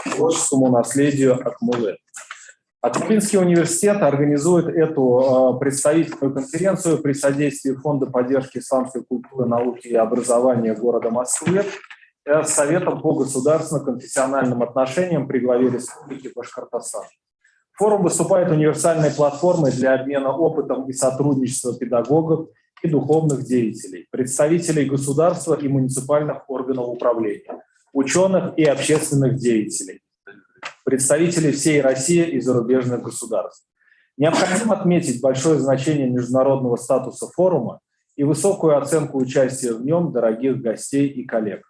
творческому наследию Акмуллы. Атамбинский университет организует эту представительную конференцию при содействии Фонда поддержки исламской культуры, науки и образования города Москвы с Советом по государственно-конфессиональным отношениям при главе Республики Башкортостан. Форум выступает универсальной платформой для обмена опытом и сотрудничества педагогов и духовных деятелей, представителей государства и муниципальных органов управления, ученых и общественных деятелей, представителей всей России и зарубежных государств. Необходимо отметить большое значение международного статуса форума и высокую оценку участия в нем дорогих гостей и коллег.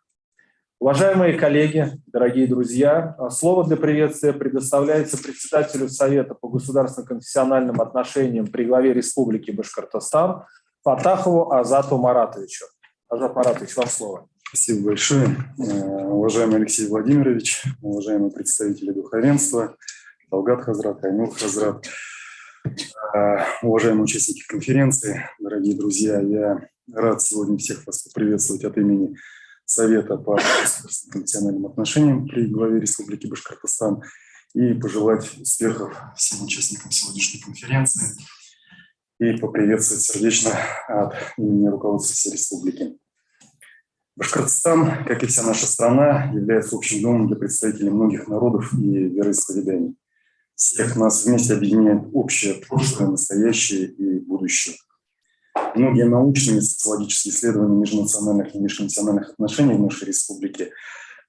Уважаемые коллеги, дорогие друзья, слово для приветствия предоставляется председателю Совета по государственно-конфессиональным отношениям при главе Республики Башкортостан Фатахову Азату Маратовичу. Азат Маратович, вам слово. Спасибо большое. Уважаемый Алексей Владимирович, уважаемые представители духовенства, Талгат Хазрат, Айнур Хазрат, уважаемые участники конференции, дорогие друзья, я рад сегодня всех вас приветствовать от имени Совета по конфессиональным отношениям при главе Республики Башкортостан и пожелать успехов всем участникам сегодняшней конференции и поприветствовать сердечно от имени руководства всей республики. Башкортостан, как и вся наша страна, является общим домом для представителей многих народов и вероисповеданий. Всех нас вместе объединяет общее прошлое, настоящее и будущее. Многие научные и социологические исследования межнациональных и межконфессиональных отношений в нашей республике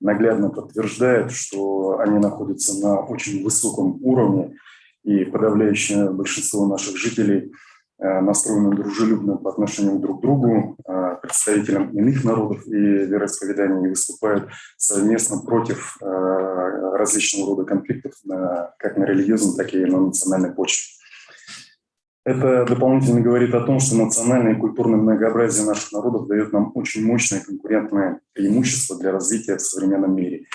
наглядно подтверждают, что они находятся на очень высоком уровне, и подавляющее большинство наших жителей настроены дружелюбно по отношению друг к другу, представителям иных народов и вероисповеданий, и выступают совместно против различного рода конфликтов как на религиозной, так и на национальной почве. Это дополнительно говорит о том, что национальное и культурное многообразие наших народов дает нам очень мощное конкурентное преимущество для развития в современном мире.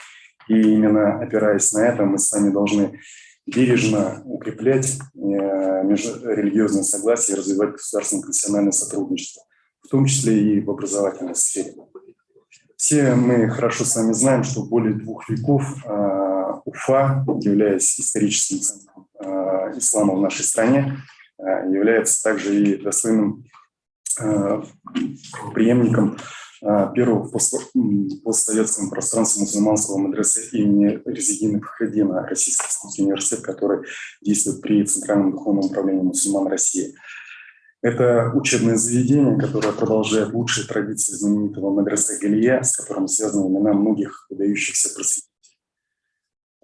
И именно опираясь на это, мы с вами должны бережно укреплять межрелигиозное согласие и развивать государственно-конфессиональное сотрудничество, в том числе и в образовательной сфере. Все мы хорошо с вами знаем, что более 2 веков Уфа, являясь историческим центром ислама в нашей стране, является также и достойным преемником первого в постсоветском пространстве мусульманского мадресе имени Резидина Фахриддина, Российский исламский университет, который действует при Центральном духовном управлении мусульман России. Это учебное заведение, которое продолжает лучшие традиции знаменитого мадресе Галия, с которым связаны имена многих выдающихся просветителей.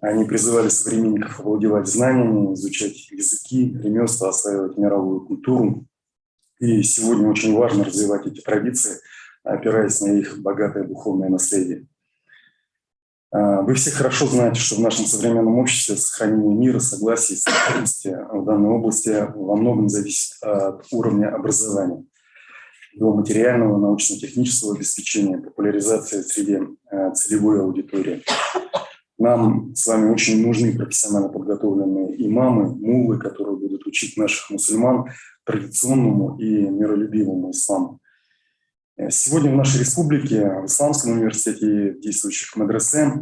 Они призывали современников овладевать знаниями, изучать языки, ремесла, осваивать мировую культуру. И сегодня очень важно развивать эти традиции, опираясь на их богатое духовное наследие. Вы все хорошо знаете, что в нашем современном обществе сохранение мира, согласия и стабильности в данной области во многом зависит от уровня образования, его материального, научно-технического обеспечения, популяризации среди целевой аудитории. Нам с вами очень нужны профессионально подготовленные имамы, муллы, которые будут учить наших мусульман традиционному и миролюбивому исламу. Сегодня в нашей республике, в Исламском университете и в действующих мадресе,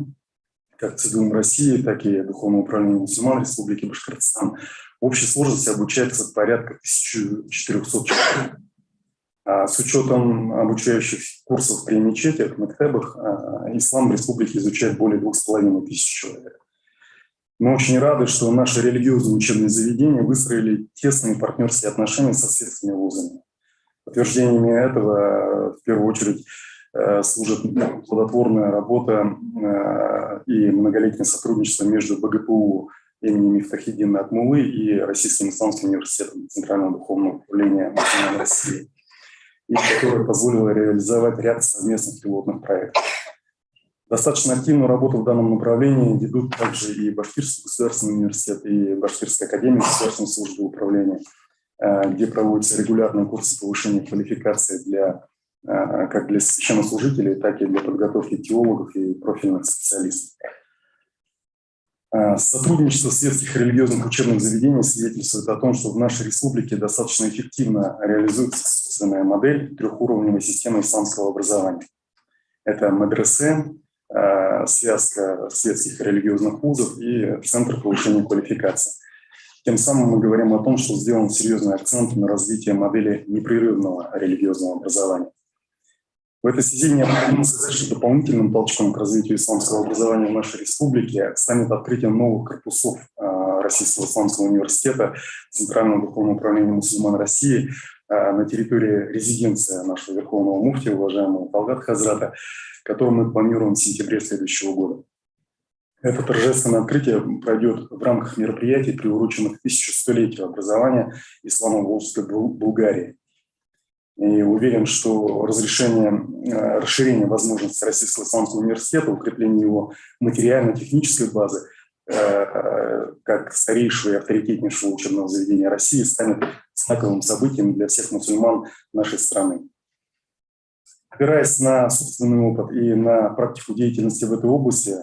как ЦДУМ России, так и Духовное управление мусульман Республики Башкортостан, в общей сложности обучается порядка 1400 человек. С учетом обучающих курсов при мечетях, мектебах, ислам в республике изучает более 2500 человек. Мы очень рады, что наши религиозные учебные заведения выстроили тесные партнерские отношения со светскими вузами. Подтверждениями этого в первую очередь служит плодотворная работа и многолетнее сотрудничество между БГПУ имени Мифтахиддина Акмуллы и Российским исламским университетом Центрального духовного управления мусульман России, и которое позволило реализовать ряд совместных пилотных проектов. Достаточно активную работу в данном направлении ведут также и Башкирский государственный университет, и Башкирская академия государственной службы управления, где проводятся регулярные курсы повышения квалификации как для священнослужителей, так и для подготовки теологов и профильных специалистов. Сотрудничество светских религиозных учебных заведений свидетельствует о том, что в нашей республике достаточно эффективно реализуется собственная модель трехуровневой системы исламского образования. Это мадресе, связка светских и религиозных вузов и Центр повышения квалификации. Тем самым мы говорим о том, что сделан серьезный акцент на развитие модели непрерывного религиозного образования. В этой связи необходимо сказать, что дополнительным толчком к развитию исламского образования в нашей республике станет открытие новых корпусов Российского исламского университета Центрального духовного управления мусульман России на территории резиденции нашего верховного муфтия, уважаемого Талгата Хазрата, который мы планируем в сентябре следующего года. Это торжественное открытие пройдет в рамках мероприятий, приуроченных к 1100-летию образования ислама в Волжской Булгарии. И уверен, что расширение возможностей Российского исламского университета, укрепление его материально-технической базы, как старейшего и авторитетнейшего учебного заведения России, станет знаковым событием для всех мусульман нашей страны. Опираясь на собственный опыт и на практику деятельности в этой области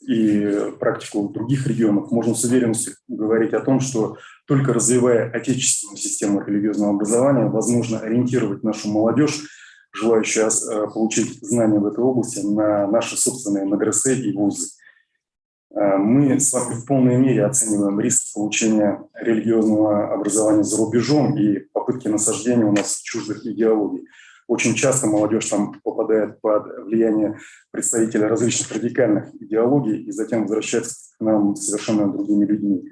и практику других регионов, можно с уверенностью говорить о том, что только развивая отечественную систему религиозного образования, возможно ориентировать нашу молодежь, желающую получить знания в этой области, на наши собственные мадресе и вузы. Мы с вами в полной мере оцениваем риски получения религиозного образования за рубежом и попытки насаждения у нас чуждых идеологий. Очень часто молодежь там попадает под влияние представителей различных радикальных идеологий и затем возвращается к нам совершенно другими людьми.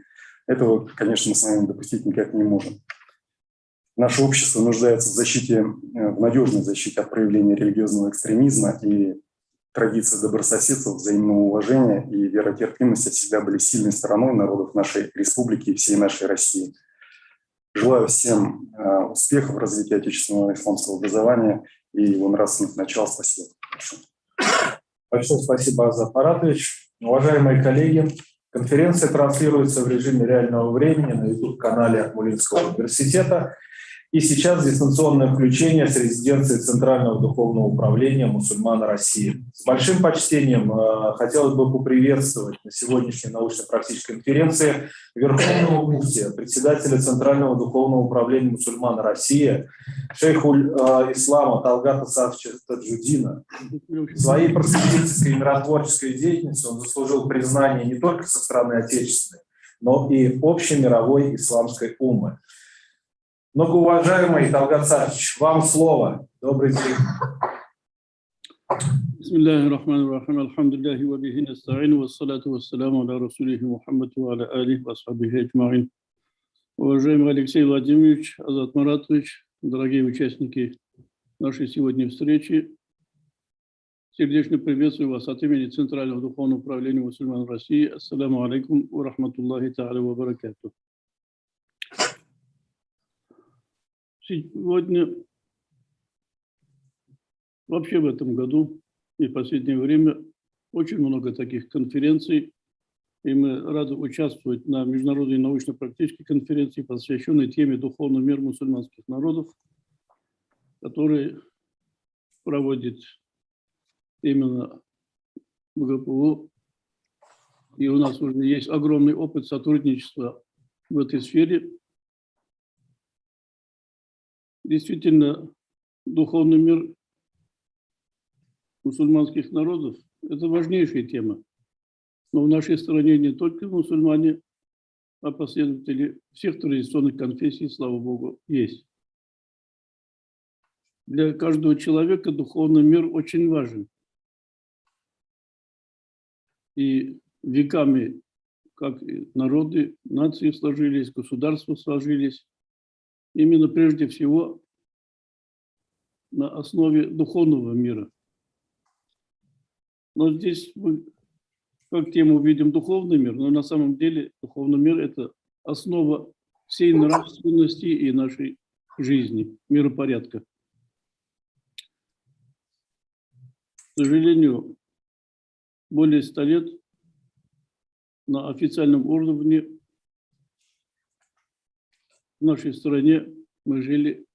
Этого, конечно, мы с вами допустить никак не можем. Наше общество нуждается в надежной защите от проявления религиозного экстремизма, и традиции добрососедства, взаимного уважения и веротерпимости всегда были сильной стороной народов нашей республики и всей нашей России. Желаю всем успехов в развитии отечественного исламского образования и его нравственных начал. Спасибо. Большое спасибо, Азат Маратович. Уважаемые коллеги, конференция транслируется в режиме реального времени на YouTube-канале Акмолинского университета. И сейчас дистанционное включение с резиденции Центрального духовного управления мусульман России. С большим почтением хотелось бы поприветствовать на сегодняшней научно-практической конференции Верховного муфтия, председателя Центрального духовного управления мусульман России, шейхуль ислама Талгата Сафича Таджудина. Своей просветительской и миротворческой деятельностью он заслужил признание не только со стороны отечественной, но и общемировой исламской уммы. Многоуважаемый Талгат Сафич, вам слово. Добрый день. Бисмиллахир-рахманир-рахим. Алхамдулиллахи ва бихи наста'ин, вассалату вассаламу аля расулихи Мухаммаду ва аля алихи ва асхабихи аджмаин. Уважаемый Алексей Владимирович, Азат Маратович, дорогие участники нашей сегодняшней встречи, сердечно приветствую вас от имени Центрального духовного управления мусульман России. Ассаламу алейкум ва рахматуллахи та'аля ва баракатух. Сегодня, вообще в этом году и в последнее время очень много таких конференций, и мы рады участвовать на международной научно-практической конференции, посвященной теме «Духовный мир мусульманских народов», который проводит именно БГПУ. И у нас уже есть огромный опыт сотрудничества в этой сфере. Действительно, духовный мир мусульманских народов – это важнейшая тема. Но в нашей стране не только мусульмане, а последователи всех традиционных конфессий, слава Богу, есть. Для каждого человека духовный мир очень важен. И веками, как народы, нации сложились, государства сложились, именно прежде всего на основе духовного мира. Но здесь мы как тему видим духовный мир, но на самом деле духовный мир – это основа всей нравственности и нашей жизни, миропорядка. К сожалению, более 100 лет на официальном уровне в нашей стране мы жили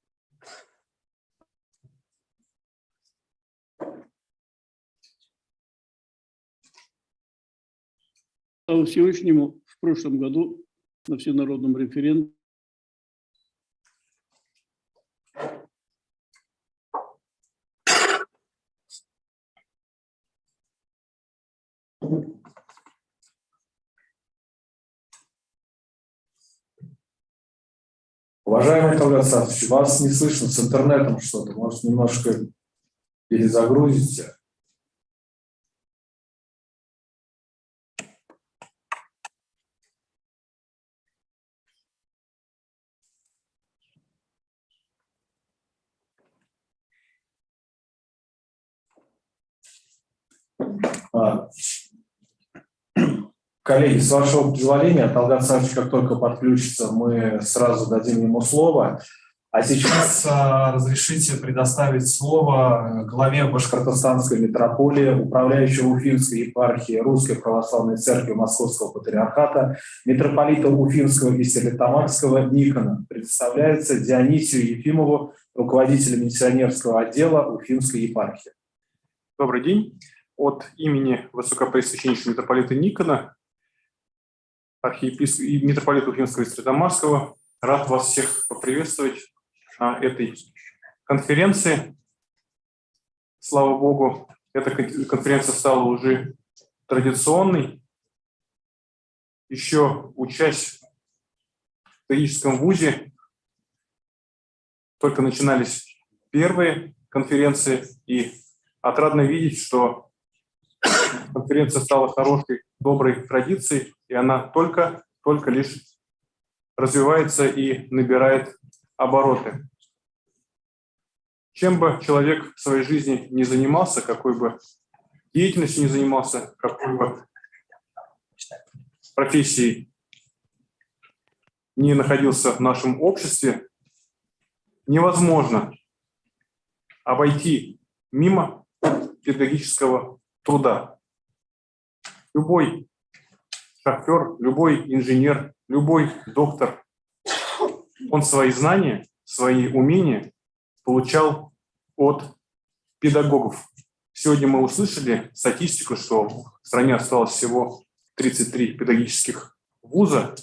Слава Всевышнему, в прошлом году на всенародном референдуме Уважаемый Талгат Сафович, вас не слышно, с интернетом что-то, может, немножко перезагрузите. Коллеги, с вашего позволения, Талгат Сафович, как только подключится, мы сразу дадим ему слово. А сейчас разрешите предоставить слово главе Башкортостанской митрополии, управляющего Уфимской епархии Русской Православной Церкви Московского Патриархата, митрополита Уфимского и Стерлитамакского Никона. Представляется Дионисию Ефимову, руководителю миссионерского отдела Уфимской епархии. Добрый день. От имени Высокопреосвященнейшего митрополита Никона, митрополита Уфимского и Стерлитамакского, рад вас всех поприветствовать на этой конференции. Слава Богу, эта конференция стала уже традиционной. Еще учась в теологическом вузе, только начинались первые конференции, и отрадно видеть, что конференция стала хорошей, доброй традицией, и она только лишь развивается и набирает обороты. Чем бы человек в своей жизни не занимался, какой бы деятельностью не занимался, какой бы профессией не находился в нашем обществе, невозможно обойти мимо педагогического труда. Любой шофер, любой инженер, любой доктор, он свои знания, свои умения получал от педагогов. Сегодня мы услышали статистику, что в стране осталось всего 33 педагогических вуза,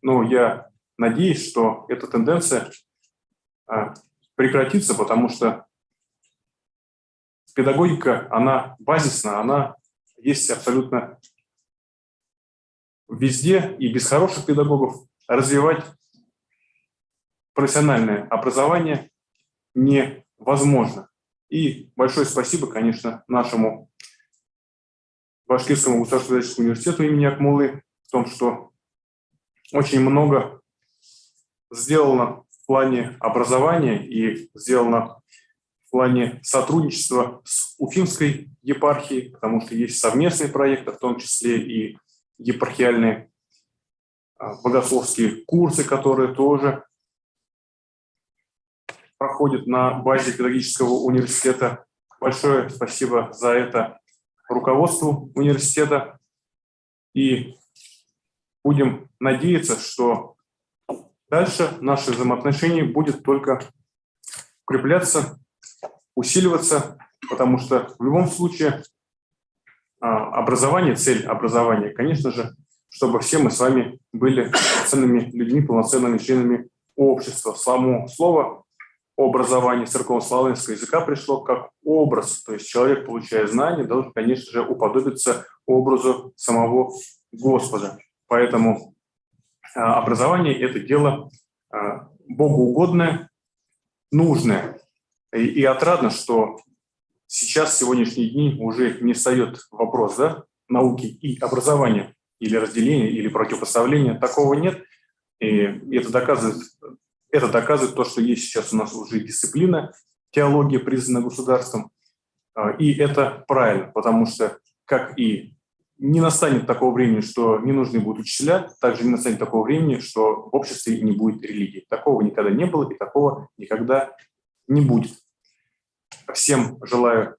но я надеюсь, что эта тенденция прекратится, потому что педагогика, она базисна, она есть абсолютно везде, и без хороших педагогов развивать профессиональное образование невозможно. И большое спасибо, конечно, нашему Башкирскому государственному педагогическому университету имени Акмуллы в том, что очень много сделано в плане образования и сделано в плане сотрудничества с Уфимской епархией, потому что есть совместные проекты, в том числе и епархиальные богословские курсы, которые тоже проходят на базе педагогического университета. Большое спасибо за это руководству университета. И будем надеяться, что дальше наши взаимоотношения будут только укрепляться, усиливаться, потому что в любом случае образование, цель образования, конечно же, чтобы все мы с вами были полноценными людьми, полноценными членами общества. Само слово образование церковно-славянского языка пришло как образ, то есть человек, получая знания, должен, конечно же, уподобиться образу самого Господа. Поэтому образование – это дело богоугодное, нужное. И отрадно, что сейчас, в сегодняшние дни, уже не встает вопрос, да, науки и образования, или разделения, или противопоставления. Такого нет. И это доказывает то, что есть сейчас у нас уже дисциплина, теология, признана государством. И это правильно, потому что, как и не настанет такого времени, что не нужны будут учителя, также не настанет такого времени, что в обществе не будет религии. Такого никогда не было и такого никогда не будет. Всем желаю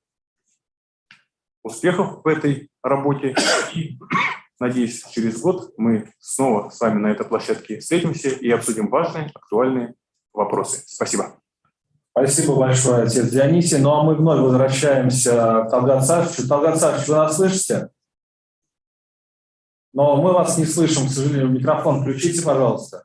успехов в этой работе и надеюсь, через год мы снова с вами на этой площадке встретимся и обсудим важные, актуальные вопросы. Спасибо. Спасибо большое, отец Дионисий. Ну а мы вновь возвращаемся к Талгату Сафовичу. Талгат Сафович, вы нас слышите? Но мы вас не слышим, к сожалению. Микрофон включите, пожалуйста.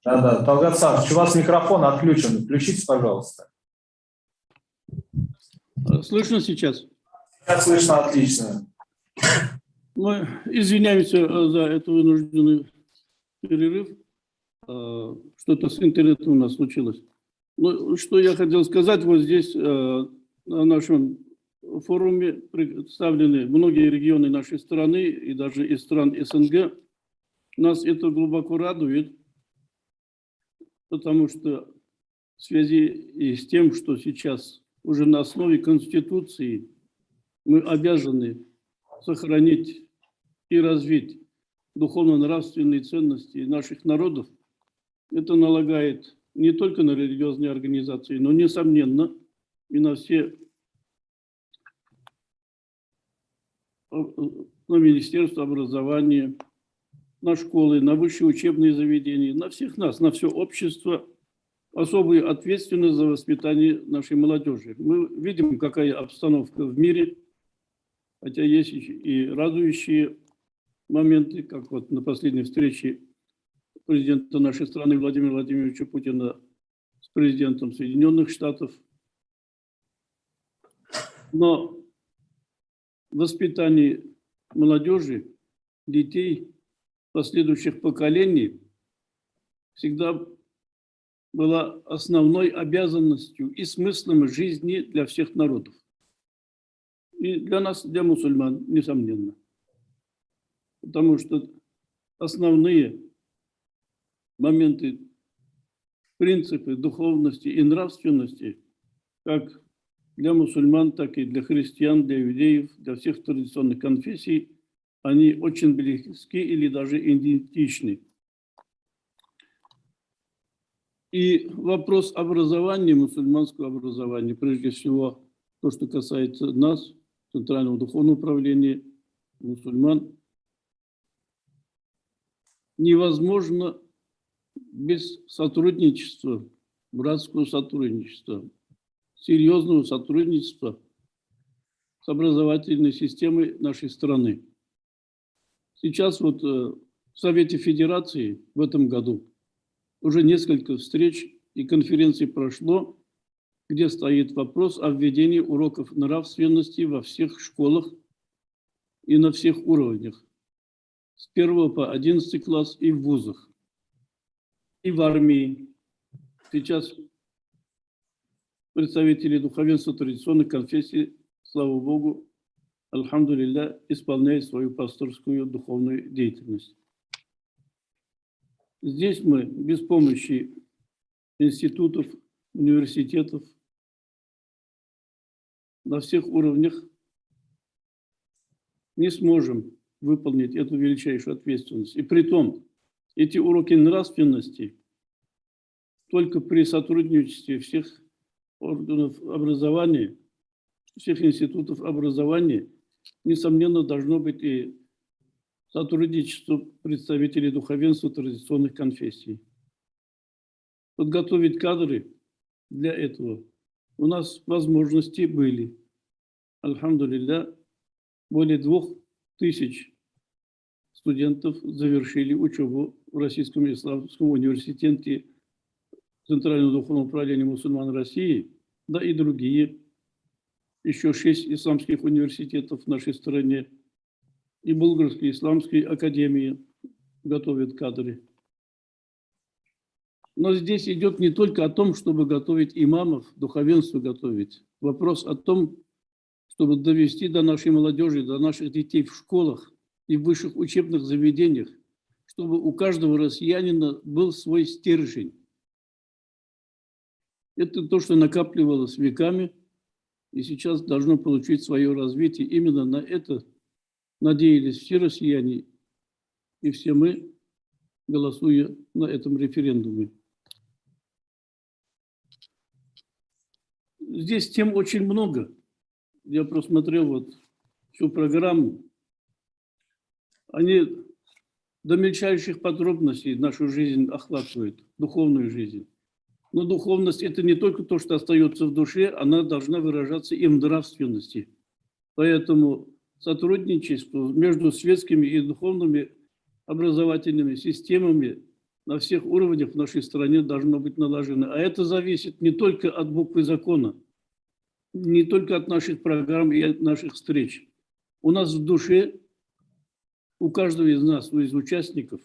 Да, Талгат Сафович, у вас микрофон отключен. Включите, пожалуйста. Слышно сейчас? Сейчас слышно отлично. Мы извиняемся за этот вынужденный перерыв. Что-то с интернетом у нас случилось. Ну, что я хотел сказать, вот здесь на нашем форуме представлены многие регионы нашей страны и даже из стран СНГ. Нас это глубоко радует, потому что в связи и с тем, что сейчас уже на основе Конституции мы обязаны сохранить и развить духовно-нравственные ценности наших народов, это налагает не только на религиозные организации, но, несомненно, и на все на Министерство образования, на школы, на высшие учебные заведения, на всех нас, на все общество, особую ответственность за воспитание нашей молодежи. Мы видим, какая обстановка в мире, хотя есть и радующие моменты, как вот на последней встрече президента нашей страны Владимира Владимировича Путина с президентом Соединенных Штатов. Но воспитание молодежи, детей, последующих поколений всегда была основной обязанностью и смыслом жизни для всех народов. И для нас, для мусульман, несомненно. Потому что основные моменты, принципы духовности и нравственности, как для мусульман, так и для христиан, для иудеев, для всех традиционных конфессий, они очень близки или даже идентичны. И вопрос образования, мусульманского образования, прежде всего, то, что касается нас, Центрального духовного управления, мусульман, невозможно без сотрудничества, братского сотрудничества, серьезного сотрудничества с образовательной системой нашей страны. Сейчас вот в Совете Федерации в этом году уже несколько встреч и конференций прошло, где стоит вопрос о введении уроков нравственности во всех школах и на всех уровнях, с 1 по 11 класс и в вузах, и в армии. Сейчас представители духовенства традиционных конфессий, слава Богу, альхамдулилля, исполняют свою пасторскую духовную деятельность. Здесь мы без помощи институтов, университетов на всех уровнях не сможем выполнить эту величайшую ответственность. И при том, эти уроки нравственности только при сотрудничестве всех органов образования, всех институтов образования, несомненно, должно быть и сотрудничество представителей духовенства традиционных конфессий. Подготовить кадры для этого у нас возможности были. Альхамдулилля, более 2000 студентов завершили учебу в Российском исламском университете Центрального духовного управления мусульман России, да и другие, еще 6 исламских университетов в нашей стране, и Булгарской исламской академии готовят кадры. Но здесь идет не только о том, чтобы готовить имамов, духовенство готовить. Вопрос о том, чтобы довести до нашей молодежи, до наших детей в школах и в высших учебных заведениях, чтобы у каждого россиянина был свой стержень. Это то, что накапливалось веками, и сейчас должно получить свое развитие. Именно на это надеялись все россияне и все мы, голосуя на этом референдуме. Здесь тем очень много. Я просмотрел вот всю программу. Они до мельчайших подробностей нашу жизнь охватывают, духовную жизнь. Но духовность – это не только то, что остается в душе, она должна выражаться и в нравственности. Поэтому сотрудничество между светскими и духовными образовательными системами на всех уровнях в нашей стране должно быть налажено. А это зависит не только от буквы закона, не только от наших программ и от наших встреч. У нас в душе у каждого из нас, из участников,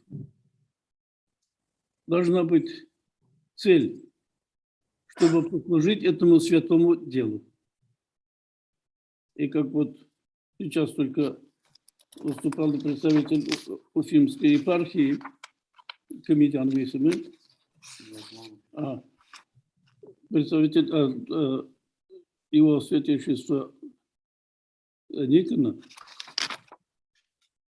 должна быть цель, чтобы послужить этому святому делу. И как вот сейчас только выступал представитель Уфимской епархии, Комитян Висимы, представитель его святейшества Никона,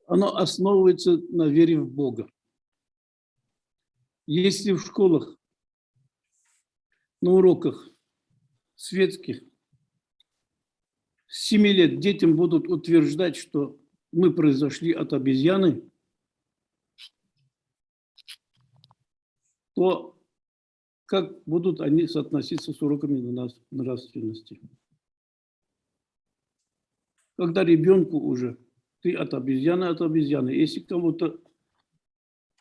оно основывается на вере в Бога. Если в школах, на уроках светских с 7 лет детям будут утверждать, что мы произошли от обезьяны, то как будут они соотноситься с уроками нравственности? Когда ребенку уже ты от обезьяны. Если кому-то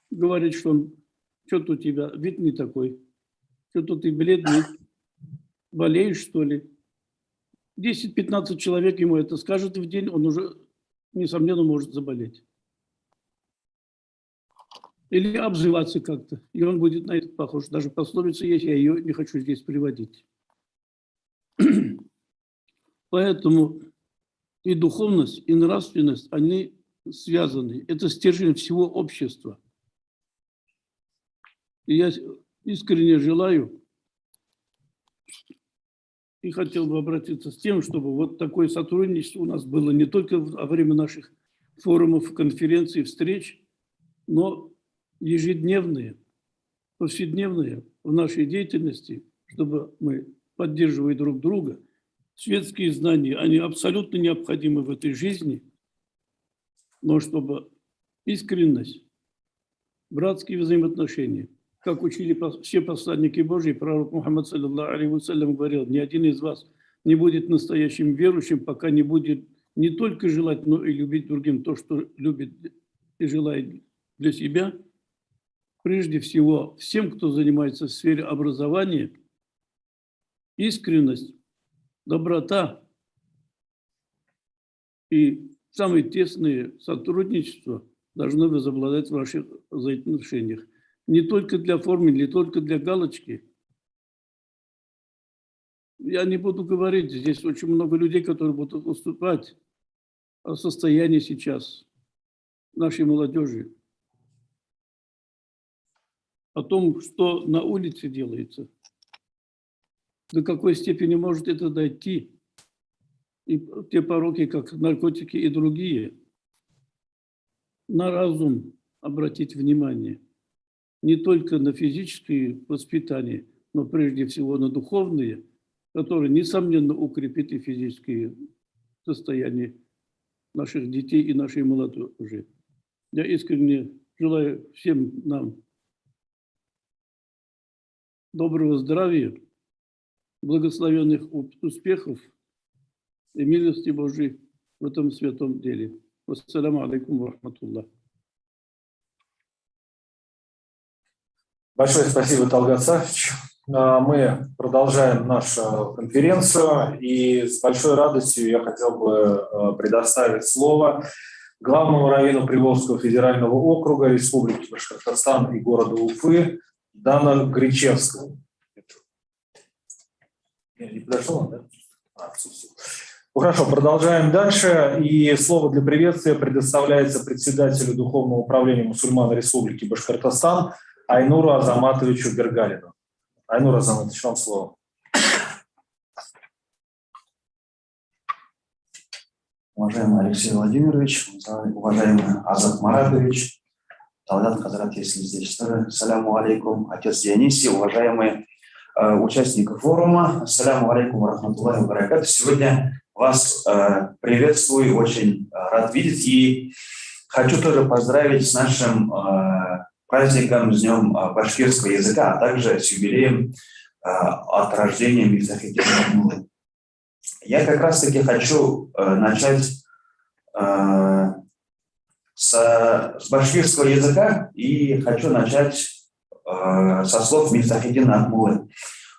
говорит, что он, что-то у тебя вид не такой, что-то ты бледный, болеешь, что ли? 10-15 человек ему это скажет в день, он уже, несомненно, может заболеть. Или обзываться как-то, и он будет на это похож. Даже пословица есть, я ее не хочу здесь приводить. Поэтому и духовность, и нравственность, они связаны. Это стержень всего общества. И я искренне желаю и хотел бы обратиться с тем, чтобы вот такое сотрудничество у нас было не только во время наших форумов, конференций, встреч, но ежедневные, повседневные в нашей деятельности, чтобы мы поддерживали друг друга. Светские знания, они абсолютно необходимы в этой жизни, но чтобы искренность, братские взаимоотношения, как учили все посланники Божьи, пророк Мухаммад, саллаллаху алейхи вассалям, говорил, ни один из вас не будет настоящим верующим, пока не будет не только желать, но и любить другим то, что любит и желает для себя. Прежде всего, всем, кто занимается в сфере образования, искренность, доброта и самые тесные сотрудничества должны возобладать в ваших взаимоотношениях. Не только для формы, не только для галочки. Я не буду говорить, здесь очень много людей, которые будут выступать о состоянии сейчас нашей молодежи, о том, что на улице делается, до какой степени может это дойти, и те пороки, как наркотики и другие. На разум обратить внимание, не только на физические воспитания, но прежде всего на духовные, которые, несомненно, укрепит и физические состояния наших детей и нашей молодежи. Я искренне желаю всем нам доброго здравия, благословенных успехов и милости Божией в этом святом деле. Ассаламу алейкум ва рахматуллах. Большое спасибо, Талгат Сафич. Мы продолжаем нашу конференцию, и с большой радостью я хотел бы предоставить слово главному раввину Приволжского федерального округа Республики Башкортостан и города Уфы Дану Гречевскому. Я не подошел, да? Ну, хорошо, продолжаем дальше. И слово для приветствия предоставляется председателю Духовного управления мусульман Республики Башкортостан Айнуру Азаматовичу Бергалину. Айнур Азаматович, вам слово. Уважаемый Алексей Владимирович, уважаемый Азат Маратович, Талгат Хазрат, если здесь тоже. Ассаляму алейкум, отец Дионисий, уважаемые участники форума. Ассаляму алейкум ва рахматуллахи ва баракату. Сегодня вас приветствую, очень рад видеть и хочу тоже поздравить с нашим праздником, с Днем башкирского языка, а также с юбилеем от рождения Мифтахиддина Ахмулы. Я как раз-таки хочу начать с башкирского языка и хочу начать со слов Мифтахиддина Ахмулы.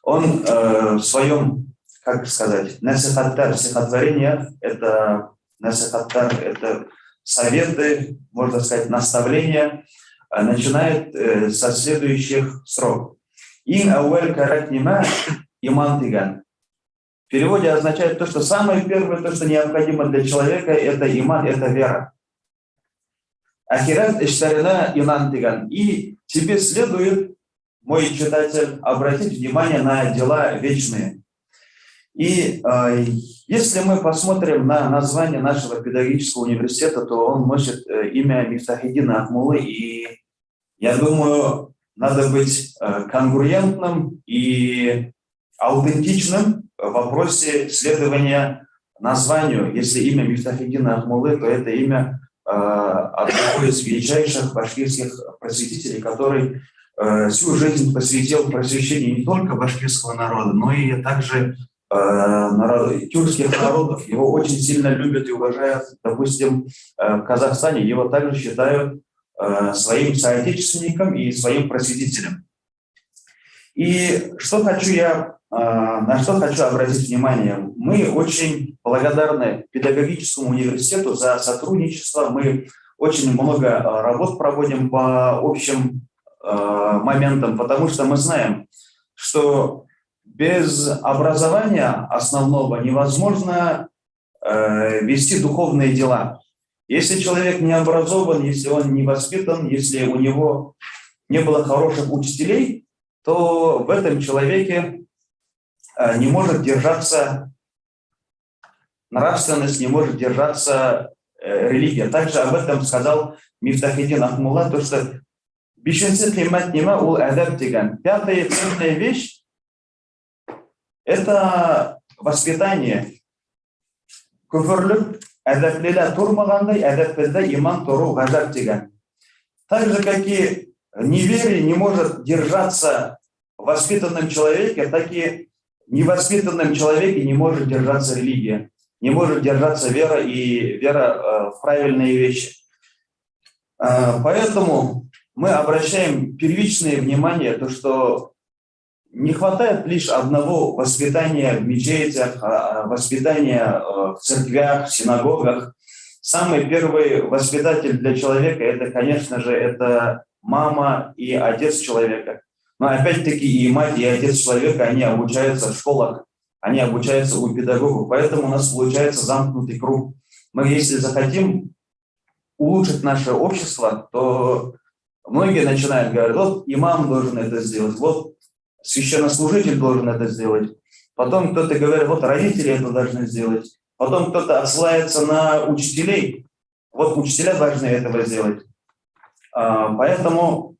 Он в своем, как сказать, насихаттар, стихотворение, это насихаттар, это советы, можно сказать, наставления начинает со следующих строк. «Ин ауэль карат нима иман тиган». В переводе означает то, что самое первое, то, что необходимо для человека, это иман, это вера. Ахират иштарина иман тиган. И тебе следует, мой читатель, обратить внимание на дела вечные. И если мы посмотрим на название нашего педагогического университета, то он носит имя Мифтахиддина Акмуллы, и я думаю, надо быть конгруентным и аутентичным в вопросе следования названию. Если имя Мифтахиддина Акмуллы, то это имя одного из величайших башкирских просветителей, который всю жизнь посвятил просвещению не только башкирского народа, но и также тюркских народов. Его очень сильно любят и уважают. Допустим, в Казахстане его также считают своим соотечественником и своим просветителем. И на что хочу обратить внимание. Мы очень благодарны педагогическому университету за сотрудничество. Мы очень много работ проводим по общим моментам, потому что мы знаем, что без образования основного невозможно вести духовные дела. Если человек не образован, если он не воспитан, если у него не было хороших учителей, то в этом человеке не может держаться нравственность, не может держаться религия. Также об этом сказал Мифтахиддин Акмулла, то что пятая ценная вещь – это воспитание. Так же, как и неверие не может держаться в воспитанном человеке, так и невоспитанном человеке не может держаться религия, не может держаться вера и вера в правильные вещи. Поэтому мы обращаем первичное внимание, то, что не хватает лишь одного воспитания в мечетях, воспитания в церквях, в синагогах. Самый первый воспитатель для человека – это, конечно же, это мама и отец человека. Но опять-таки и мать, и отец человека, они обучаются в школах, они обучаются у педагогов. Поэтому у нас получается замкнутый круг. Мы, если захотим улучшить наше общество, то многие начинают говорить, вот имам должен это сделать, вот священнослужитель должен это сделать. Потом кто-то говорит, вот родители это должны сделать. Потом кто-то отсылается на учителей. Вот учителя должны этого сделать. Поэтому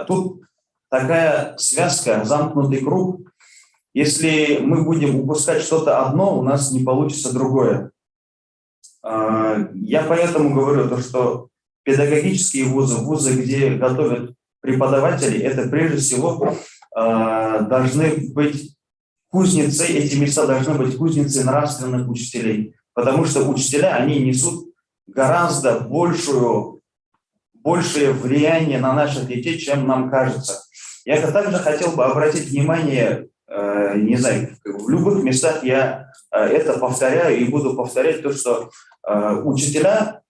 тут такая связка, замкнутый круг. Если мы будем упускать что-то одно, у нас не получится другое. Я поэтому говорю, то, что педагогические вузы, где готовят преподавателей, это прежде всего должны быть кузницы, эти места должны быть кузницей нравственных учителей, потому что учителя, они несут гораздо большее влияние на наших детей, чем нам кажется. Я также хотел бы обратить внимание, не знаю, в любых местах я это повторяю и буду повторять, то, что учителя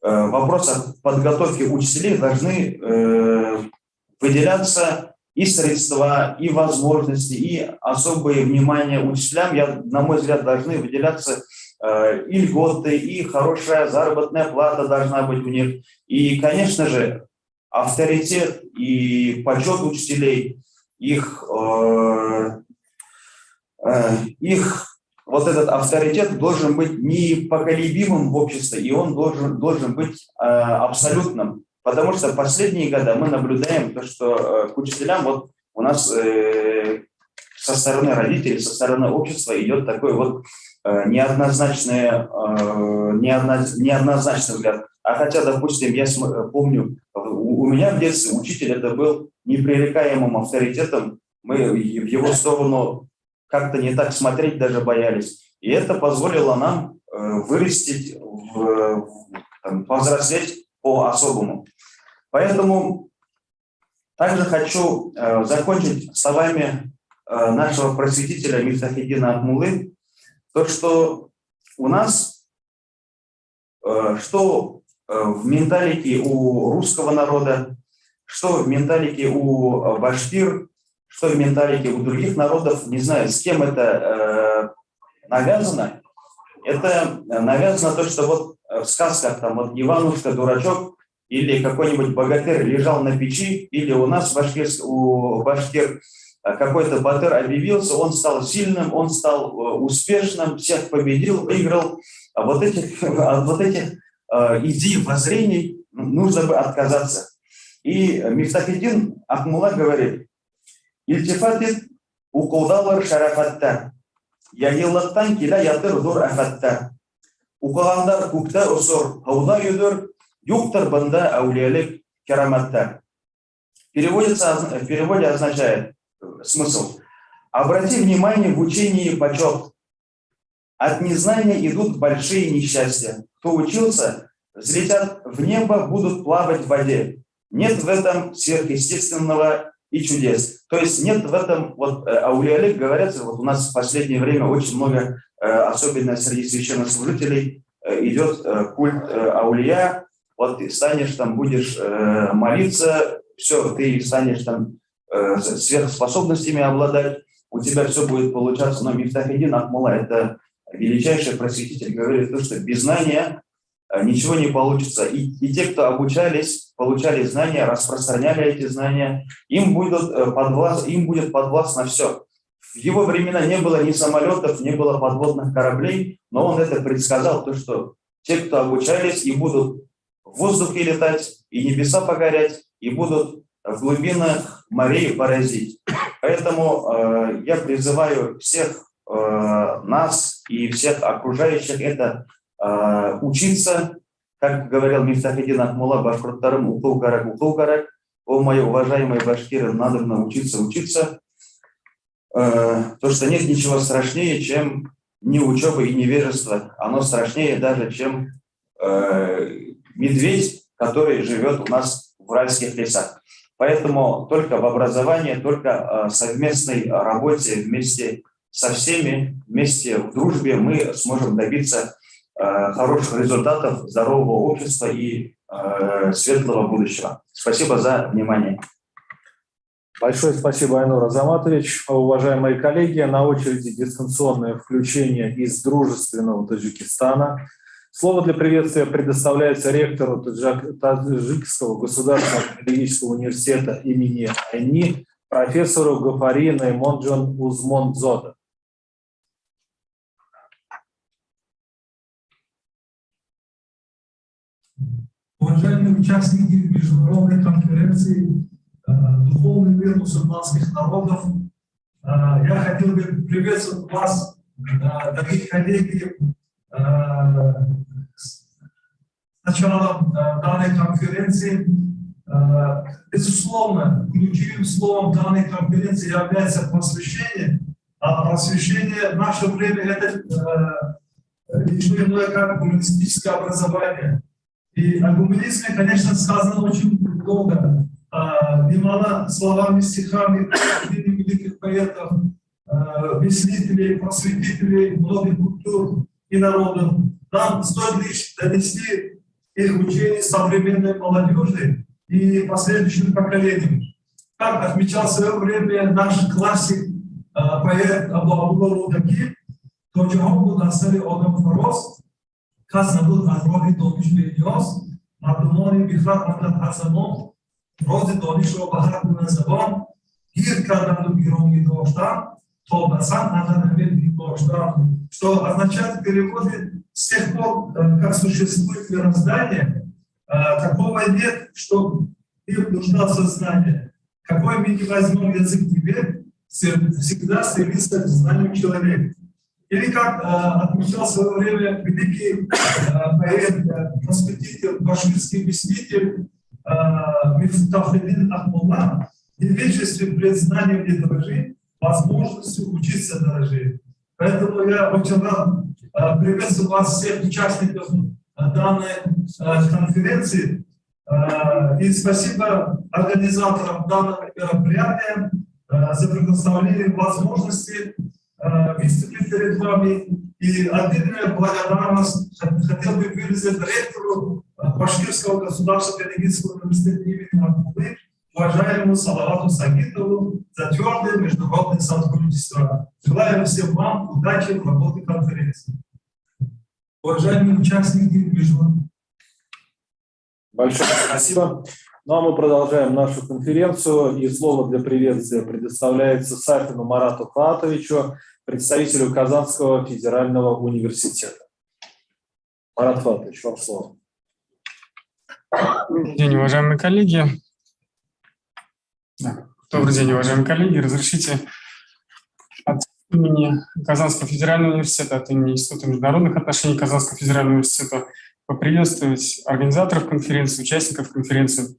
в вопросах подготовки учителей должны выделяться и средства, и возможности, и особое внимание учителям, на мой взгляд, должны выделяться и льготы, и хорошая заработная плата должна быть у них. И, конечно же, авторитет и почет учителей, их вот этот авторитет должен быть непоколебимым в обществе, и он должен быть абсолютным. Потому что в последние годы мы наблюдаем то, что к учителям вот у нас со стороны родителей, со стороны общества идет такой вот неоднозначный взгляд. А хотя, допустим, я помню, у меня в детстве учитель это был непререкаемым авторитетом, мы в его сторону как-то не так смотреть даже боялись. И это позволило нам вырастить, повзрослеть по-особому. Поэтому также хочу закончить словами нашего просветителя Мифтахиддина Акмуллы, то, что у нас что в менталике у русского народа, что в менталике у башкир, что в менталике у других народов, не знаю, с кем это навязано. Это навязано то, что вот в сказках там вот Иванушка, дурачок, или какой-нибудь богатырь лежал на печи, или у нас у башкир какой-то батыр объявился, он стал сильным, он стал успешным, всех победил, выиграл. А вот этих идей, воззрений нужно бы отказаться. И Мифтахиддин Акмулла говорит: «Ильтифатит укулдалар шарафаттар, ягиллаттан киля ятыр дур афаттар. Укугандар кукта усур, хауда юдур, юктар банда аулиялик кераматтар». В переводе означает смысл: обрати внимание в учении почет. От незнания идут большие несчастья. Кто учился, взлетят в небо, будут плавать в воде. Нет в этом сверхъестественного и чудес. То есть нет в этом, вот аулиалик говорится, вот у нас в последнее время очень много, особенно среди священнослужителей, идет культ аулия. Вот ты станешь там, будешь молиться, все, ты станешь там сверхспособностями обладать, у тебя все будет получаться. Но Мифтахиддин Акмулла, это величайший просветитель, говорит, что без знания ничего не получится. И те, кто обучались, получали знания, распространяли эти знания, им будет подвластно все. В его времена не было ни самолетов, не было подводных кораблей, но он это предсказал, то, что те, кто обучались, и будут в воздухе летать, и небеса покорять, и будут в глубинах морей поразить. Поэтому я призываю всех нас и всех окружающих это учиться, как говорил Мифтахиддин Акмулла, башкирттарым укул карак. О, мои уважаемые башкиры, надо учиться. То, что нет ничего страшнее, чем неучеба и невежество. Оно страшнее даже, чем медведь, который живет у нас в райских лесах. Поэтому только в образовании, только в совместной работе вместе со всеми, вместе в дружбе мы сможем добиться хороших результатов, здорового общества и светлого будущего. Спасибо за внимание. Большое спасибо, Айнур Азаматович. Уважаемые коллеги, на очереди дистанционное включение из дружественного Таджикистана. Слово для приветствия предоставляется ректору Таджикского государственного педагогического университета имени Айни, профессору Гафари Наймонджон Узмонзода. Уважаемые участники международной конференции «Духовный мир мусульманских народов», я хотел бы приветствовать вас, дорогие коллеги, с началом данной конференции. Безусловно, ключевым словом данной конференции является просвещение, а просвещение в наше время это не что иное, как гуманистическое образование. И о гуманизме, конечно, сказано очень много. Немало словами, стихами великих поэтов, мыслителей, просветителей многих культур и народов. Нам стоит лишь донести их учения современной молодежи и последующим поколениям. Как отмечал в свое время наш классик, поэт Абу Даки, то чего насали одам фороз, казна был азроги дониш бедиос, мадумони бихрат мадат азамон, рози донишо бахар буназабон, гир карданду гироми доштан, то басан азанабед доштан. Что означает в переводе: с тех пор, как существует мироздание, такого нет, что им нужно сознание. Какой мы не возьмем язык теперь, всегда стремится к знанию человека. Или как отмечал в свое время великий поэт, просветитель, башкирский мыслитель Мифтахиддин Акмулла: в вечности пред знанием не дорожит, возможностью учиться дорожит. Поэтому я очень рад приветствую вас, всех участников данной конференции. И спасибо организаторам данного мероприятия за предоставление возможности выступить перед вами И отдельная благодарность хотел бы выразить ректору Башкирского государственного педагогического университета имени Абдулы, уважаемому Салавату Сагитову, за твердое международное сотрудничество. Желаю всем вам удачи в работе конференции. Уважаемые участники международного. Большое спасибо. Ну а мы продолжаем нашу конференцию. И слово для приветствия предоставляется Сафину Марату Фаатовичу, представителю Казанского федерального университета. Марат Фаатович, вам слово. Добрый день, уважаемые коллеги. Добрый день, уважаемые коллеги. Разрешите от имени Казанского федерального университета, от имени Института международных отношений Казанского федерального университета поприветствовать организаторов конференции, участников конференции.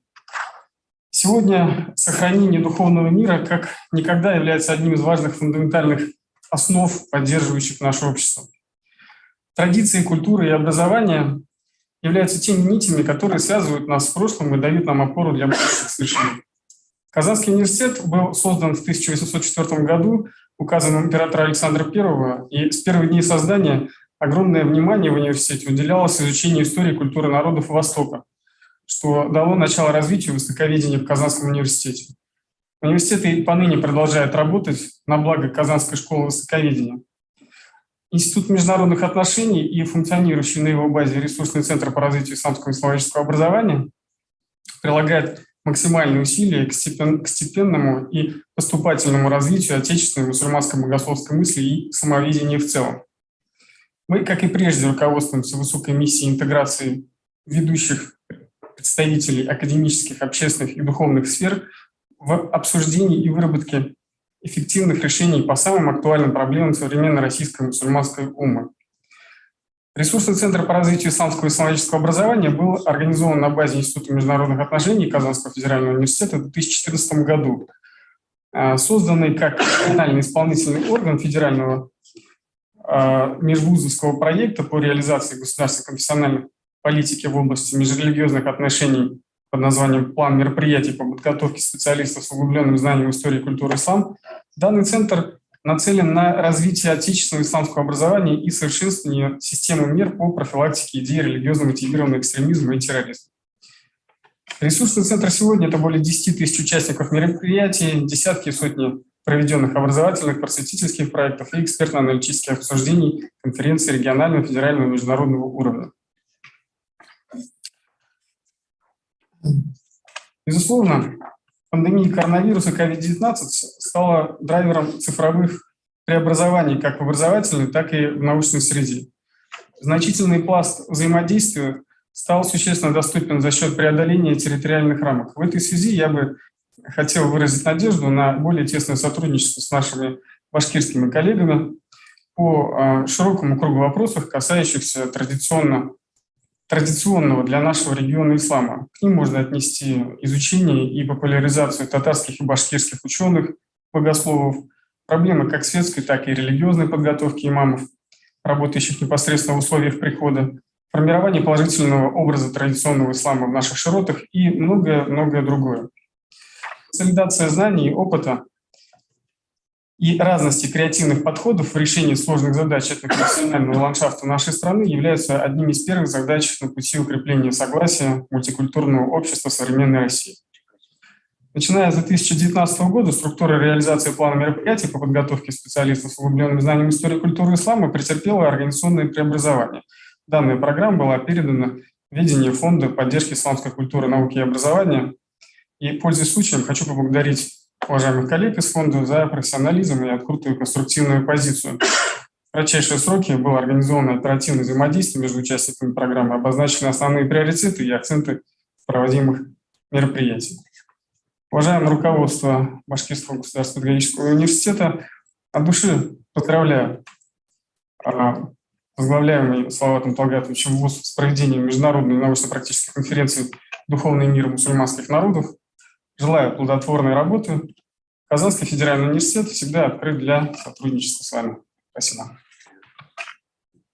Сегодня сохранение духовного мира как никогда является одним из важных фундаментальных основ, поддерживающих наше общество. Традиции, культура и образование являются теми нитями, которые связывают нас с прошлым и дают нам опору для будущих свершений. Казанский университет был создан в 1804 году указом императора Александра I, и с первых дней создания огромное внимание в университете уделялось изучению истории и культуры народов Востока, что дало начало развитию востковедения в Казанском университете. Университет и поныне продолжает работать на благо Казанской школы востоковедения. Институт международных отношений и функционирующий на его базе ресурсный центр по развитию исламского и славянского образования прилагает максимальные усилия к степенному и поступательному развитию отечественной мусульманской богословской мысли и самовидения в целом. Мы, как и прежде, руководствуемся высокой миссией интеграции ведущих представителей академических, общественных и духовных сфер в обсуждении и выработке эффективных решений по самым актуальным проблемам современной российской мусульманской уммы. Ресурсный центр по развитию исламского и исламического образования был организован на базе Института международных отношений Казанского федерального университета в 2014 году. Созданный как региональный исполнительный орган федерального межвузовского проекта по реализации государственной конфессиональной политики в области межрелигиозных отношений под названием «План мероприятий по подготовке специалистов с углубленным знанием истории и культуры ислам», данный центр нацелен на развитие отечественного исламского образования и совершенствование системы мер по профилактике идей религиозно мотивированного экстремизма и терроризма. Ресурсный центр сегодня – это более 10 тысяч участников мероприятий, десятки и сотни проведенных образовательных, просветительских проектов и экспертно-аналитических обсуждений конференций регионального, федерального и международного уровня. Безусловно, пандемия коронавируса COVID-19 стала драйвером цифровых преобразований как в образовательной, так и в научной среде. Значительный пласт взаимодействия стал существенно доступен за счет преодоления территориальных рамок. В этой связи я бы хотел выразить надежду на более тесное сотрудничество с нашими башкирскими коллегами по широкому кругу вопросов, касающихся традиционного для нашего региона ислама. К ним можно отнести изучение и популяризацию татарских и башкирских ученых, богословов, проблемы как светской, так и религиозной подготовки имамов, работающих непосредственно в условиях прихода, формирование положительного образа традиционного ислама в наших широтах и многое другое. Консолидация знаний и опыта и разности креативных подходов в решении сложных задач этноконфессионального ландшафта нашей страны являются одними из первых задач на пути укрепления согласия мультикультурного общества современной России. Начиная с 2019 года структура реализации плана мероприятий по подготовке специалистов с углубленным знанием истории, культуры ислама претерпела организационные преобразования. Данная программа была передана в ведение Фонда поддержки исламской культуры, науки и образования. И, пользуясь случаем, хочу поблагодарить уважаемых коллег из фонда за профессионализм и открытую конструктивную позицию. В кратчайшие сроки было организовано оперативное взаимодействие между участниками программы, обозначены основные приоритеты и акценты проводимых мероприятий. Уважаемое руководство Башкирского государственного педагогического университета, от души поздравляю возглавляемый Салаватом Талгатовичем ВУЗ с проведением международной научно-практической конференции «Духовный мир мусульманских народов». Желаю плодотворной работы. Казанский федеральный университет всегда открыт для сотрудничества с вами. Спасибо.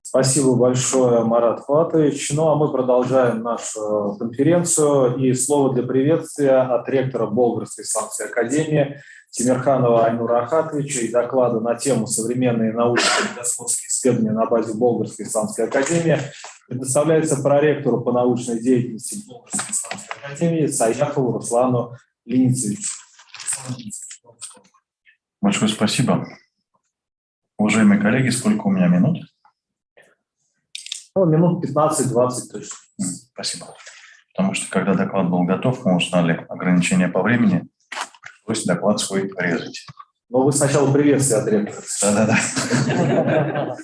Спасибо большое, Марат Фаатович. Ну а мы продолжаем нашу конференцию. И слово для приветствия от ректора Болградской исламской академии Тимирханова Айнура Ахатовича и доклада на тему «Современные научные и богословские исследования на базе Болгарской исламской академии» предоставляется проректору по научной деятельности Болгарской исламской академии Саяхову Руслану Леницевичу. Большое спасибо. Уважаемые коллеги, сколько у меня минут? Ну, минут 15-20 точно. Спасибо. Потому что, когда доклад был готов, мы узнали ограничения по времени, пришлось доклад свой резать. Но вы сначала приветствие от ректора. Да-да-да.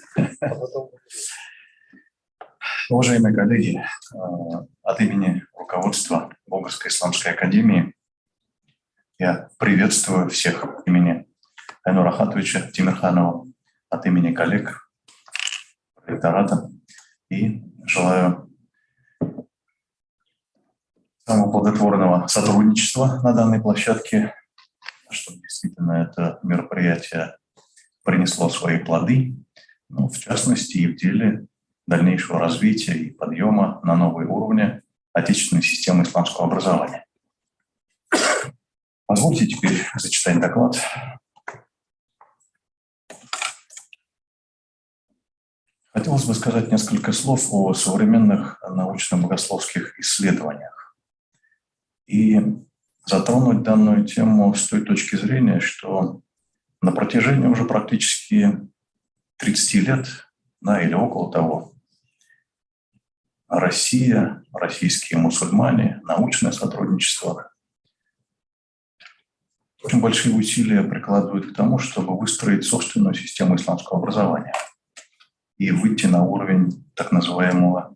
Уважаемые коллеги, от имени руководства Болгарской исламской академии я приветствую всех от имени Айнура Ахатовича Тимирханова, от имени коллег ректората и желаю самого плодотворного сотрудничества на данной площадке, чтобы действительно это мероприятие принесло свои плоды, ну, в частности и в деле дальнейшего развития и подъема на новые уровни отечественной системы исламского образования. Позвольте теперь зачитать доклад. Хотелось бы сказать несколько слов о современных научно-богословских исследованиях и затронуть данную тему с той точки зрения, что на протяжении уже практически 30 лет, да, или около того, Россия, российские мусульмане, научное сотрудничество очень большие усилия прикладывают к тому, чтобы выстроить собственную систему исламского образования и выйти на уровень так называемого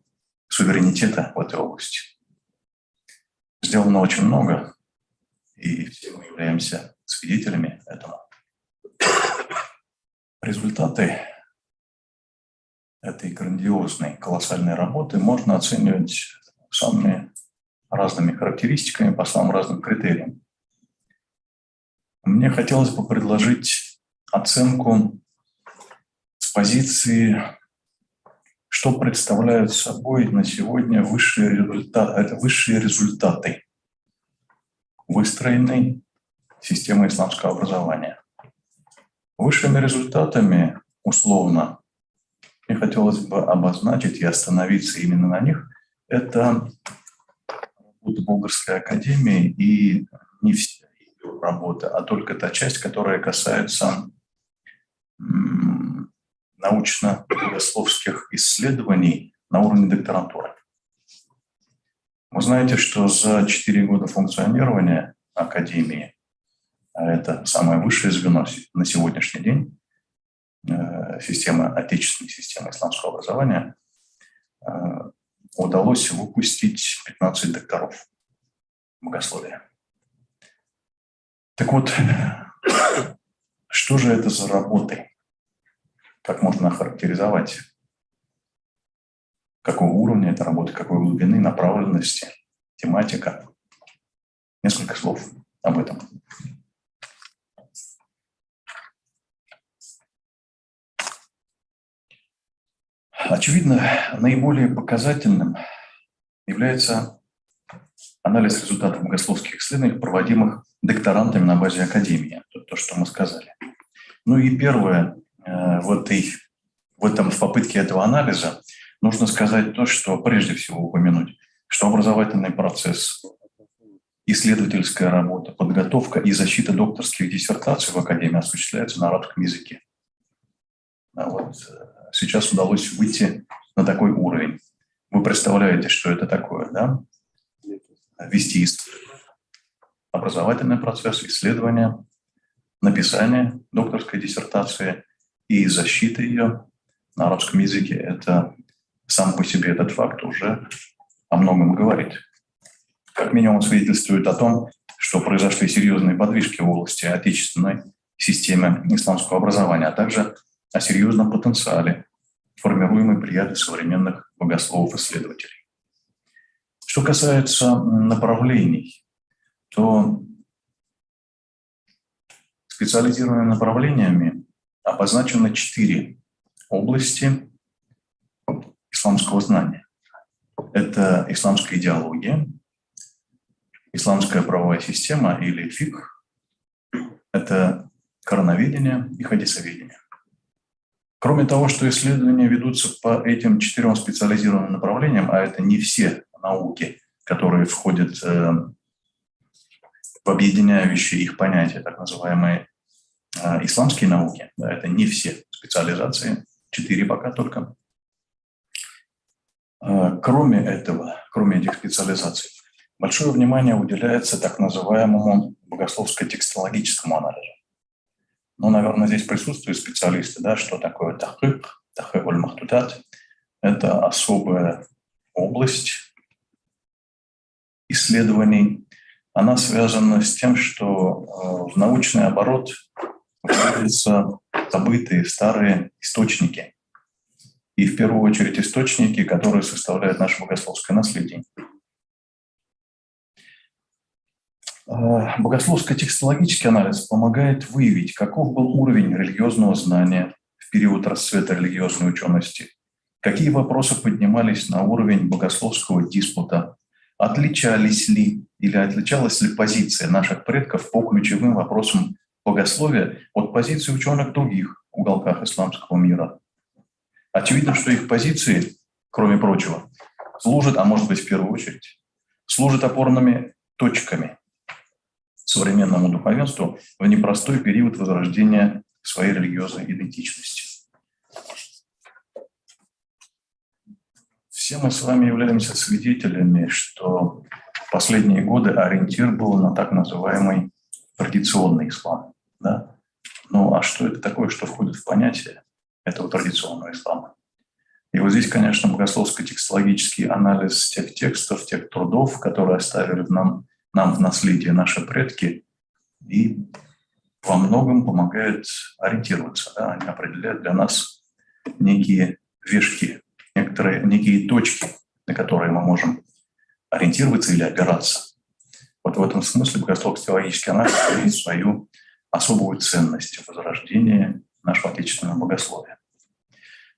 суверенитета в этой области. Сделано очень много, и все мы являемся свидетелями этому. Результаты этой грандиозной, колоссальной работы можно оценивать самыми разными характеристиками, по самым разным критериям. Мне хотелось бы предложить оценку с позиции, что представляют собой на сегодня высшие результаты выстроенной системы исламского образования. Высшими результатами, условно, мне хотелось бы обозначить и остановиться именно на них, это работа Болгарской академии и не вся ее работа, а только та часть, которая касается научно-богословских исследований на уровне докторантуры. Вы знаете, что за 4 года функционирования Академии, а это самое высшее звено на сегодняшний день, система, отечественной системы исламского образования, удалось выпустить 15 докторов богословия. Так вот, что же это за работы? Как можно охарактеризовать? Какого уровня эта работа, какой глубины, направленности, тематика? Несколько слов об этом. Очевидно, наиболее показательным является анализ результатов богословских исследований, проводимых докторантами на базе академии. То, что мы сказали. Ну и первое, в попытке этого анализа нужно сказать то, что прежде всего упомянуть, что образовательный процесс, исследовательская работа, подготовка и защита докторских диссертаций в академии осуществляются на арабском языке. Вот сейчас удалось выйти на такой уровень. Вы представляете, что это такое, да? Вести образовательный процесс, исследования, написание докторской диссертации и защита ее на арабском языке. Это сам по себе этот факт уже о многом говорит. Как минимум свидетельствует о том, что произошли серьезные подвижки в области отечественной системы исламского образования, а также о серьезном потенциале, формируемой при ряде современных богословов-исследователей. Что касается направлений, то специализированными направлениями обозначены 4 области исламского знания. Это исламская идеология, исламская правовая система или фикх, Это короноведение и хадисоведение. Кроме того, что исследования ведутся по этим 4 специализированным направлениям, а это не все науки, которые входят в объединяющие их понятия, так называемые исламские науки, да, это не все специализации, 4 пока только. Кроме этого, кроме этих специализаций, большое внимание уделяется так называемому богословско-текстологическому анализу. Ну, наверное, здесь присутствуют специалисты, да, что такое тахкик, тахкикуль махтутат. Это особая область исследований. Она связана с тем, что в научный оборот вводятся забытые старые источники. И в первую очередь источники, которые составляют наше богословское наследие. Богословско-текстологический анализ помогает выявить, каков был уровень религиозного знания в период расцвета религиозной учености, какие вопросы поднимались на уровень богословского диспута, отличались ли или отличалась ли позиция наших предков по ключевым вопросам богословия от позиции ученых в других уголках исламского мира. Очевидно, что их позиции, кроме прочего, служат, а может быть в первую очередь, служат опорными точками современному духовенству в непростой период возрождения своей религиозной идентичности. Все мы с вами являемся свидетелями, что в последние годы ориентир был на так называемый традиционный ислам. Да? Ну а что это такое, что входит в понятие этого традиционного ислама? И вот здесь, конечно, богословско-текстологический анализ тех текстов, тех трудов, которые оставили нам в наследие наши предки, и во многом помогает ориентироваться. Да? Они определяют для нас некие вешки, некие точки, на которые мы можем ориентироваться или опираться. Вот в этом смысле богословско-теологический анализ имеет свою особую ценность в возрождении нашего отечественного богословия.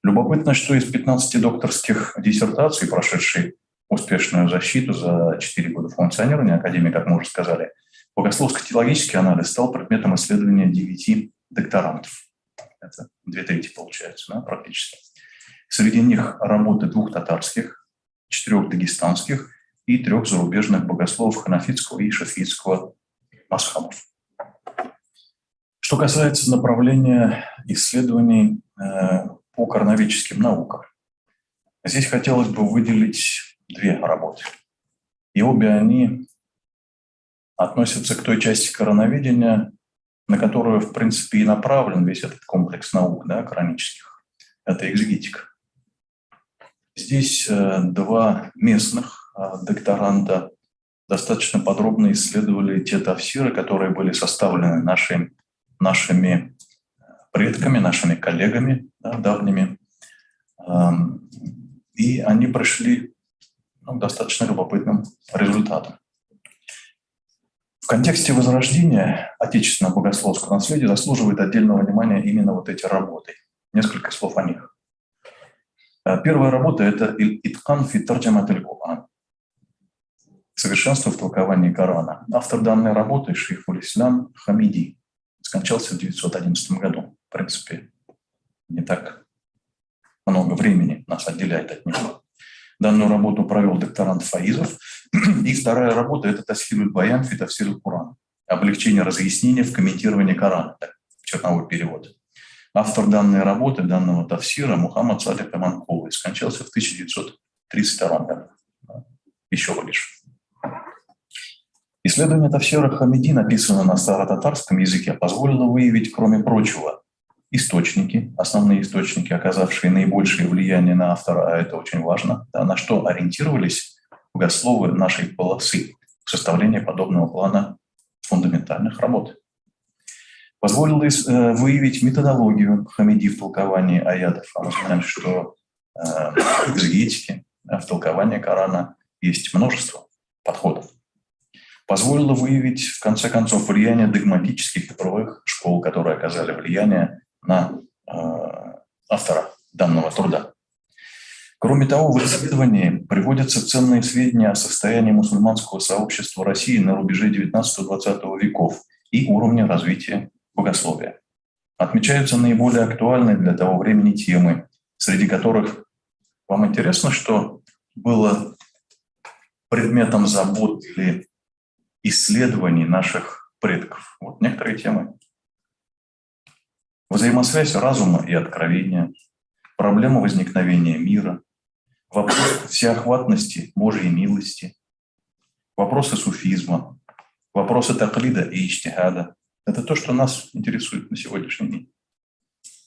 Любопытно, что из 15 докторских диссертаций, прошедшей успешную защиту за 4 года функционирования Академии, как мы уже сказали, богословско-теологический анализ стал предметом исследования 9 докторантов. Это 2/3 получается, да, практически. Среди них работы 2 татарских, 4 дагестанских и 3 зарубежных богословов ханафитского и шафитского масхабов. Что касается направления исследований по короноведческим наукам, здесь хотелось бы выделить 2 работы. И обе они относятся к той части короноведения, на которую, в принципе, и направлен весь этот комплекс наук, да, коранических. Это экзегетика. Здесь 2 местных докторанта достаточно подробно исследовали те тафсиры, которые были составлены нашими предками, нашими коллегами, да, давними. И они пришли достаточно любопытным результатом. В контексте возрождения отечественного богословского наследия заслуживает отдельного внимания именно вот эти работы. Несколько слов о них. Первая работа – это «Иткан фи тарджамат аль-Кур'ан» – «Совершенство в толковании Корана». Автор данной работы – Шейхуль Ислам Хамиди. Скончался в 1911 году. В принципе, не так много времени нас отделяет от него. Данную работу провел докторант Фаизов. И вторая работа – это «Тасхилуль баян фи тафсириль Кур'ан» – «Облегчение разъяснения в комментировании Корана», так, черновой перевод. Автор данной работы, данного тафсира, Мухаммад Салих Аманкулы, скончался в 1932 году. Еще лишь. Исследование тафсира Хамиди, написанное на старо-татарском языке, позволило выявить, кроме прочего, источники, основные источники, оказавшие наибольшее влияние на автора, а это очень важно, да, на что ориентировались богословы нашей полосы в составлении подобного плана фундаментальных работ. Позволило выявить методологию Хамиди в толковании аятов. А мы знаем, что в экзегетике, в толковании Корана есть множество подходов. Позволило выявить, в конце концов, влияние догматических и правовых школ, которые оказали влияние на автора данного труда. Кроме того, в исследовании приводятся ценные сведения о состоянии мусульманского сообщества России на рубеже 19-20 веков и уровня развития богословия. Отмечаются наиболее актуальные для того времени темы, среди которых вам интересно, что было предметом забот или исследований наших предков. Вот некоторые темы. Взаимосвязь разума и откровения, проблема возникновения мира, вопрос всеохватности Божьей милости, вопросы суфизма, вопросы таклида и иджтихада. Это то, что нас интересует на сегодняшний день.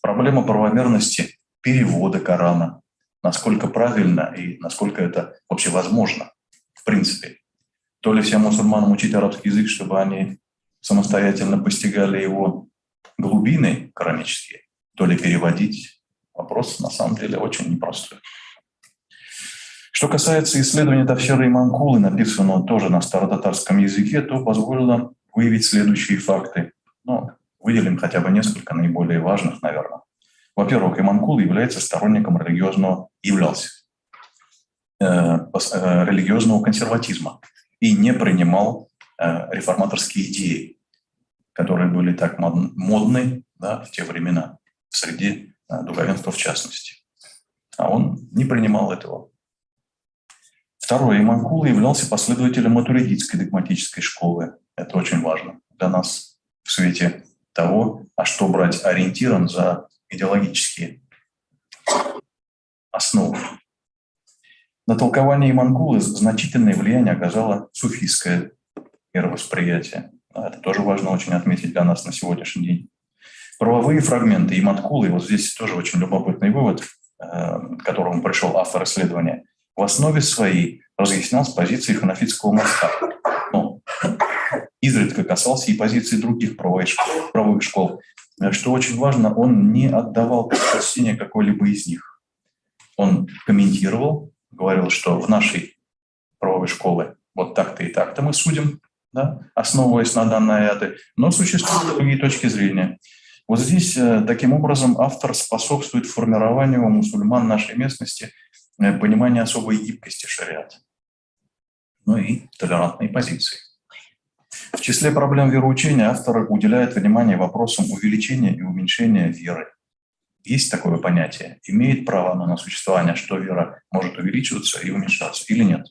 Проблема правомерности перевода Корана, насколько правильно и насколько это вообще возможно, в принципе. То ли всем мусульманам учить арабский язык, чтобы они самостоятельно постигали его глубины коранические, то ли переводить. Вопрос на самом деле очень непростой. Что касается исследования Тафсира Имамкулы, написанного тоже на старотатарском языке, то позволило выявить следующие факты. Выделим хотя бы несколько наиболее важных, наверное. Во-первых, Имамкул является сторонником религиозного консерватизма и не принимал реформаторские идеи, которые были так модны, да, в те времена, среди духовенства в частности. А он не принимал этого. Второе. Имамкула являлся последователем матуридитской догматической школы. Это очень важно для нас в свете того, а что брать ориентиром за идеологические основы. На толкование Имамкулы значительное влияние оказало суфийское мировосприятие. Это тоже важно очень отметить для нас на сегодняшний день. Правовые фрагменты Имамкулы, вот здесь тоже очень любопытный вывод, к которому пришел автор исследования, в основе своей разъяснял с позиции ханафитского мазхаба. Изредка касался и позиции других правовых школ. Что очень важно, он не отдавал предпочтения какой-либо из них. Он комментировал, говорил, что в нашей правовой школе вот так-то и так-то мы судим, да, основываясь на данной аяты, но существуют другие точки зрения. Вот здесь таким образом автор способствует формированию у мусульман нашей местности понимания особой гибкости шариата, и толерантной позиции. В числе проблем вероучения автор уделяет внимание вопросам увеличения и уменьшения веры. Есть такое понятие, имеет право оно на существование, что вера может увеличиваться и уменьшаться или нет.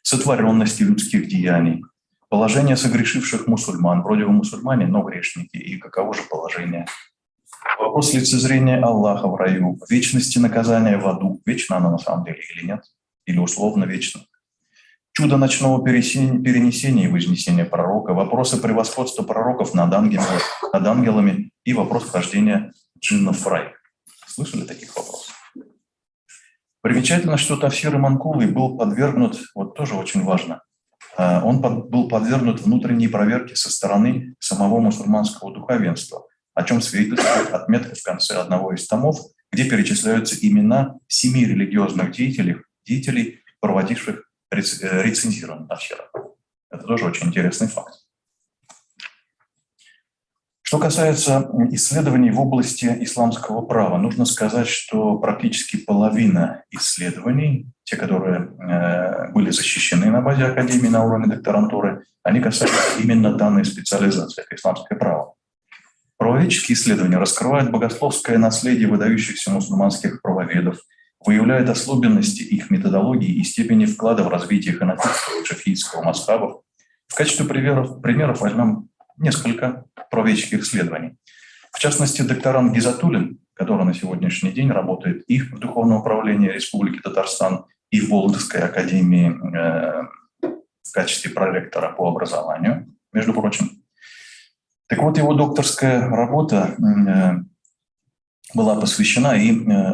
Сотворенности людских деяний, положение согрешивших мусульман, вроде вы мусульмане, но грешники, и каково же положение. Вопрос лицезрения Аллаха в раю, вечности наказания в аду, вечно оно на самом деле или нет, или условно вечно. Чудо ночного перенесения и вознесения пророка, вопросы превосходства пророков над ангелами и вопрос вхождения джиннов в рай. Слышали таких вопросов? Примечательно, что Тафсир Имамкулы был подвергнут, вот тоже очень важно, он был подвергнут внутренней проверке со стороны самого мусульманского духовенства, о чем свидетельствует отметка в конце одного из томов, где перечисляются имена 7 религиозных деятелей, проводивших рецензирование Тафсира. Это тоже очень интересный факт. Что касается исследований в области исламского права, нужно сказать, что практически половина исследований, те, которые были защищены на базе Академии на уровне докторантуры, они касаются именно данной специализации, это исламское право. Правоведческие исследования раскрывают богословское наследие выдающихся мусульманских правоведов, выявляют особенности их методологии и степени вклада в развитие ханафитского и шафиитского мазхабов. В качестве примеров возьмем несколько правоведческих исследований. В частности, докторант Гизатуллин, который на сегодняшний день работает и в Духовном управлении Республики Татарстан, и в Болдовской академии в качестве проректора по образованию, между прочим. Так вот, его докторская работа была посвящена, и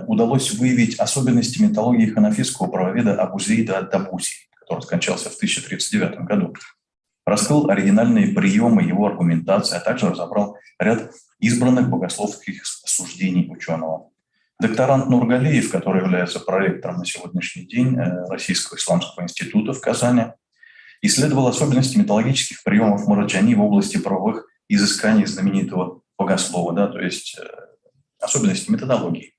удалось выявить особенности методологии ханафитского правоведа Абу Зейда ад-Дабуси, который скончался в 1039 году. Раскрыл оригинальные приемы его аргументации, а также разобрал ряд избранных богословских суждений ученого. Докторант Нургалиев, который является проректором на сегодняшний день Российского исламского института в Казани, исследовал особенности методологических приемов Мураджани в области правовых изысканий знаменитого богослова, да, то есть особенности методологии.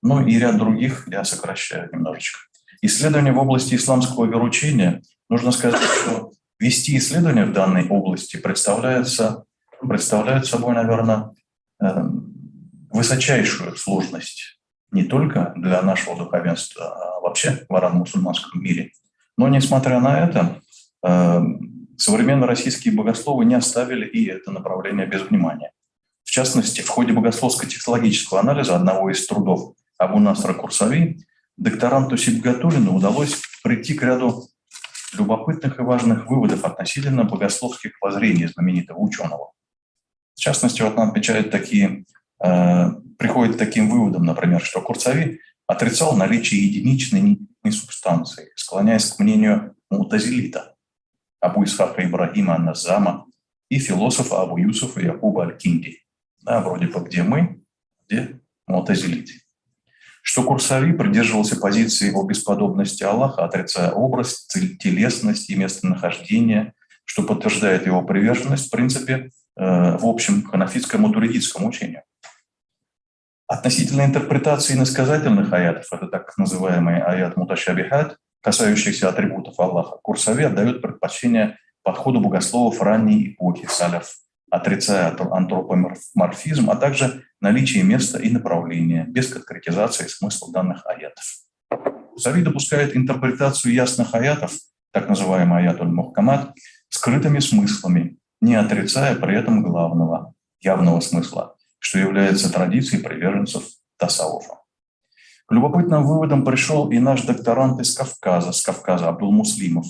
И ряд других, я сокращаю немножечко. Исследования в области исламского вероучения, нужно сказать, что Вести исследования в данной области представляют собой, наверное, высочайшую сложность не только для нашего духовенства, а вообще в арабо-мусульманском мире. Но, несмотря на это, современные российские богословы не оставили и это направление без внимания. В частности, в ходе богословско-технологического анализа одного из трудов Абу Насра Курсави докторанту Сибгатуллину удалось прийти к ряду любопытных и важных выводов относительно богословских воззрений знаменитого ученого. В частности, вот он отмечает приходит к таким выводам, например, что Курсави отрицал наличие единичной субстанции, склоняясь к мнению мутазилита Абу Исхака Ибрагима ан-Наззама и философа Абу Юсуфа Якуба аль-Кинди. Да, вроде бы где мы, где мутазилит. Что Курсави придерживался позиции о бесподобности Аллаха, отрицая образ, телесность и местонахождение, что подтверждает его приверженность, в принципе, в общем ханафитско-матуридитскому учению. Относительно интерпретации иносказательных аятов, это так называемый аят муташабихат, касающихся атрибутов Аллаха, Курсави отдает предпочтение подходу богословов ранней эпохи саляф, отрицая антропоморфизм, а также наличие места и направления, без конкретизации смысла данных аятов. Курсави допускает интерпретацию ясных аятов, так называемый аятуль мухкамат, скрытыми смыслами, не отрицая при этом главного, явного смысла, что является традицией приверженцев тасауфа. К любопытным выводам пришел и наш докторант из Кавказа Абдул-Муслимов,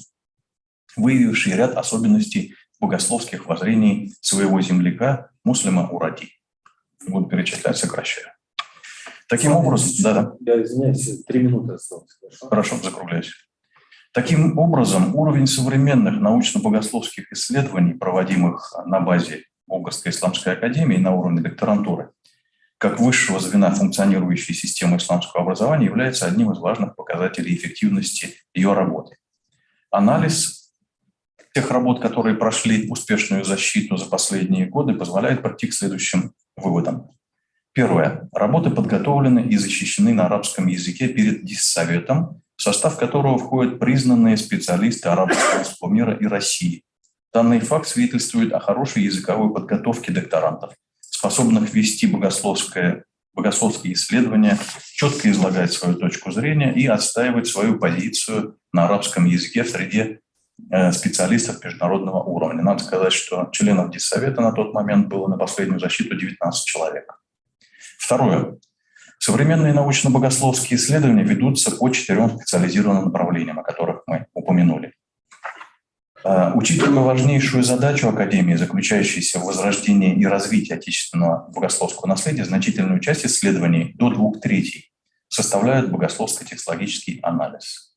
выявивший ряд особенностей богословских воззрений своего земляка Муслима Уради. Буду перечислять, сокращаю. Таким образом... Да. Я извиняюсь, 3 минуты осталось. Хорошо, закругляюсь. Таким образом, уровень современных научно-богословских исследований, проводимых на базе Болгарской исламской академии на уровне докторантуры, как высшего звена функционирующей системы исламского образования, является одним из важных показателей эффективности ее работы. Анализ тех работ, которые прошли успешную защиту за последние годы, позволяет прийти к следующим выводам. Первое. Работы подготовлены и защищены на арабском языке перед Диссоветом, в состав которого входят признанные специалисты арабского мира и России. Данный факт свидетельствует о хорошей языковой подготовке докторантов, способных вести богословские исследования, четко излагать свою точку зрения и отстаивать свою позицию на арабском языке в среде специалистов международного уровня. Надо сказать, что членов Диссовета на тот момент было на последнюю защиту 19 человек. Второе. Современные научно-богословские исследования ведутся по 4 специализированным направлениям, о которых мы упомянули. Учитывая важнейшую задачу Академии, заключающуюся в возрождении и развитии отечественного богословского наследия, значительную часть исследований, до 2/3, составляют богословско-текстологический анализ.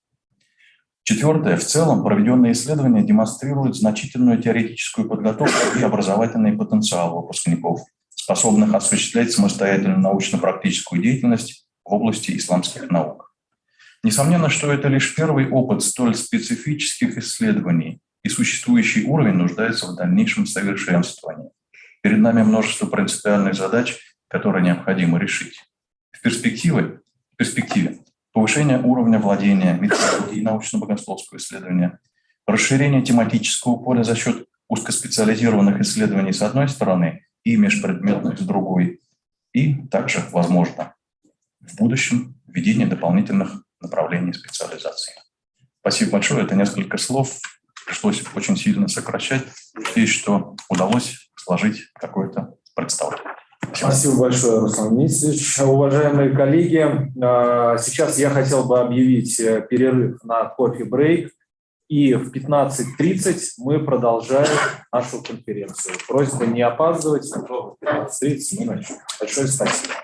Четвертое. В целом, проведенные исследования демонстрируют значительную теоретическую подготовку и образовательный потенциал выпускников, способных осуществлять самостоятельную научно-практическую деятельность в области исламских наук. Несомненно, что это лишь первый опыт столь специфических исследований, и существующий уровень нуждается в дальнейшем совершенствовании. Перед нами множество принципиальных задач, которые необходимо решить. В перспективе повышение уровня владения методологией научно-богословского исследования, расширение тематического поля за счет узкоспециализированных исследований с одной стороны и межпредметных с другой, и также, возможно, в будущем введение дополнительных направлений специализации. Спасибо большое. Это несколько слов. Пришлось очень сильно сокращать. Надеюсь, что удалось сложить какое-то представление. Спасибо большое, Руслан Дмитриевич. Уважаемые коллеги, сейчас я хотел бы объявить перерыв на кофе-брейк. И в 15:30 мы продолжаем нашу конференцию. Просьба не опаздывать, а то в 15:30 мы начнем. Большое спасибо.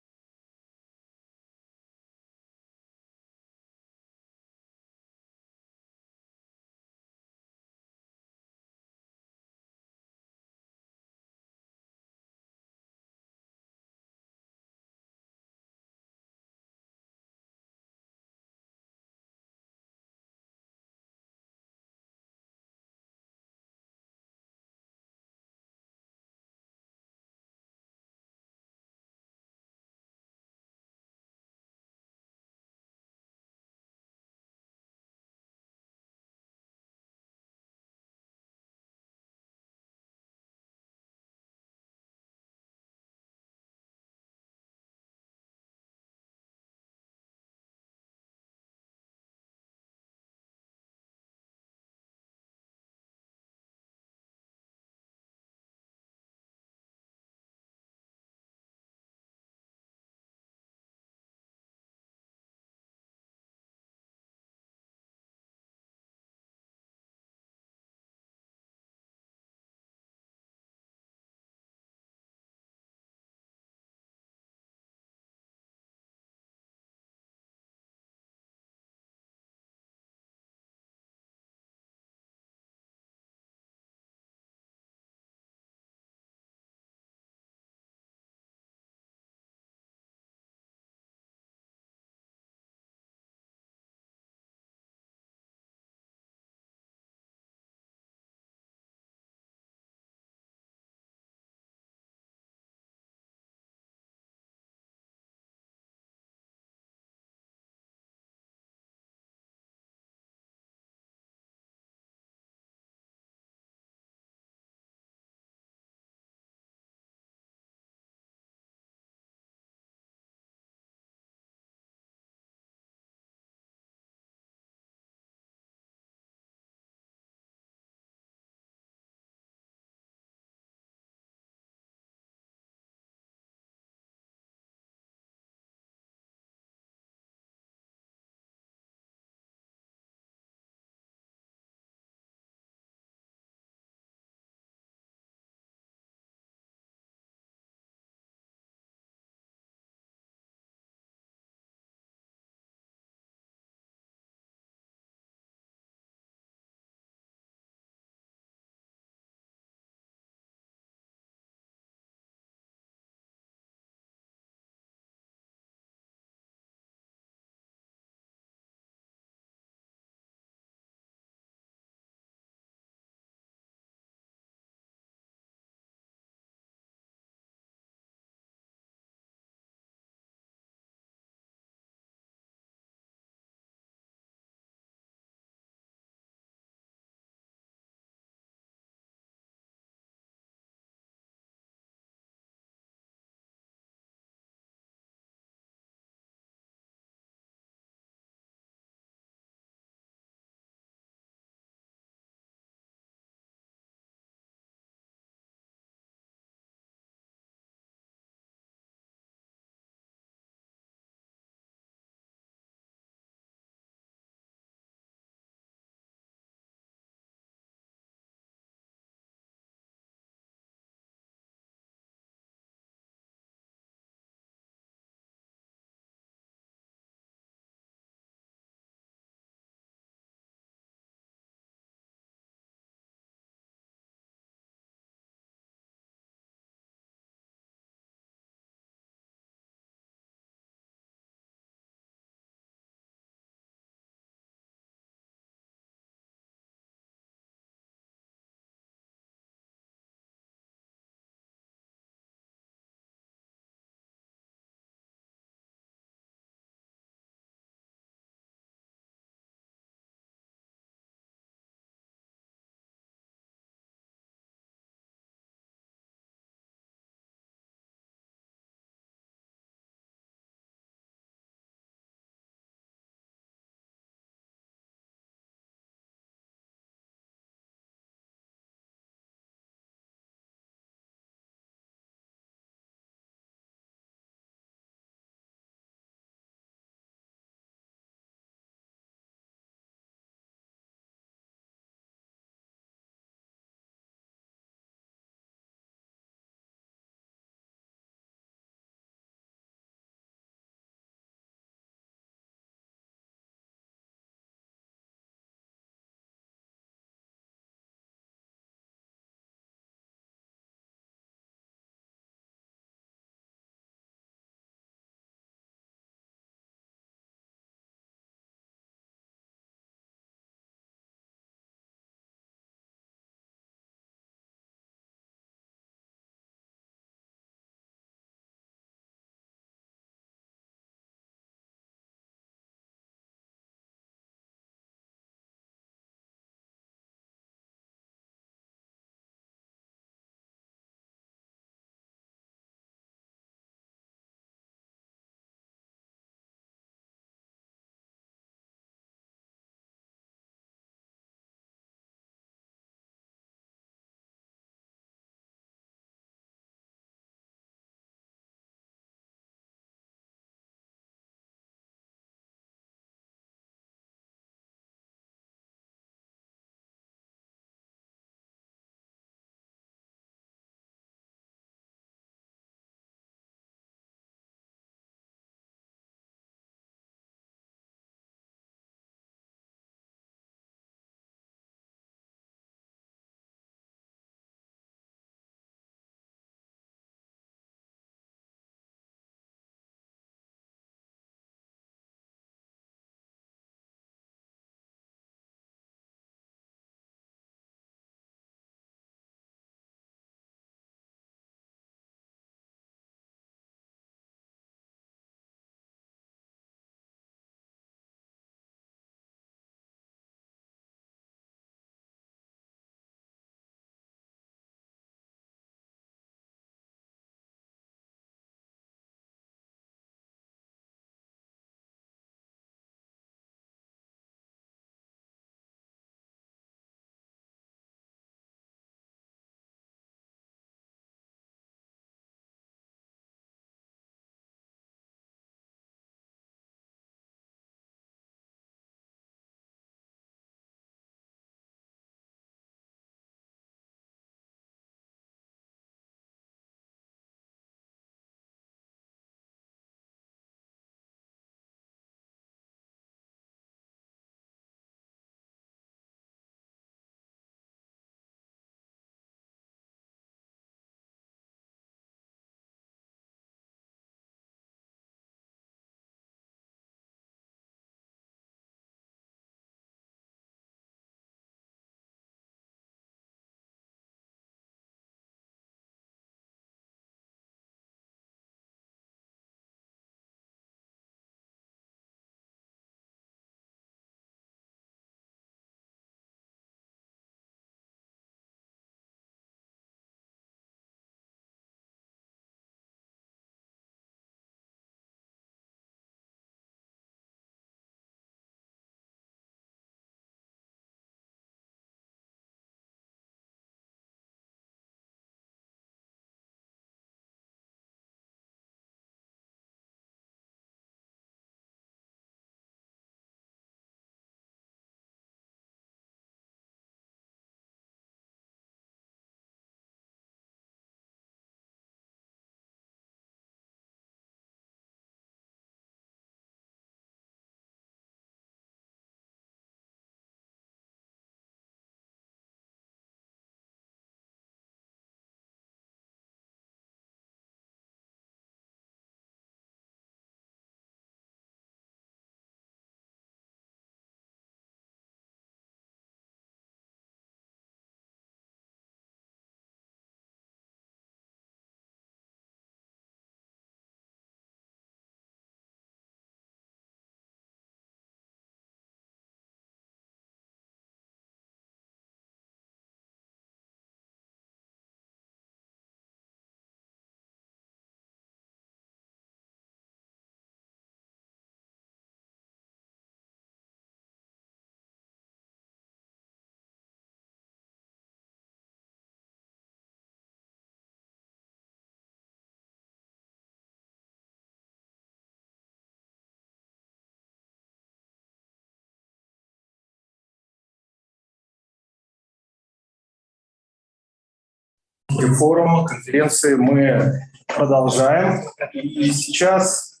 форума, конференции мы продолжаем. И сейчас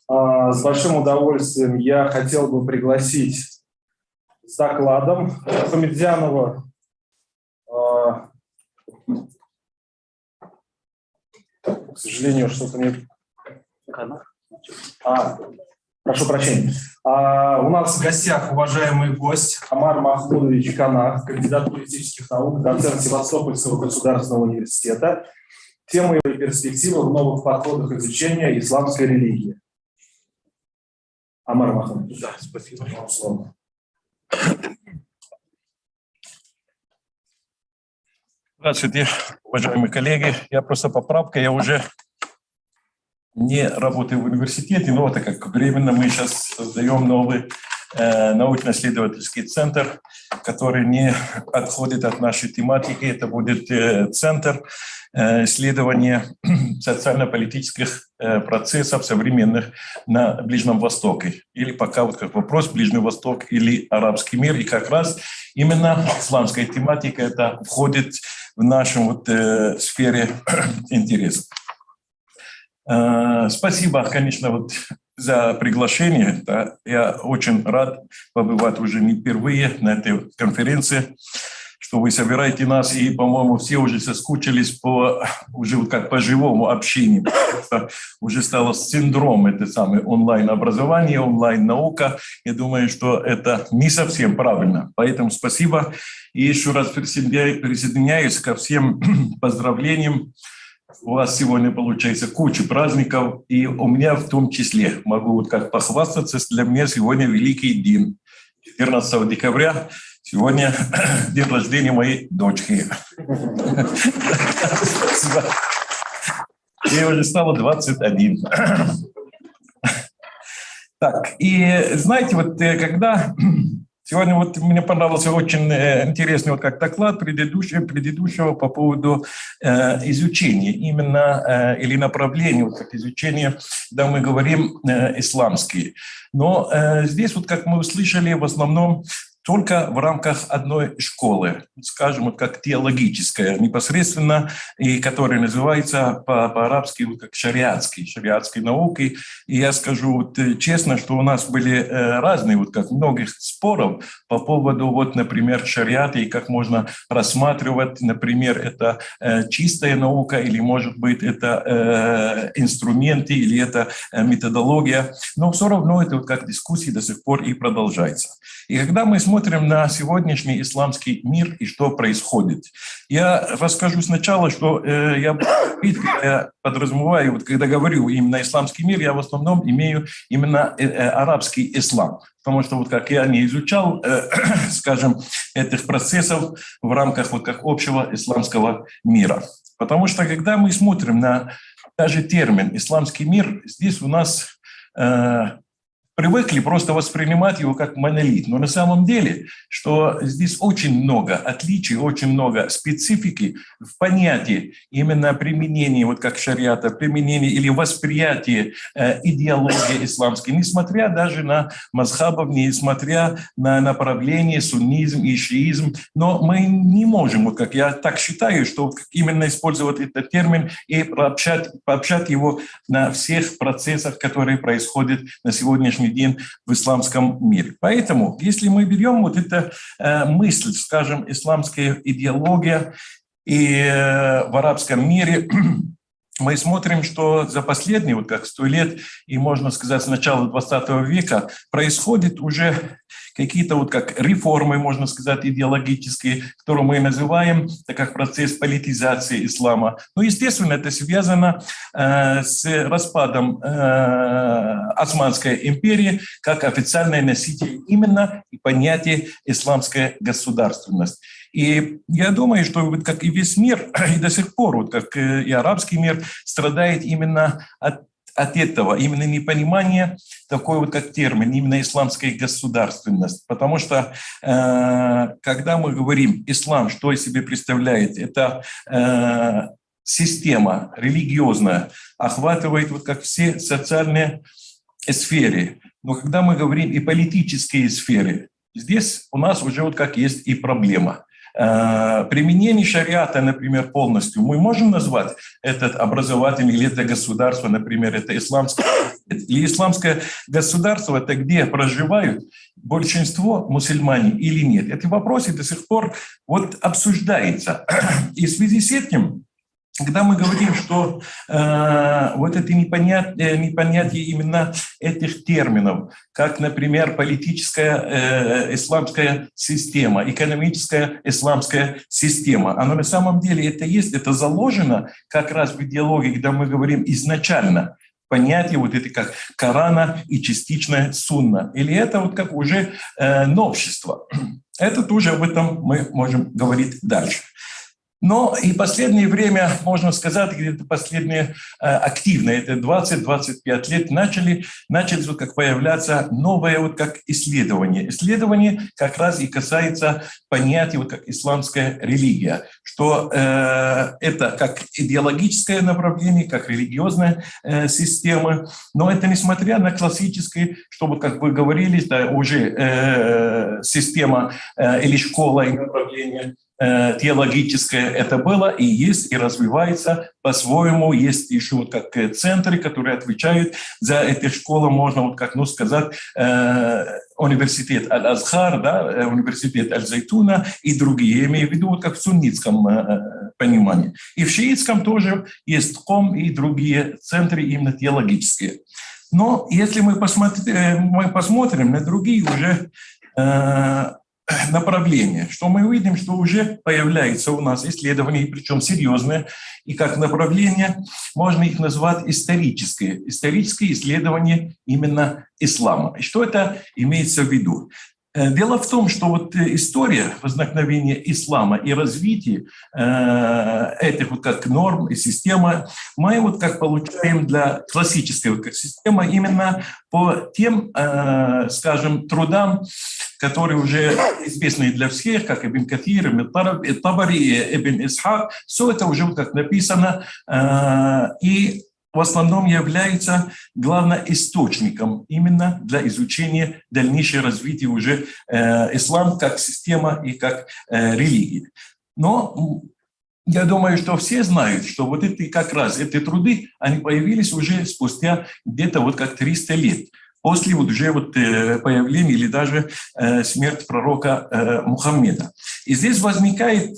с большим удовольствием я хотел бы пригласить с докладом Хамидзянова к сожалению, что-то не... Прошу прощения. У нас в гостях уважаемый гость Амар Махмудович Канах, кандидат политических наук, доцент Севастопольского государственного университета. Тема его перспективы в новых подходах изучения исламской религии. Амар Махмудович. Да, спасибо. Здравствуйте, уважаемые коллеги. Я просто поправка, я уже не работаю в университете, но так как временно мы сейчас создаем новый научно-исследовательский центр, который не отходит от нашей тематики. Это будет центр исследования социально-политических процессов современных на Ближнем Востоке. Или пока вот как вопрос Ближний Восток или арабский мир. И как раз именно исламская тематика это входит в нашу вот, сфере интересов. Спасибо, конечно, вот за приглашение. Да. Я очень рад побывать уже не впервые на этой конференции, что вы собираете нас, и, по-моему, все уже соскучились по уже вот как по живому общению. Уже стало синдром это самое онлайн-образование, онлайн-наука. Я думаю, что это не совсем правильно. Поэтому спасибо. И еще раз присоединяюсь ко всем поздравлениям. У вас сегодня получается куча праздников, и у меня в том числе, могу вот как похвастаться, для меня сегодня великий день. 14 декабря, сегодня день рождения моей дочки. Спасибо. Ей уже стало 21. Так, и знаете, вот когда... Сегодня вот мне понравился очень интересный вот как доклад предыдущего по поводу изучения именно или направления вот как изучения, когда мы говорим исламские. Но здесь вот как мы услышали в основном только в рамках одной школы, скажем, вот как теологическая, непосредственно, и которая называется по-арабски вот как шариатской наукой. И я скажу вот честно, что у нас были разные, вот как многих споров по поводу, вот, например, шариата и как можно рассматривать, например, это чистая наука или, может быть, это инструменты или это методология. Но все равно это вот как дискуссии до сих пор и продолжается. И когда мы смотрим на сегодняшний исламский мир и что происходит, я расскажу сначала, что я подразумеваю, вот когда говорю именно исламский мир, я в основном имею именно арабский ислам. Потому что вот как я не изучал, скажем, этих процессов в рамках вот как общего исламского мира. Потому что когда мы смотрим на даже термин «исламский мир», здесь у нас... привыкли просто воспринимать его как монолит. Но на самом деле, что здесь очень много отличий, очень много специфики в понятии именно применения, вот как шариата, применения или восприятия идеологии исламской, несмотря даже на мазхабов, несмотря на направление суннизм и шиизм. Но мы не можем, вот как я так считаю, что именно использовать этот термин и пообщать его на всех процессах, которые происходят на сегодняшний день в исламском мире. Поэтому, если мы берем вот эту мысль, скажем, исламская идеология и в арабском мире, мы смотрим, что за последние вот как 100 лет, и можно сказать с начала 20 века, происходят уже какие-то вот как реформы, можно сказать, идеологические, которые мы называем так как процесс политизации ислама. Ну, естественно, это связано с распадом Османской империи как официальный носитель именно и понятия исламская государственность. И я думаю, что вот как и весь мир, и до сих пор, вот как и арабский мир, страдает именно от этого, именно непонимания такой вот как термин, именно исламская государственность. Потому что когда мы говорим ислам, что из себя представляет, это система религиозная, охватывает вот как все социальные сферы. Но когда мы говорим и политические сферы, здесь у нас уже вот как есть и проблема. Применение шариата, например, полностью, мы можем назвать этот образовательный или это государство, например, это исламское, или исламское государство, это где проживают большинство мусульмане или нет. Эти вопросы до сих пор вот обсуждаются. И в связи с этим, когда мы говорим, что вот это непонятие именно этих терминов, как, например, политическая исламская система, экономическая исламская система, оно на самом деле это есть, это заложено как раз в идеологии, когда мы говорим изначально, понятие вот это как Корана и частичная сунна. Или это вот как уже новшество. Это тоже об этом мы можем говорить дальше. Но и последнее время, можно сказать, где-то последние активно, это 20-25 лет, начали вот как появляться новые вот как исследования. Исследования как раз и касается понятия вот как исламская религия, что это как идеологическое направление, как религиозная система, но это несмотря на классические, что вот как вы говорили, да, уже система или школа и направление теологическое это было и есть, и развивается по-своему. Есть еще вот как центры, которые отвечают за эту школу, можно вот как, ну, сказать, университет Аль-Азхар, да, университет Аль-Зайтуна и другие, я имею в виду вот как в суннитском понимании. И в шиитском тоже есть Ком и другие центры именно теологические. Но если мы посмотрим на другие уже направления, что мы увидим, что уже появляются у нас исследования, причем серьезные, и как направление можно их назвать исторические исследования именно ислама. И что это имеется в виду? Дело в том, что вот история возникновения ислама и развития этих вот как норм и системы мы вот как получаем для классической вот как системы именно по тем, скажем, трудам, которые уже известны для всех, как Ибн Катир, Ибн Табари, Ибн Исхак. Все это уже вот как написано и в основном является главным источником именно для изучения дальнейшего развития уже ислам как система и как религии. Но я думаю, что все знают, что вот эти как раз эти труды, они появились уже спустя где-то вот как 300 лет. После вот уже вот появления или даже смерти пророка Мухаммеда. И здесь возникает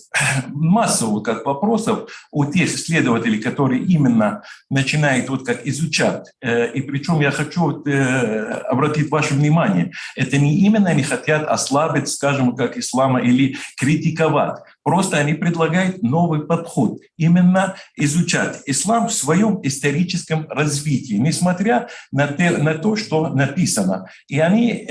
масса вот как вопросов у тех исследователей, которые именно начинают вот как изучать. И причем я хочу вот обратить ваше внимание, это не именно они хотят ослабить, скажем, как ислама или критиковать. Просто они предлагают новый подход, именно изучать ислам в своем историческом развитии, несмотря на то, что написано. И они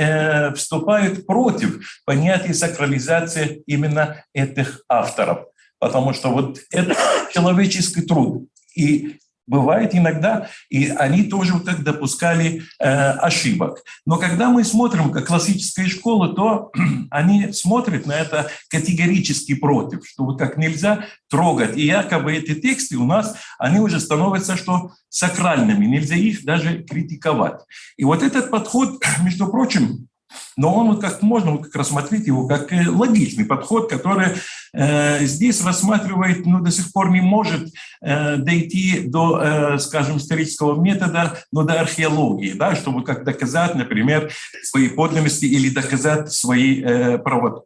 вступают против понятия сакрализации именно этих авторов, потому что вот это человеческий труд. И бывает иногда, и они тоже вот так допускали ошибок. Но когда мы смотрим как классическая школа, то они смотрят на это категорически против, что вот как нельзя трогать. И якобы эти тексты у нас, они уже становятся что сакральными, нельзя их даже критиковать. И вот этот подход, между прочим, но он вот как можно вот как рассмотреть его как логичный подход, который здесь рассматривает, но до сих пор не может дойти до, скажем, исторического метода, но до археологии, да, чтобы как доказать, например, свои подлинности или доказать свои правоту.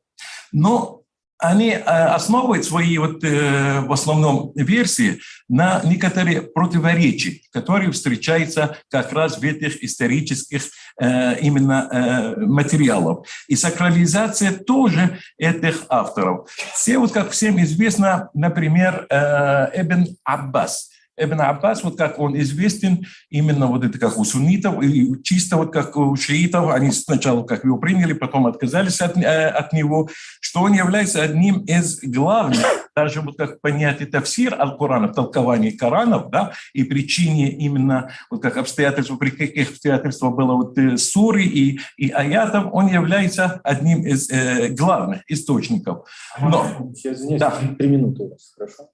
Но они основывают свои вот, в основном версии на некоторые противоречия, которые встречаются как раз в этих исторических именно материалах. И сакрализация тоже этих авторов. Все, вот как всем известно, например, Ибн Аббас. Ибн Аббас, вот как он известен, именно вот это как у суннитов, и чисто вот как у шиитов, они сначала как его приняли, потом отказались от него, что он является одним из главных, даже вот как понятие тафсир аль-Корана, толкование Коранов, да, и причине именно вот как обстоятельства, при каких обстоятельствах было вот суры и аятов, он является одним из главных источников. Но, Я извиняюсь, да. 3 минуты у вас, хорошо?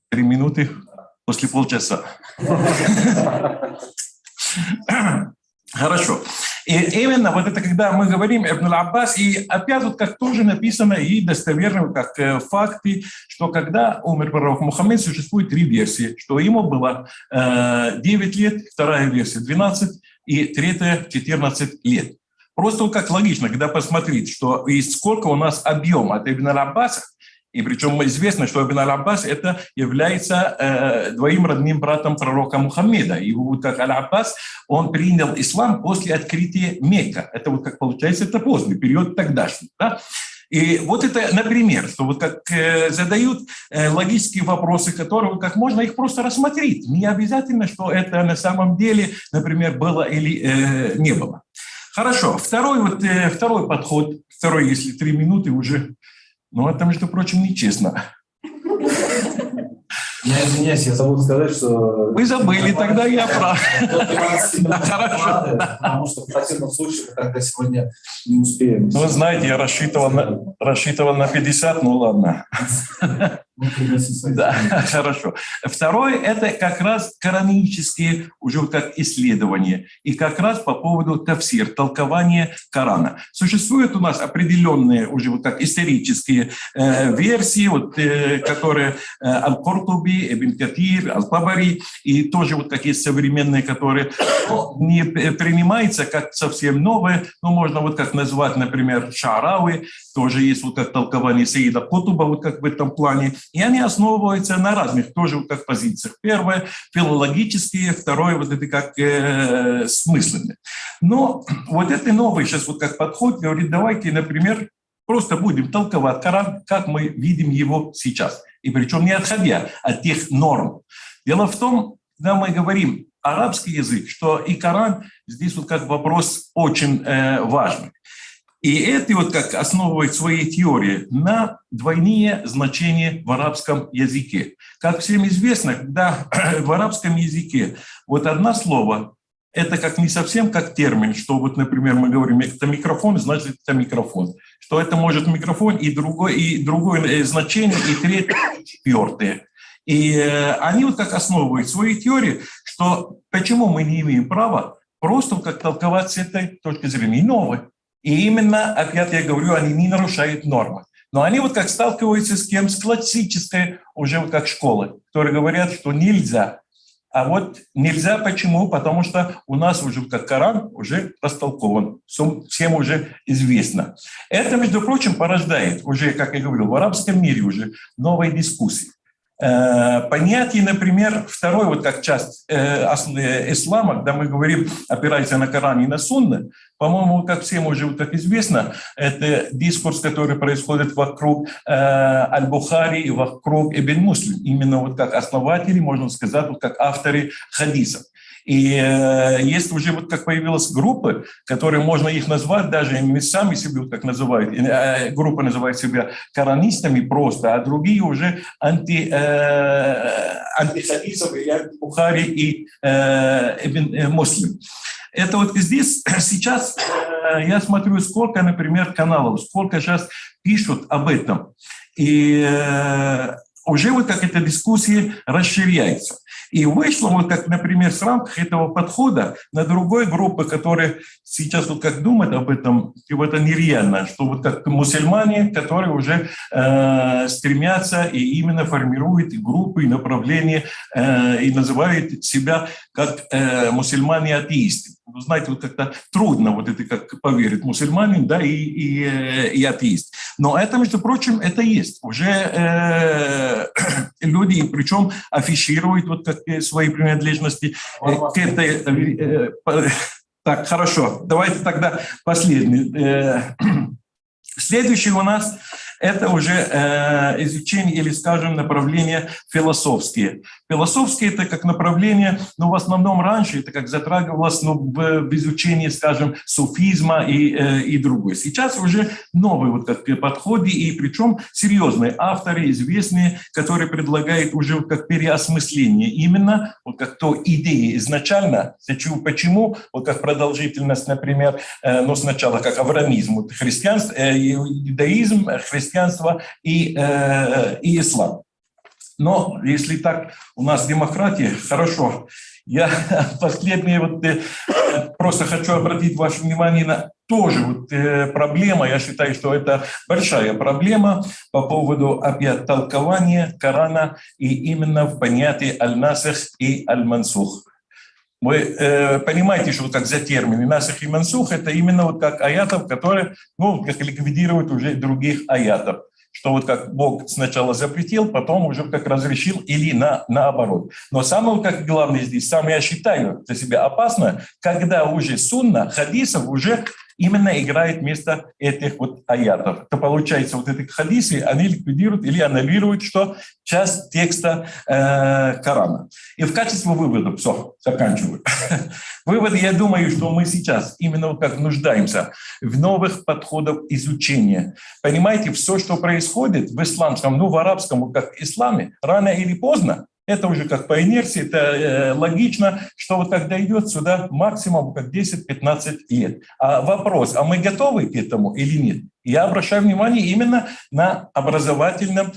3 минуты после полчаса. Хорошо. И именно вот это, когда мы говорим Ибн аль-Аббас, и опять вот как тоже написано и достоверно, как факты, что когда умер пророк Мухаммед, существует 3 версии, что ему было 9 лет, вторая версия 12 и третья 14 лет. Просто вот как логично, когда посмотреть, что и сколько у нас объем от Ибн аль-Аббаса, и причем известно, что Ибн аль-Аббас это является двоим родным братом пророка Мухаммеда. И вот как аль-Аббас, он принял ислам после открытия Мекка. Это вот как получается, это поздний период тогдашний. Да? И вот это, например, что вот как задают логические вопросы, которые как можно их просто рассмотреть. Не обязательно, что это на самом деле, например, было или не было. Хорошо. Второй подход, если 3 минуты уже, ну это, между прочим, нечестно. Я извиняюсь, я забыл сказать, что... Вы забыли, тогда я прав. Хорошо. Потому что в противном случае мы тогда сегодня не успеем. Ну, знаете, я рассчитывал на 50, ну ладно. Да, хорошо. Второе – это как раз коранические уже вот как исследования. И как раз по поводу тафсир, толкования Корана. Существуют у нас определенные уже вот как исторические версии, вот, которые Аль-Куртуби, Ибн Катир, Аль-Табари, и тоже вот такие современные, которые не принимаются как совсем новые, но можно вот как назвать, например, Шаарави, тоже есть вот как толкование Саида Кутуба вот как в этом плане. И они основываются на разных тоже вот как позициях. Первое – филологические, второе – вот это как смысленные. Но вот это новый сейчас вот как подход говорит, давайте, например, просто будем толковать Коран, как мы видим его сейчас. И причем не отходя от тех норм. Дело в том, когда мы говорим арабский язык, что и Коран здесь вот как вопрос очень важный. И это вот как основывает свои теории на двойные значения в арабском языке. Как всем известно, когда в арабском языке вот одно слово, это как не совсем как термин, что вот, например, мы говорим, это микрофон, значит, это микрофон. Что это может микрофон и другое значение, и третье, и четвертое. И они вот как основывают свои теории, что почему мы не имеем права просто как толковать с этой точки зрения новой. И именно, опять я говорю, они не нарушают нормы. Но они вот как сталкиваются с кем? С классической уже вот как школой, которые говорят, что нельзя. А вот нельзя почему? Потому что у нас уже как Коран уже растолкован, всем уже известно. Это, между прочим, порождает уже, как я говорил, в арабском мире уже новые дискуссии. Понятие, например, второй вот как часть ислама, когда мы говорим, опираясь на Коран и на Сунну, по-моему, как всем уже вот как известно, это дискурс, который происходит вокруг Аль-Бухари и вокруг Ибн Муслим, именно вот как основатели, можно сказать, вот как авторы хадисов. И есть уже вот как появилась группа, которые можно их назвать, даже они сами себя вот как называют, группа называет себя коранистами просто, а другие уже антихадисов и анти-Бухари и Ибн Муслим. Это вот здесь сейчас я смотрю, сколько, например, каналов, сколько сейчас пишут об этом. И уже вот как эта дискуссия расширяется. И вышло, вот как, например, в рамках этого подхода на другой группы, которые сейчас вот как думают об этом, и вот это нереально, что вот как мусульмане, которые уже стремятся и именно формируют группы и направления и называют себя как мусульмане-атеисты. Вы знаете, вот как-то трудно вот это как поверить мусульманин, да, и атеист. Но это, между прочим, это есть. Уже люди, причем афишируют вот как свои принадлежности к этой... Так, хорошо, давайте тогда последний. Следующий у нас это уже изучение или, скажем, направления философские. Философские – это как направление, но в основном раньше это как затрагивалось в изучении, скажем, суфизма и другое. Сейчас уже новые вот как подходы, и причем серьезные авторы, известные, которые предлагают уже вот как переосмысление именно вот как то идеи изначально, почему, вот как продолжительность, например, но сначала как авраамизм, вот христианство, иудаизм, христианство и ислам. Но если так у нас демократия, хорошо, Я последнее просто хочу обратить ваше внимание на тоже проблема. Я считаю, что это большая проблема по поводу опять толкования Корана и именно в понятии аль-насих и аль-мансух. Вы понимаете, что как за термины насих и мансух это именно как аятов, которые как ликвидируют уже других аятов. Что как Бог сначала запретил, потом уже как разрешил или наоборот. Но самое главное здесь, самое я считаю для себя опасно, когда уже сунна, хадисов уже именно играет вместо этих аятов. То получается эти хадисы, они ликвидируют или аннулируют, что часть текста Корана. И в качестве вывода, все, заканчиваю. Вывод, я думаю, что мы сейчас именно как нуждаемся в новых подходах изучения. Понимаете, все, что происходит в исламском, в арабском, как исламе, рано или поздно, это уже как по инерции, это логично, что когда идет сюда максимум как 10-15 лет. А вопрос, а мы готовы к этому или нет? Я обращаю внимание именно на образовательном,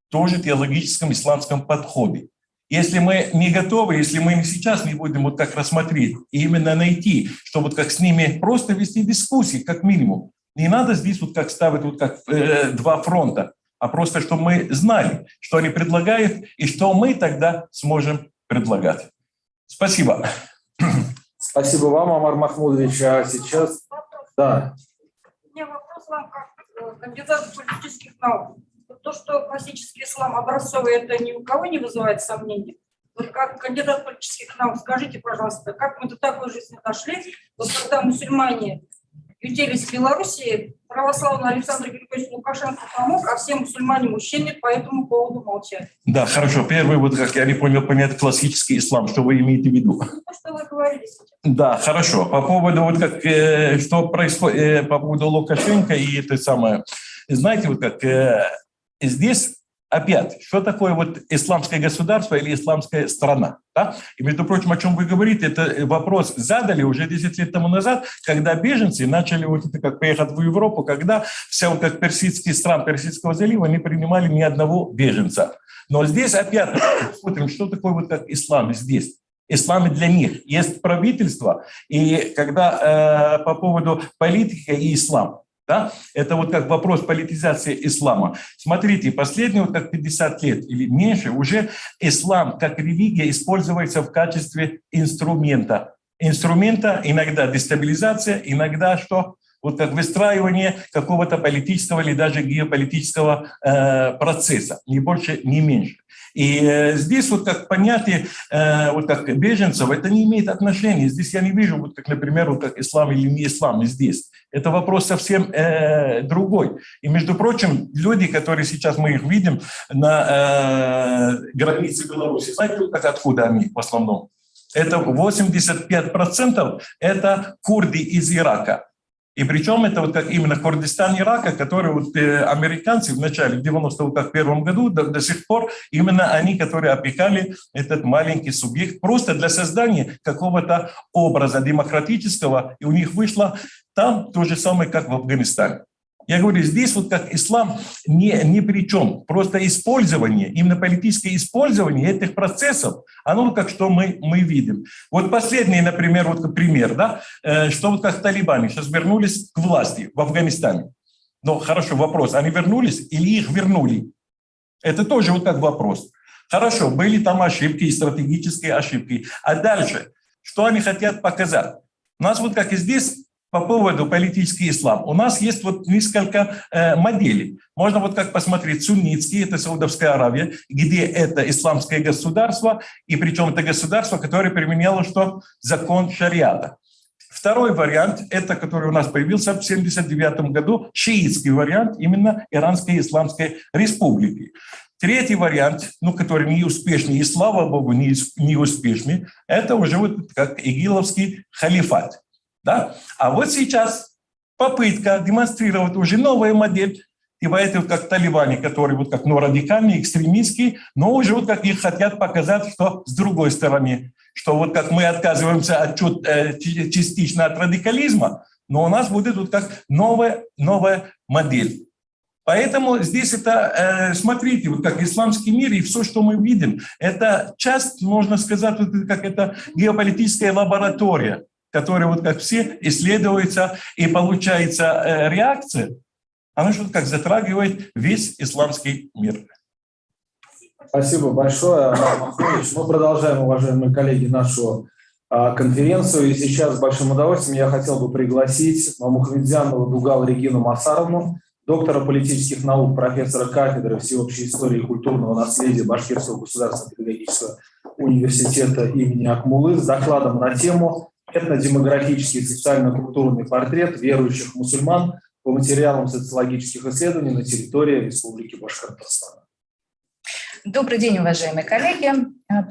тоже теологическом исламском подходе. Если мы не готовы, если мы сейчас не будем как рассмотреть и именно найти, что как с ними просто вести дискуссии, как минимум. Не надо здесь как ставить как два фронта, а просто, чтобы мы знали, что они предлагают и что мы тогда сможем предлагать. Спасибо. Спасибо вам, Омар Махмудович. А сейчас... Да. У меня вопрос вам как кандидату политических наук. То, что классический ислам образцовый, это ни у кого не вызывает сомнений. Вот как кандидат политических наук, скажите, пожалуйста, как мы до такой жизни дошли, когда мусульмане ютились в Белоруссии, православный Александр Григорьевич Лукашенко помог, а все мусульмане-мужчины по этому поводу молчат. Да, хорошо. Первый, как я не понял, понять классический ислам. Что вы имеете в виду? То, что вы говорили сейчас. Да, хорошо. По поводу, что происходит по поводу Лукашенко и это самое. Знаете, здесь опять, что такое исламское государство или исламская страна? Да? И, между прочим, о чем вы говорите, это вопрос задали уже 10 лет тому назад, когда беженцы начали приехать в Европу, когда все персидские страны Персидского залива не принимали ни одного беженца. Но здесь опять смотрим, что такое ислам здесь. Ислам для них. Есть правительство, и когда по поводу политики и ислам, да? Это как вопрос политизации ислама. Смотрите, последние 50 лет или меньше уже ислам как религия используется в качестве инструмента. Инструмента иногда дестабилизация, иногда что? Выстраивание какого-то политического или даже геополитического процесса. Ни больше, ни меньше. И здесь как понятие как беженцев, это не имеет отношения. Здесь я не вижу, как, например, как ислам или не ислам здесь. Это вопрос совсем другой. И, между прочим, люди, которые сейчас мы их видим на границе Беларуси, знаете, откуда они в основном? Это 85% это курды из Ирака. И причем это как именно Курдистан Ирака, который американцы в начале, в 91 году до сих пор, именно они, которые опекали этот маленький субъект просто для создания какого-то образа демократического, и у них вышло там то же самое, как в Афганистане. Я говорю, здесь как ислам ни при чем. Просто использование, именно политическое использование этих процессов, оно как что мы видим. Последний, например, пример, да, что как талибаны сейчас вернулись к власти в Афганистане. Но хорошо, вопрос, они вернулись или их вернули? Это тоже как вопрос. Хорошо, были там ошибки и стратегические ошибки. А дальше, что они хотят показать? У нас как и здесь, по поводу политический ислам. У нас есть несколько моделей. Можно как посмотреть суннитский, это Саудовская Аравия, где это исламское государство, и причем это государство, которое применяло что? Закон шариата. Второй вариант, это который у нас появился в 1979 году, шиитский вариант именно Иранской Исламской Республики. Третий вариант, который не успешный, и слава богу, не успешный, это уже как игиловский халифат. Да? А сейчас попытка демонстрировать уже новую модель, типа это как талибане, которые как радикальные, экстремистские, но уже как их хотят показать, что с другой стороны, что как мы отказываемся частично от радикализма, но у нас будет как новая модель. Поэтому здесь это, смотрите, вот как исламский мир и все, что мы видим, это часть, можно сказать, вот как это геополитическая лаборатория, которая вот как все исследуется и получается реакция, она что-то как затрагивает весь исламский мир. Спасибо большое, Анар Махмудович. Мы продолжаем, уважаемые коллеги, нашу конференцию. И сейчас с большим удовольствием я хотел бы пригласить Мухамедзянову Дугал Регину Масаровну, доктора политических наук, профессора кафедры всеобщей истории и культурного наследия Башкирского государственного педагогического университета имени Акмуллы с докладом на тему «Этнодемографический и социально-культурный портрет верующих мусульман по материалам социологических исследований на территории Республики Башкортостан». Добрый день, уважаемые коллеги.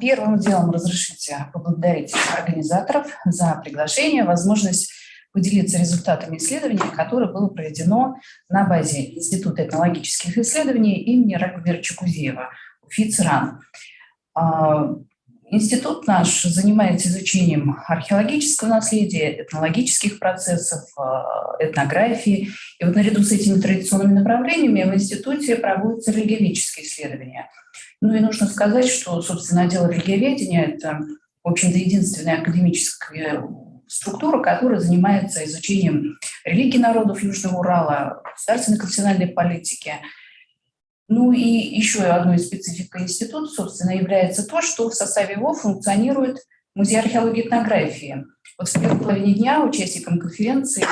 Первым делом разрешите поблагодарить организаторов за приглашение, возможность поделиться результатами исследования, которое было проведено на базе Института этнологических исследований имени Рагумира Чукузеева, УФИ-ЦРАН. Институт наш занимается изучением археологического наследия, этнологических процессов, этнографии. И вот наряду с этими традиционными направлениями в институте проводятся религиоведческие исследования. Ну и нужно сказать, что, собственно, отдел религиоведения – это, в общем-то, единственная академическая структура, которая занимается изучением религий народов Южного Урала, государственной конфессиональной политики. Ну и еще одной спецификой института, собственно, является то, что в составе его функционирует музей археологии и этнографии. Вот в первой половине дня участникам конференции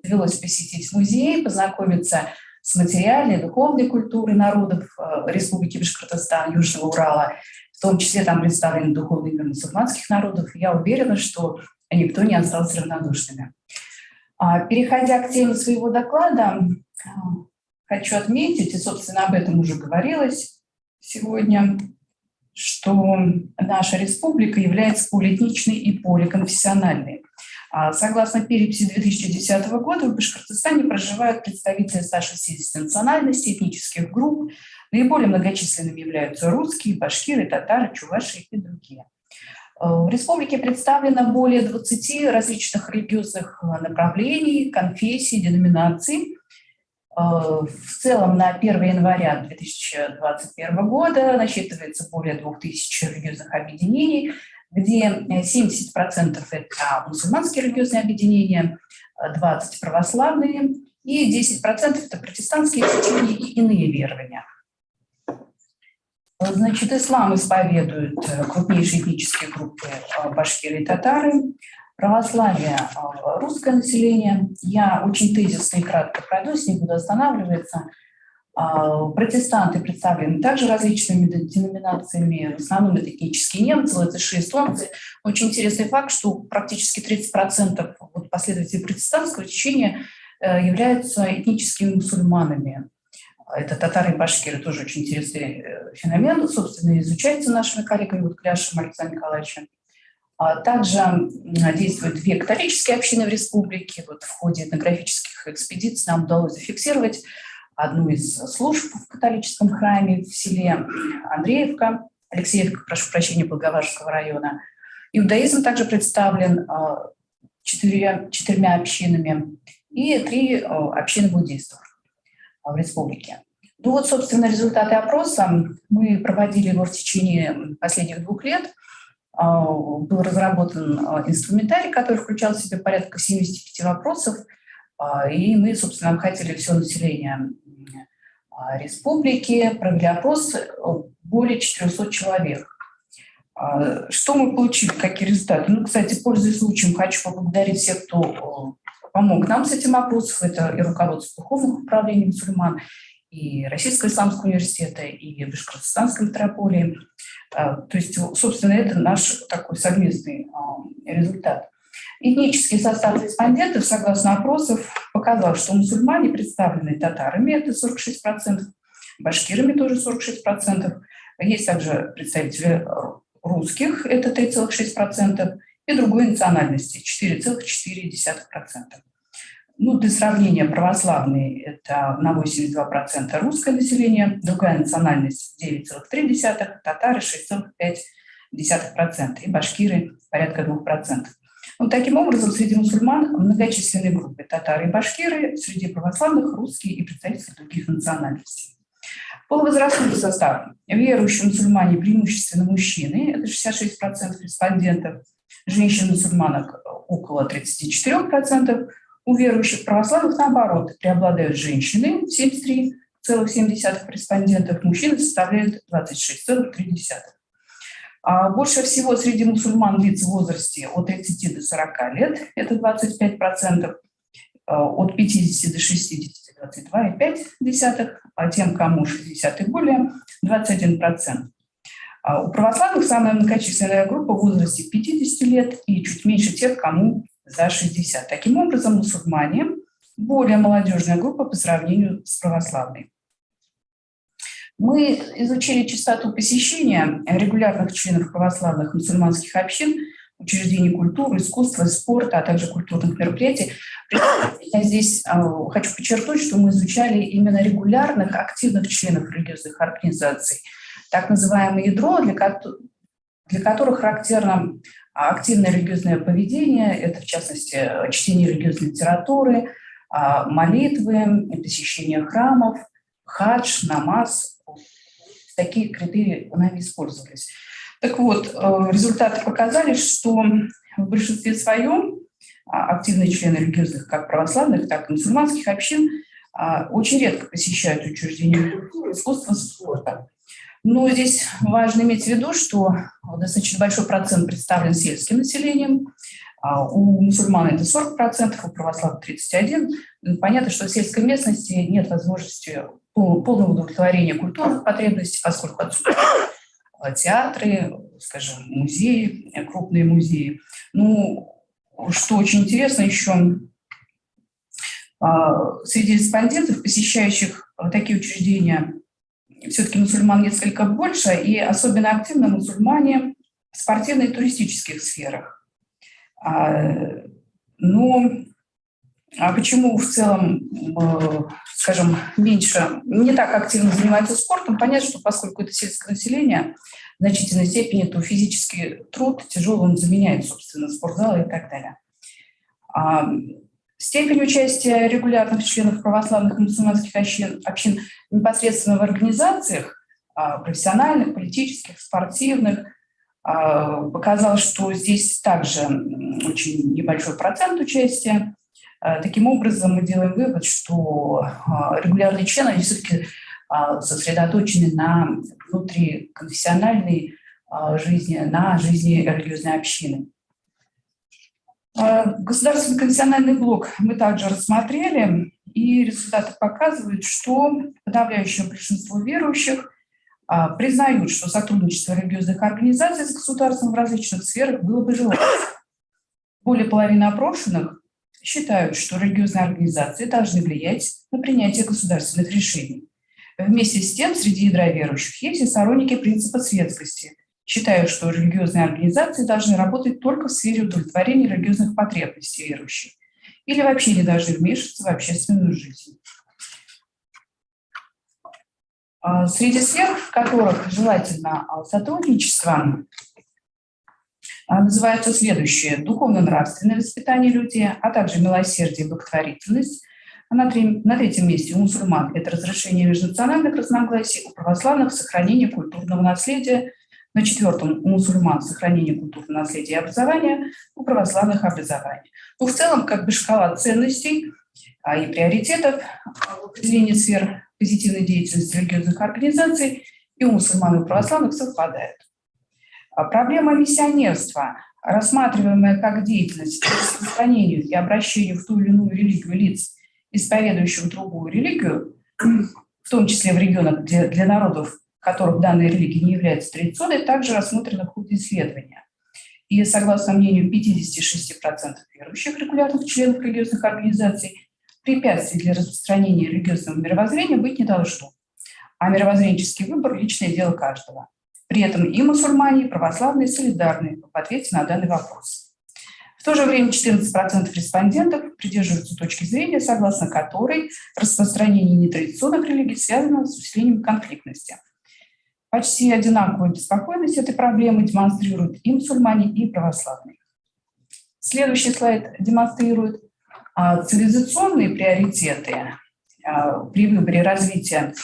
довелось посетить музей, познакомиться с материальной, духовной культурой народов Республики Башкортостан, Южного Урала. В том числе там представлены духовный мир мусульманских народов. Я уверена, что никто не остался равнодушными. Переходя к теме своего доклада, хочу отметить, и, собственно, об этом уже говорилось сегодня, что наша республика является полиэтничной и поликонфессиональной. Согласно переписи 2010 года, в Башкортостане проживают представители 160 национальностей, этнических групп. Наиболее многочисленными являются русские, башкиры, татары, чуваши и другие. В республике представлено более 20 различных религиозных направлений, конфессий, деноминаций. В целом на 1 января 2021 года насчитывается более 2000 религиозных объединений, где 70% это мусульманские религиозные объединения, 20% православные и 10% это протестантские течения и иные верования. Значит, ислам исповедуют крупнейшие этнические группы башкиры и татары, православие – русское население. Я очень тезисно и кратко пройдусь, не буду останавливаться. Протестанты представлены также различными деноминациями, в основном это этнические немцы, латыши, эстонцы. Очень интересный факт, что практически 30% последователей протестантского течения являются этническими мусульманами. Это татары и башкиры, тоже очень интересный феномен, собственно, изучается нашими коллегами Кляшем Александром Николаевичем. Также действуют 2 католические общины в республике. Вот в ходе этнографических экспедиций нам удалось зафиксировать одну из служб в католическом храме в селе Андреевка, Алексеевка, прошу прощения, Благоварского района. Иудаизм также представлен 4 общинами и 3 общины буддистов в республике. Ну вот, собственно, результаты опроса. Мы проводили его в течение последних 2 лет. Был разработан инструментарий, который включал в себя порядка 75 вопросов, и мы, собственно, обхватили все население республики, провели опрос более 400 человек. Что мы получили, какие результаты? Ну, кстати, пользуясь случаем, хочу поблагодарить всех, кто помог нам с этим опросом. Это и руководство духовных управлений мусульман, и Российского исламского университета, и Башкортостанской метрополии. То есть, собственно, это наш такой совместный результат. Этнический состав респондентов, согласно опросов, показал, что мусульмане представлены татарами, это 46%, башкирами тоже 46%. Есть также представители русских, это 3,6%, и другой национальности, 4,4%. Ну, для сравнения, православные – это на 82% русское население, другая национальность – 9,3%, татары – 6,5%, и башкиры – порядка 2%. Вот таким образом, среди мусульман многочисленные группы: татары и башкиры, среди православных русские и представители других национальностей. Полувозрастной состав. Верующие мусульмане преимущественно мужчины, это 66% респондентов, женщин-мусульманок около 34%, у верующих православных, наоборот, преобладают женщины, 73,7% респондентов, мужчины составляют 26,3%. Больше всего среди мусульман лиц в возрасте от 30 до 40 лет, это 25%, от 50 до 60 – 22,5%, а тем, кому 60 и более – 21%. У православных самая многочисленная группа в возрасте 50 лет и чуть меньше тех, кому за 60. Таким образом, мусульмане – более молодежная группа по сравнению с православной. Мы изучили частоту посещения регулярных членов православных мусульманских общин, учреждений культуры, искусства, спорта, а также культурных мероприятий. Я здесь хочу подчеркнуть, что мы изучали именно регулярных, активных членов религиозных организаций, так называемое ядро, для которых характерно активное религиозное поведение, это в частности чтение религиозной литературы, молитвы, посещение храмов, хадж, намаз. Такие критерии нами использовались. Так вот, результаты показали, что в большинстве своем активные члены религиозных, как православных, так и мусульманских общин, очень редко посещают учреждения культуры, искусства, спорта. Но здесь важно иметь в виду, что достаточно большой процент представлен сельским населением. У мусульман это 40%, у православных 31%. Понятно, что в сельской местности нет возможности полного удовлетворения культурных потребностей, поскольку отсутствуют театры, скажем, музеи, крупные музеи. Ну, что очень интересно еще, среди респондентов, посещающих такие учреждения, все-таки мусульман несколько больше, и особенно активно мусульмане в спортивной и туристических сферах. Но почему в целом, скажем, меньше, не так активно занимаются спортом? Понятно, что поскольку это сельское население, в значительной степени то физический труд тяжелый он заменяет, собственно, спортзалы и так далее. Степень участия регулярных членов православных и мусульманских общин непосредственно в организациях профессиональных, политических, спортивных показал, что здесь также очень небольшой процент участия. Таким образом, мы делаем вывод, что регулярные члены, они все-таки сосредоточены на внутриконфессиональной жизни, на жизни религиозной общины. Государственный конфессиональный блок мы также рассмотрели, и результаты показывают, что подавляющее большинство верующих признают, что сотрудничество религиозных организаций с государством в различных сферах было бы желательно. Более половины опрошенных считают, что религиозные организации должны влиять на принятие государственных решений. Вместе с тем, среди ядра верующих есть и сторонники принципа светскости, считают, что религиозные организации должны работать только в сфере удовлетворения религиозных потребностей верующих или вообще не должны вмешиваться в общественную жизнь. Среди сфер, в которых желательно сотрудничество, называются следующие: духовно-нравственное воспитание людей, а также милосердие и благотворительность. На третьем месте у мусульман это разрешение межнациональных разногласий, у православных сохранение культурного наследия, на четвертом у мусульман сохранение культурного наследия и образования, у православных образование. Ну, в целом, как бы шкала ценностей и приоритетов в определении сфер позитивной деятельности религиозных организаций и у мусульман и у православных совпадает. Проблема миссионерства, рассматриваемая как деятельность по распространению и обращению в ту или иную религию лиц, исповедующих другую религию, в том числе в регионах для народов, которых данная религия не является традиционной, также рассмотрена в ходе исследования. И согласно мнению 56% верующих регулярных членов религиозных организаций, препятствий для распространения религиозного мировоззрения быть не должно. А мировоззренческий выбор – личное дело каждого. При этом и мусульмане, и православные солидарны в ответе на данный вопрос. В то же время 14% респондентов придерживаются точки зрения, согласно которой распространение нетрадиционных религий связано с усилением конфликтности. Почти одинаковую беспокойность этой проблемы демонстрируют и мусульмане, и православные. Следующий слайд демонстрирует цивилизационные приоритеты при выборе развития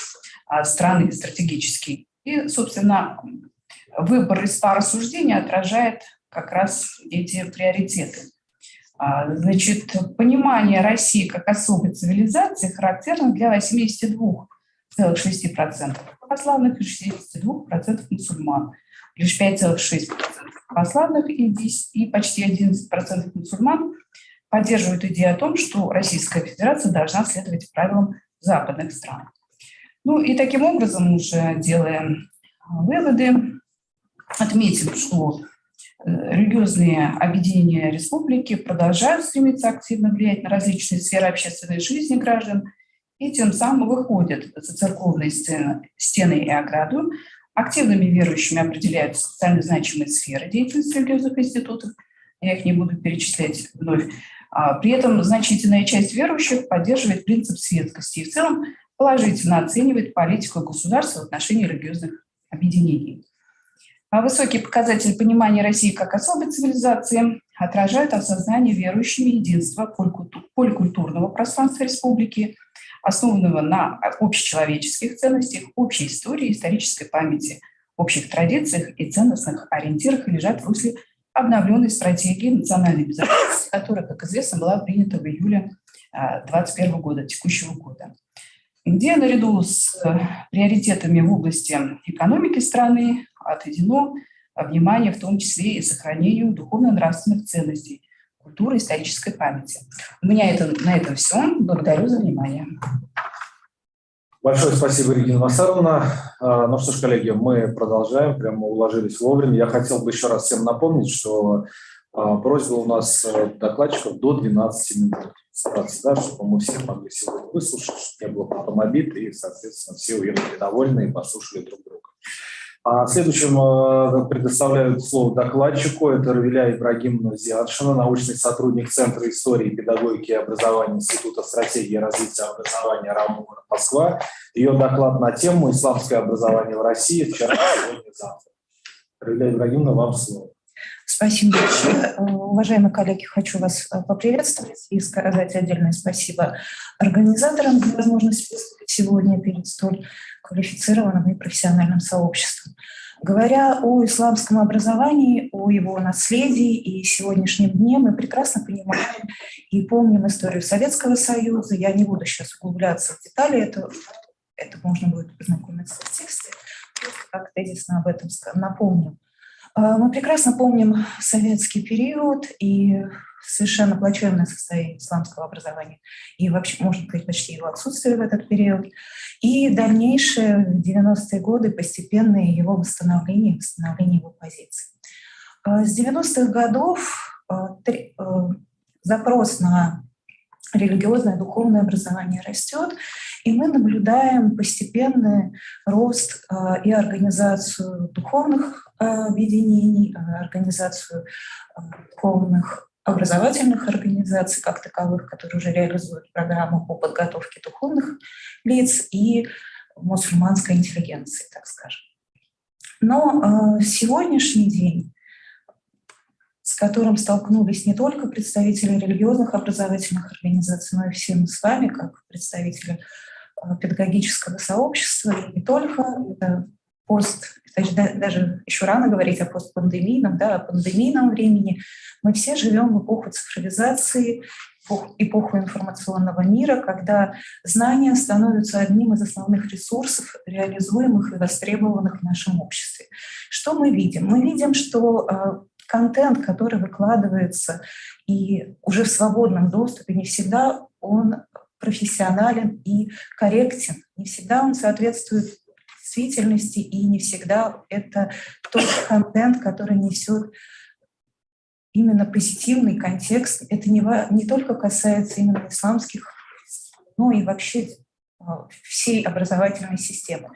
страны стратегический. И, собственно, выбор из пары суждений отражает как раз эти приоритеты. Значит, понимание России как особой цивилизации характерно для 82,6% православных и 62% мусульман. Лишь 5,6% православных и почти 11% мусульман поддерживают идею о том, что Российская Федерация должна следовать правилам западных стран. Ну и таким образом, уже делаем выводы, отметим, что религиозные объединения республики продолжают стремиться активно влиять на различные сферы общественной жизни граждан и тем самым выходят за церковные стены и ограду. Активными верующими определяют социально значимые сферы деятельности религиозных институтов. Я их не буду перечислять вновь. При этом значительная часть верующих поддерживает принцип светскости и в целом положительно оценивает политику государства в отношении религиозных объединений. Высокий показатель понимания России как особой цивилизации отражает осознание верующими единства поликультурного пространства республики, основанного на общечеловеческих ценностях, общей истории, исторической памяти, общих традициях и ценностных ориентирах и лежат в русле обновленной стратегии национальной безопасности, которая, как известно, была принята в июле 2021 года, текущего года, где наряду с приоритетами в области экономики страны отведено внимание в том числе и сохранению духовно-нравственных ценностей, культуры, исторической памяти. У меня на этом все. Благодарю за внимание. Большое спасибо, Регина Масаровна. Ну что ж, коллеги, мы продолжаем, прямо уложились вовремя. Я хотел бы еще раз всем напомнить, что просьба у нас докладчиков до 12 минут. Стараться, да, чтобы мы все могли сегодня выслушать, чтобы не было потом обид, и, соответственно, все уехали довольны и послушали друг друга. Следующим предоставляют слово докладчику. Это Равиля Ибрагимовна Зиадшина, научный сотрудник Центра истории, педагогики и образования Института стратегии развития образования РАМ город Москва. Ее доклад на тему «Исламское образование в России. Вчера, сегодня, завтра». Равиля Ибрагимовна, вам слово. Спасибо большое. Уважаемые коллеги, хочу вас поприветствовать и сказать отдельное спасибо организаторам за возможность выступить сегодня перед столь квалифицированным и профессиональным сообществом. Говоря о исламском образовании, о его наследии и сегодняшнем дне, мы прекрасно понимаем и помним историю Советского Союза. Я не буду сейчас углубляться в детали, это можно будет познакомиться в тексте, как тезисно об этом напомню. Мы прекрасно помним советский период и совершенно плачевное состояние исламского образования и вообще, можно сказать, почти его отсутствие в этот период, и дальнейшее в 90-е годы постепенное его восстановление его позиций. С 90-х годов запрос на религиозное духовное образование растет, и мы наблюдаем постепенный рост и организацию духовных объединений, организацию духовных образовательных организаций как таковых, которые уже реализуют программу по подготовке духовных лиц и мусульманской интеллигенции, так скажем. Но сегодняшний день, с которым столкнулись не только представители религиозных образовательных организаций, но и все мы с вами, как представители педагогического сообщества, и не только, это даже еще рано говорить о постпандемийном, да, о пандемийном времени, мы все живем в эпоху цифровизации, эпоху информационного мира, когда знания становятся одним из основных ресурсов, реализуемых и востребованных в нашем обществе. Что мы видим? Мы видим, что контент, который выкладывается и уже в свободном доступе, не всегда он профессионален и корректен, не всегда он соответствует действительности, и не всегда это тот контент, который несет именно позитивный контекст. Это не только касается именно исламских, но и вообще всей образовательной системы.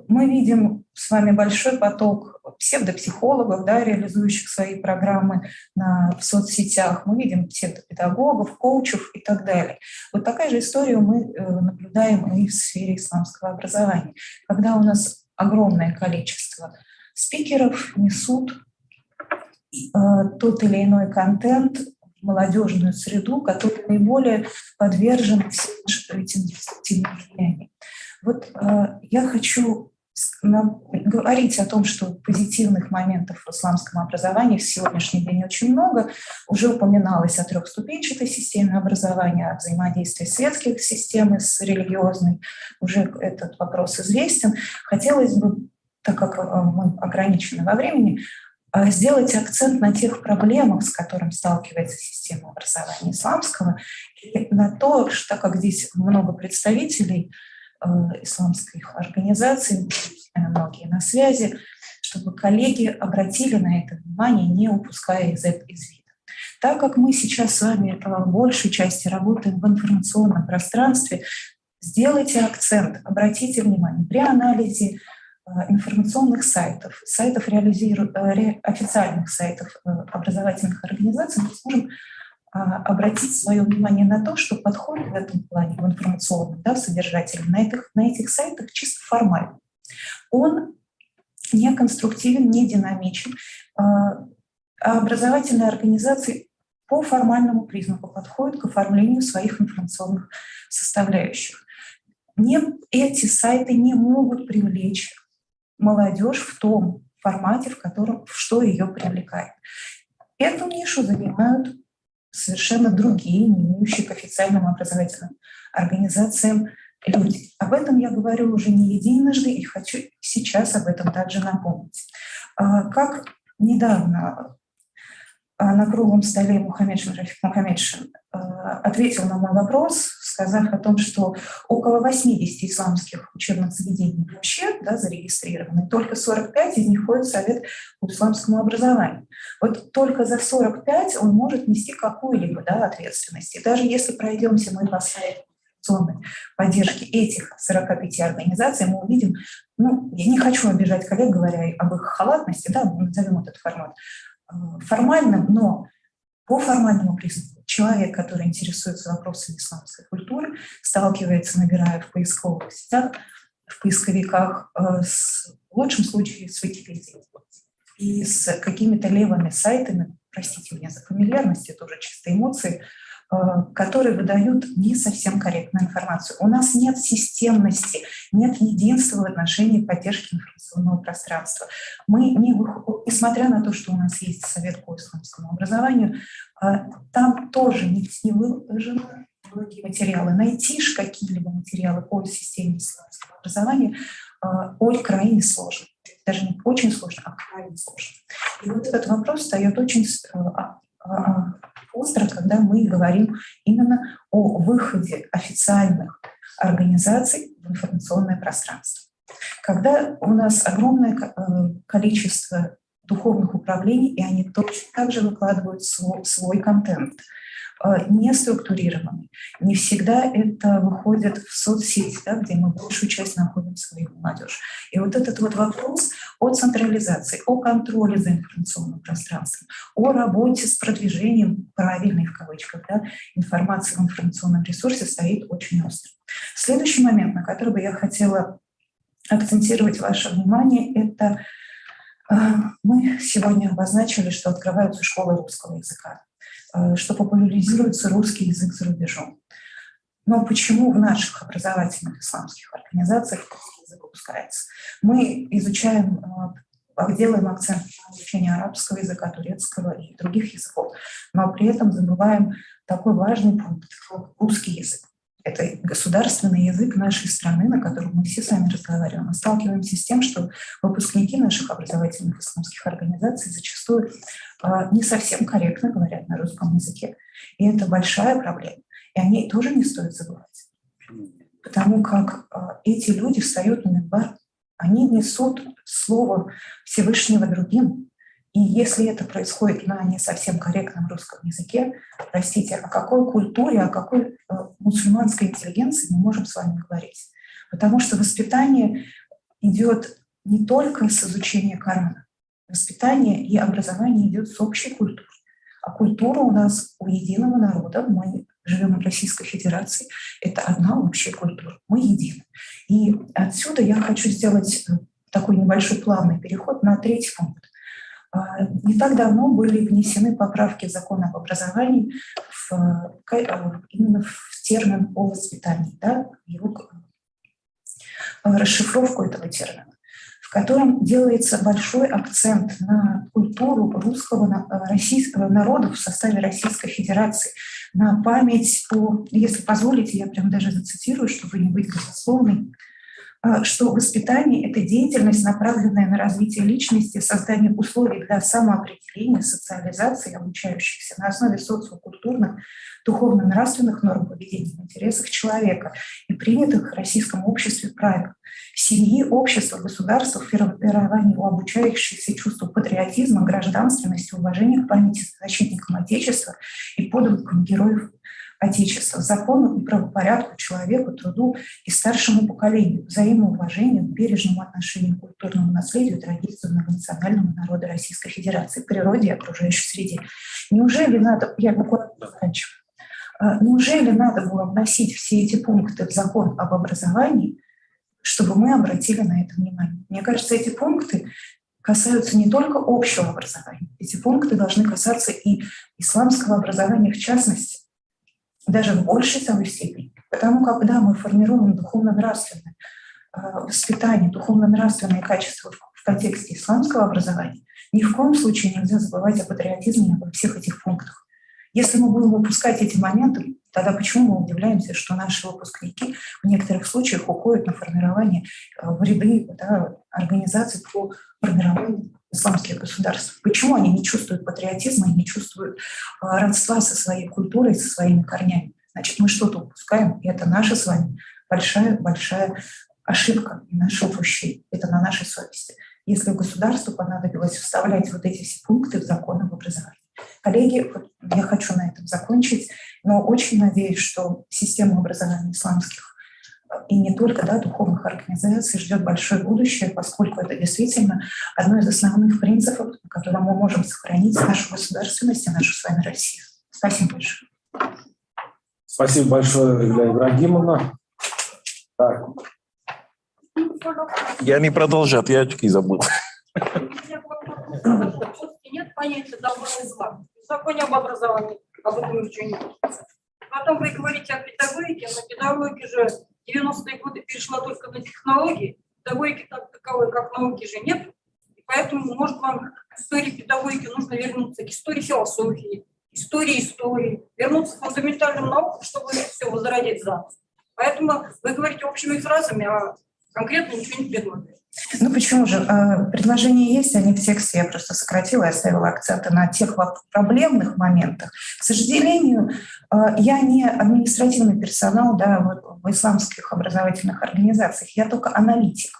Мы видим с вами большой поток псевдопсихологов, да, реализующих свои программы в соцсетях. Мы видим псевдопедагогов, коучев и так далее. Вот такая же история мы наблюдаем и в сфере исламского образования, когда у нас огромное количество спикеров несут тот или иной контент в молодежную среду, который наиболее подвержен всем этим деструктивным влияниям. Вот я хочу говорить о том, что позитивных моментов в исламском образовании в сегодняшний день очень много. Уже упоминалось о трехступенчатой системе образования, о взаимодействии светских систем с религиозной. Уже этот вопрос известен. Хотелось бы, так как мы ограничены во времени, сделать акцент на тех проблемах, с которыми сталкивается система образования исламского, и на то, что, так как здесь много представителей исламских организаций, многие на связи, чтобы коллеги обратили на это внимание, не упуская из вида. Так как мы сейчас с вами в большей части работаем в информационном пространстве, сделайте акцент, обратите внимание при анализе информационных сайтов, официальных сайтов образовательных организаций, мы сможем обратить свое внимание на то, что подход в этом плане, в информационном, в содержательном, на этих сайтах чисто формальный. Он не конструктивен, не динамичен. Образовательные организации по формальному признаку подходят к оформлению своих информационных составляющих. Эти сайты не могут привлечь молодежь в том формате, в котором что ее привлекает. Эту нишу занимают совершенно другие, не имеющие к официальным образовательным организациям люди. Об этом я говорю уже не единожды и хочу сейчас об этом также напомнить. Как недавно на круглом столе Рафик Мухаммедшин ответил на мой вопрос, сказав о том, что около 80 исламских учебных заведений вообще зарегистрированы, только 45 из них входят в Совет по исламскому образованию. Вот только за 45 он может нести какую-либо ответственность. И даже если пройдемся мы по сайту поддержки этих 45 организаций, мы увидим, я не хочу обижать коллег, говоря об их халатности, назовем этот формат формальным, но по формальному признаку человек, который интересуется вопросами исламской культуры, сталкивается, набирая в поисковых сетях, в поисковиках, в лучшем случае с Википедией и с какими-то левыми сайтами, простите меня за фамильярность, это уже чисто эмоции, которые выдают не совсем корректную информацию. У нас нет системности, нет единства в отношении поддержки информационного пространства. Мы, несмотря на то, что у нас есть Совет по исламскому образованию, там тоже не выложены многие материалы. Найти какие-либо материалы по системе исламского образования крайне сложно. Даже не очень сложно, а крайне сложно. И вот этот вопрос встает очень остро, когда мы говорим именно о выходе официальных организаций в информационное пространство. Когда у нас огромное количество духовных управлений, и они точно так же выкладывают свой контент, не структурированный. Не всегда это выходит в соцсети, где мы большую часть находим свою молодежь. И вот этот вопрос о централизации, о контроле за информационным пространством, о работе с продвижением правильной, в кавычках, информации в информационном ресурсе стоит очень остро. Следующий момент, на который бы я хотела акцентировать ваше внимание, это мы сегодня обозначили, что открываются школы русского языка, что популяризируется русский язык за рубежом. Но почему в наших образовательных исламских организациях русский язык упускается? Мы изучаем, делаем акцент на изучение арабского языка, турецкого и других языков, но при этом забываем такой важный пункт, как русский язык. Это государственный язык нашей страны, на котором мы все с вами разговариваем. Мы сталкиваемся с тем, что выпускники наших образовательных исламских организаций зачастую не совсем корректно говорят на русском языке. И это большая проблема. И о ней тоже не стоит забывать. Потому как эти люди встают на минбар, они несут слово Всевышнего другим. И если это происходит на не совсем корректном русском языке, простите, о какой культуре, о какой мусульманской интеллигенции мы можем с вами говорить? Потому что воспитание идет не только с изучения Корана. Воспитание и образование идет с общей культуры. А культура у нас у единого народа, мы живем в Российской Федерации, это одна общая культура, мы едины. И отсюда я хочу сделать такой небольшой плавный переход на третий пункт. Не так давно были внесены поправки в закон об образовании именно в термин о воспитании, да, его расшифровку этого термина, в котором делается большой акцент на культуру русского, российского народа в составе Российской Федерации, на память о, если позволите, я прям даже зацитирую, чтобы не быть голословной, что воспитание – это деятельность, направленная на развитие личности, создание условий для самоопределения, социализации обучающихся на основе социокультурных, духовно-нравственных норм поведения в интересах человека и принятых в российском обществе правил. Семьи, общества, государства, формирование у обучающихся чувству патриотизма, гражданственности, уважения к памяти защитникам Отечества и подвигам героев Отечества, закону и правопорядку, человеку, труду и старшему поколению, взаимоуважению, бережному отношению к культурному наследию и традициям многонационального народа Российской Федерации, природе и окружающей среде. Неужели надо, я буквально заканчиваю, неужели надо было вносить все эти пункты в закон об образовании, чтобы мы обратили на это внимание? Мне кажется, эти пункты касаются не только общего образования, эти пункты должны касаться и исламского образования в частности, даже в большей самой степени. Потому когда мы формируем духовно-нравственное воспитание, духовно-нравственные качества в контексте исламского образования, ни в коем случае нельзя забывать о патриотизме и обо всех этих пунктах. Если мы будем выпускать эти моменты, тогда почему мы удивляемся, что наши выпускники в некоторых случаях уходят на формирование в ряды, да, организаций по формированию исламских государств? Почему они не чувствуют патриотизма и не чувствуют родства со своей культурой, со своими корнями? Значит, мы что-то упускаем, и это наша с вами большая-большая ошибка и наше упущение. Это на нашей совести. Если государству понадобилось вставлять вот эти все пункты в закон об образовании. Коллеги, я хочу на этом закончить, но очень надеюсь, что система образования исламских и не только, да, духовных организаций ждет большое будущее, поскольку это действительно одно из основных принципов, на котором мы можем сохранить нашу государственность и нашу с вами Россию. Спасибо большое. Спасибо большое, Илья Ибрагимовна. Так. Я не продолжат, я очки забыл. Нет понятия добра и зла. В законе об образовании об этом ничего не говорится. Потом вы говорите о педагогике, но педагогика же 90-е годы перешла только на технологии. Педагогики так таковой, как науки, же нет. И поэтому, может, вам к истории педагогики нужно вернуться к истории философии, истории, вернуться к фундаментальным наукам, чтобы все возродить заново. Поэтому вы говорите общими фразами, а конкретно ничего не предлагаете. Ну почему же? Предложения есть, они в тексте, я просто сократила и оставила акценты на тех проблемных моментах. К сожалению, я не административный персонал, да, в исламских образовательных организациях, я только аналитик.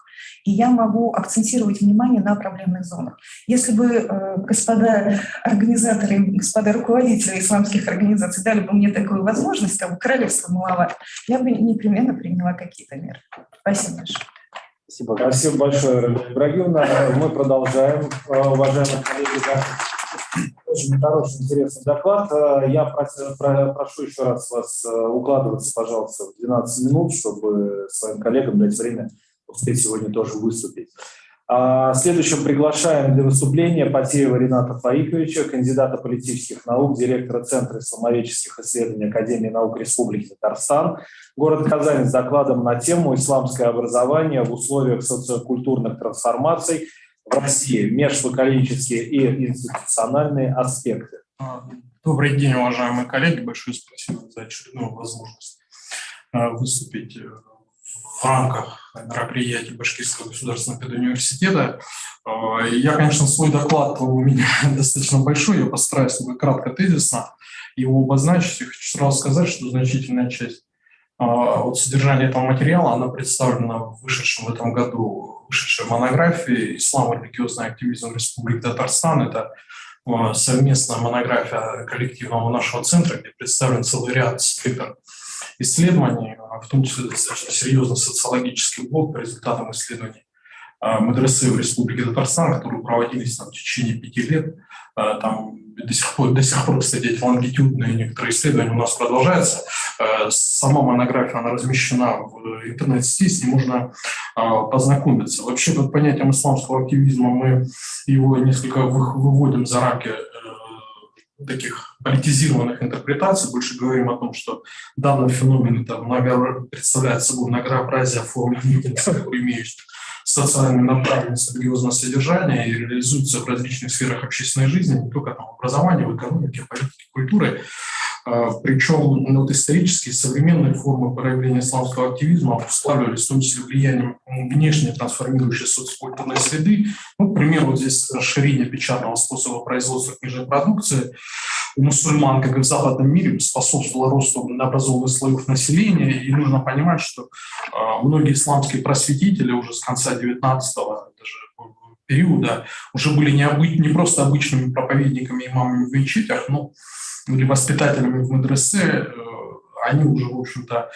И я могу акцентировать внимание на проблемных зонах. Если бы господа организаторы, господа руководители исламских организаций дали бы мне такую возможность, как бы королевство маловато, я бы непременно приняла какие-то меры. Спасибо большое. Спасибо большое, Ибрагимовна. Мы продолжаем. Уважаемые коллеги, очень хороший, интересный доклад. Я прошу еще раз вас укладываться, пожалуйста, в 12 минут, чтобы своим коллегам дать время успеть сегодня тоже выступить. Следующим приглашаем для выступления Потеева Рената Фаиковича, кандидата политических наук, директора Центра исламоведческих исследований Академии наук Республики Татарстан, город Казань, с докладом на тему «Исламское образование в условиях социокультурных трансформаций в России. Межпоколенческие и институциональные аспекты». Добрый день, уважаемые коллеги. Большое спасибо за очередную возможность выступить в рамках мероприятий Башкирского государственного педуниверситета. Я, конечно, свой доклад у меня достаточно большой, я постараюсь кратко, тезисно его обозначить. Я хочу сразу сказать, что значительная часть от содержания этого материала, она представлена в вышедшем в этом году вышедшей монографии «Ислам и религиозный активизм Республики Татарстан». Это совместная монография коллективного нашего центра, где представлен целый ряд спектр исследований, в том числе достаточно серьезный социологический блок по результатам исследований медресе в Республике Татарстан, которые проводились там в течение 5 лет. Там до сих пор, кстати, эти лонгитюдные некоторые исследования у нас продолжаются. Сама монография, она размещена в интернет-сети, с ней можно познакомиться. Вообще под понятием исламского активизма мы его несколько выводим за рамки таких политизированных интерпретаций, больше говорим о том, что данный феномен представляет собой многообразие форм деятельности, которые имеют социальную направленность, религиозное содержание и реализуются в различных сферах общественной жизни, не только там, в образовании, в экономике, политике, культуре. Причем вот, исторические современные формы проявления исламского активизма обуславливались в том числе влиянием внешней трансформирующей социокультурной среды. Ну, к примеру, вот здесь расширение печатного способа производства книжной продукции у мусульман, как и в западном мире, способствовало росту образованных слоев населения. И нужно понимать, что многие исламские просветители уже с конца 19-го периода уже были не просто обычными проповедниками, имамами в мечетях, но или воспитателями в медресе. Они уже, в общем-то,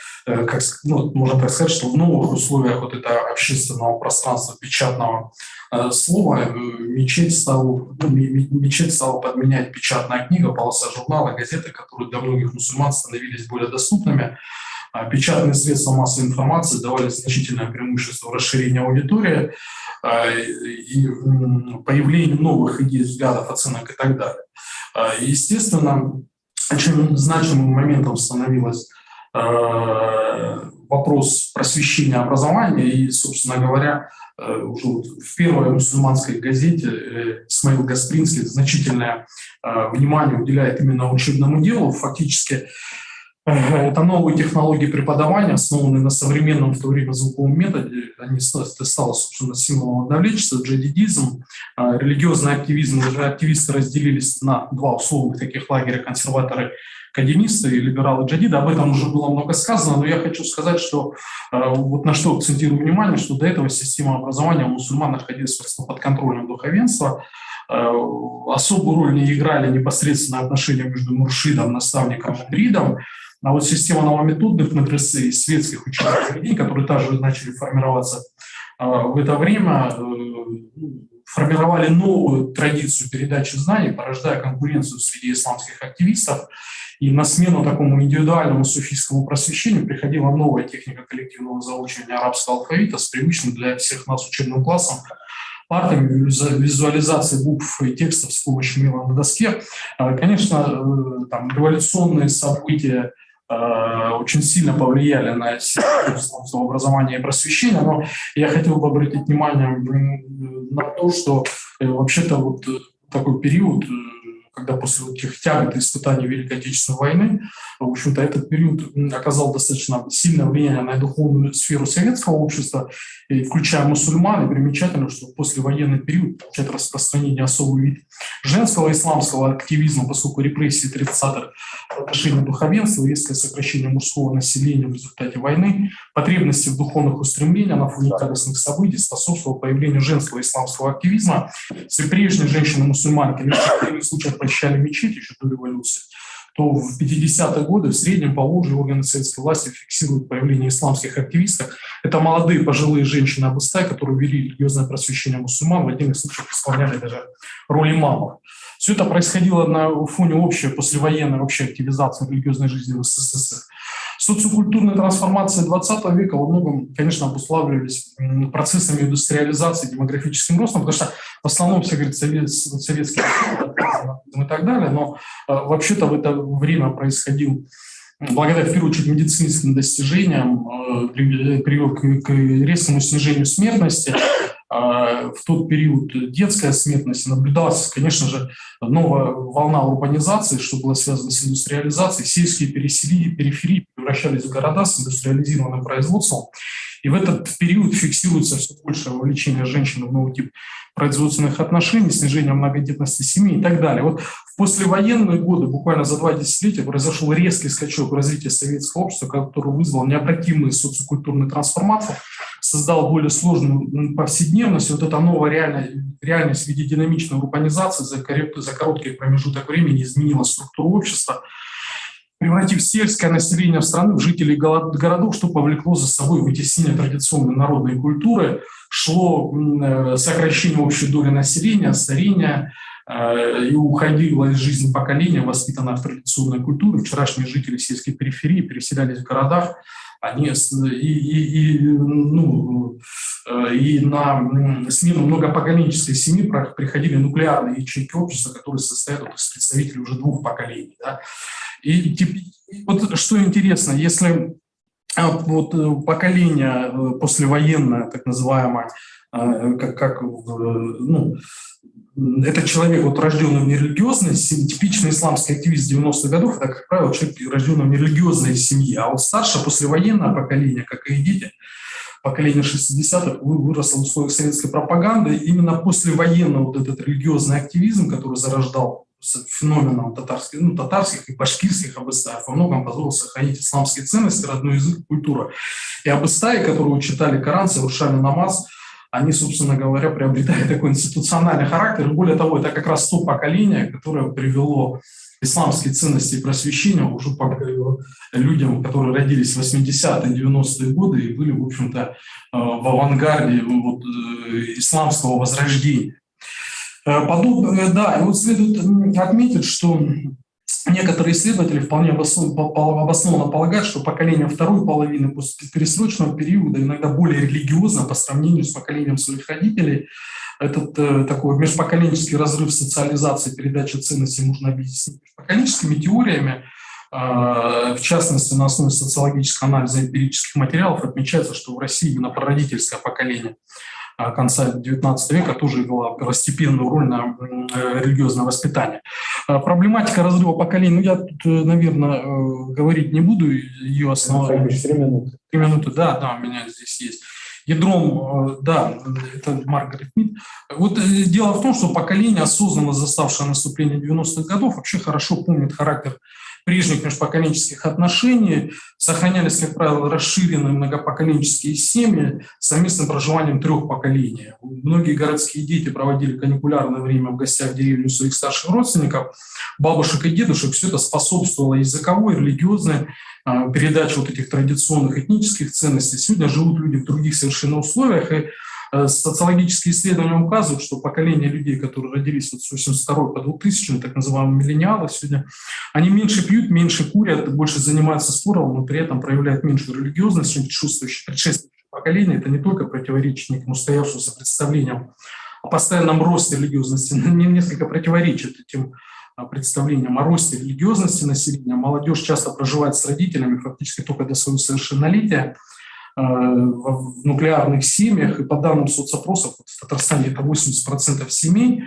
можно так сказать, что в новых условиях вот этого общественного пространства печатного слова мечеть стала подменять печатная книга, полоса журнала, газеты, которые для многих мусульман становились более доступными. Печатные средства массовой информации давали значительное преимущество в расширении аудитории и появлению новых идей, взглядов, оценок и так далее. Естественно, очень значимым моментом становился вопрос просвещения образования. И, собственно говоря, уже вот в первой мусульманской газете Исмаил Гаспринский значительное внимание уделяет именно учебному делу. Фактически это новые технологии преподавания, основанные на современном в то время звуковом методе. Они стали, собственно, символом одновлечества, джадидизм, религиозный активизм. Активисты разделились на два условных таких лагеря: консерваторы, академисты и либералы джадида. Об этом уже было много сказано, но я хочу сказать, что вот на что акцентирую внимание, что до этого система образования у мусульман находилась под контролем духовенства. Особую роль не играли непосредственно отношения между муршидом, наставником и мудридом. А вот система новометодных медресе и светских учебных заведений, которые также начали формироваться в это время, формировали новую традицию передачи знаний, порождая конкуренцию среди исламских активистов. И на смену такому индивидуальному суфийскому просвещению приходила новая техника коллективного заучивания арабского алфавита с привычным для всех нас учебным классом, партами, визуализации букв и текстов с помощью мела на доске. Конечно, там, революционные события очень сильно повлияли на систему исламского образования и просвещения, но я хотел бы обратить внимание на то, что вообще-то вот такой период, когда после этих тягот и испытаний Великой Отечественной войны, в общем-то, этот период оказал достаточно сильное влияние на духовную сферу советского общества, включая мусульман. И примечательно, что в послевоенный период получает распространение особый вид женского исламского активизма, поскольку репрессии 30-х в отношении духовенства, резкое сокращение мужского населения в результате войны, потребности в духовных устремлениях на фоне тягостных событий способствовало появлению женского исламского активизма. Если прежние женщины-мусульманки в случаях посещали мечети еще до революции, то в 50-е годы в среднем по Волжье органы советской власти фиксируют появление исламских активистов. Это молодые пожилые женщины Абыстай, которые вели религиозное просвещение мусульман, в отдельных случаях исполняли даже роль имамов. Все это происходило на фоне общей послевоенной активизации религиозной жизни в СССР. Социокультурные трансформации 20 века во многом, конечно, обуславливались процессами индустриализации, демографическим ростом, потому что в основном все говорят советский и так далее, но вообще-то в это время происходил, благодаря, в первую очередь, медицинским достижениям, привел к резкому снижению смертности. В тот период детская смертность наблюдалась, конечно же, новая волна урбанизации, что было связано с индустриализацией. Сельские периферии превращались в города с индустриализированным производством. И в этот период фиксируется все большее вовлечение женщин в новый тип производственных отношений, снижение многодетности семьи и так далее. Вот в послевоенные годы, буквально за 2 десятилетия, произошел резкий скачок в развитии советского общества, который вызвал необратимые социокультурные трансформации, создал более сложную повседневность. Вот эта новая реальность в виде динамичной урбанизации за короткий промежуток времени изменила структуру общества. превратив сельское население страны в жителей городов, что повлекло за собой вытеснение традиционной народной культуры, шло сокращение общей доли населения, старение, и уходило из жизни поколения, воспитанное в традиционной культуре. Вчерашние жители сельской периферии переселялись в городах, они и на смену многопоколенческой семьи приходили нуклеарные ячейки общества, которые состоят из представителей уже двух поколений. Да? И вот что интересно, если вот поколение послевоенное, так называемое, это человек, вот, рожденный в нерелигиозной семье, типичный исламский активист 90-х годов, это, как правило, человек, рожденный в нерелигиозной семье. А вот старшее послевоенное поколение, как и дети, поколение 60-х, выросло в условиях советской пропаганды. Именно послевоенный вот этот религиозный активизм, который зарождал феноменом татарских и башкирских абыстаев, во многом позволил сохранить исламские ценности, родной язык, культуру. И абыстаи, которые читали Коран, совершали намаз, они, собственно говоря, приобретают такой институциональный характер. И более того, это как раз то поколение, которое привело исламские ценности и просвещение уже людям, которые родились в 80-е, 90-е годы и были, в общем-то, в авангарде исламского возрождения. Да, и вот следует отметить, что некоторые исследователи вполне обоснованно полагают, что поколение второй половины после перестроечного периода иногда более религиозно по сравнению с поколением своих родителей. Этот такой межпоколенческий разрыв социализации, передачи ценностей можно объяснить межпоколенческими теориями. В частности, на основе социологического анализа эмпирических материалов отмечается, что в России именно прародительское поколение конца XIX века тоже играла первостепенную роль на религиозное воспитание. Проблематика разрыва поколений, я тут, наверное, говорить не буду, ее основа... 3 минуты. 3 минуты, да, у меня здесь есть. Ядром, да, это Маргарет Мид. Вот дело в том, что поколение, осознанно заставшее наступление 90-х годов, вообще хорошо помнит характер прежних межпоколенческих отношений, сохранялись, как правило, расширенные многопоколенческие семьи с совместным проживанием 3 поколений. Многие городские дети проводили каникулярное время в гостях в деревне у своих старших родственников, бабушек и дедушек. Все это способствовало языковой, религиозной передаче вот этих традиционных этнических ценностей. Сегодня живут люди в других совершенно условиях, и социологические исследования указывают, что поколение людей, которые родились с 1982 по 2000, так называемые миллениалы сегодня, они меньше пьют, меньше курят, больше занимаются спортом, но при этом проявляют меньшую религиозность, чем предшествующее поколение. Это не только противоречит некому устоявшемуся представлениям о постоянном росте религиозности, но несколько противоречит этим представлениям о росте религиозности населения. Молодежь часто проживает с родителями фактически только до своего совершеннолетия в нуклеарных семьях, и по данным соцопросов в Татарстане это 80% семей.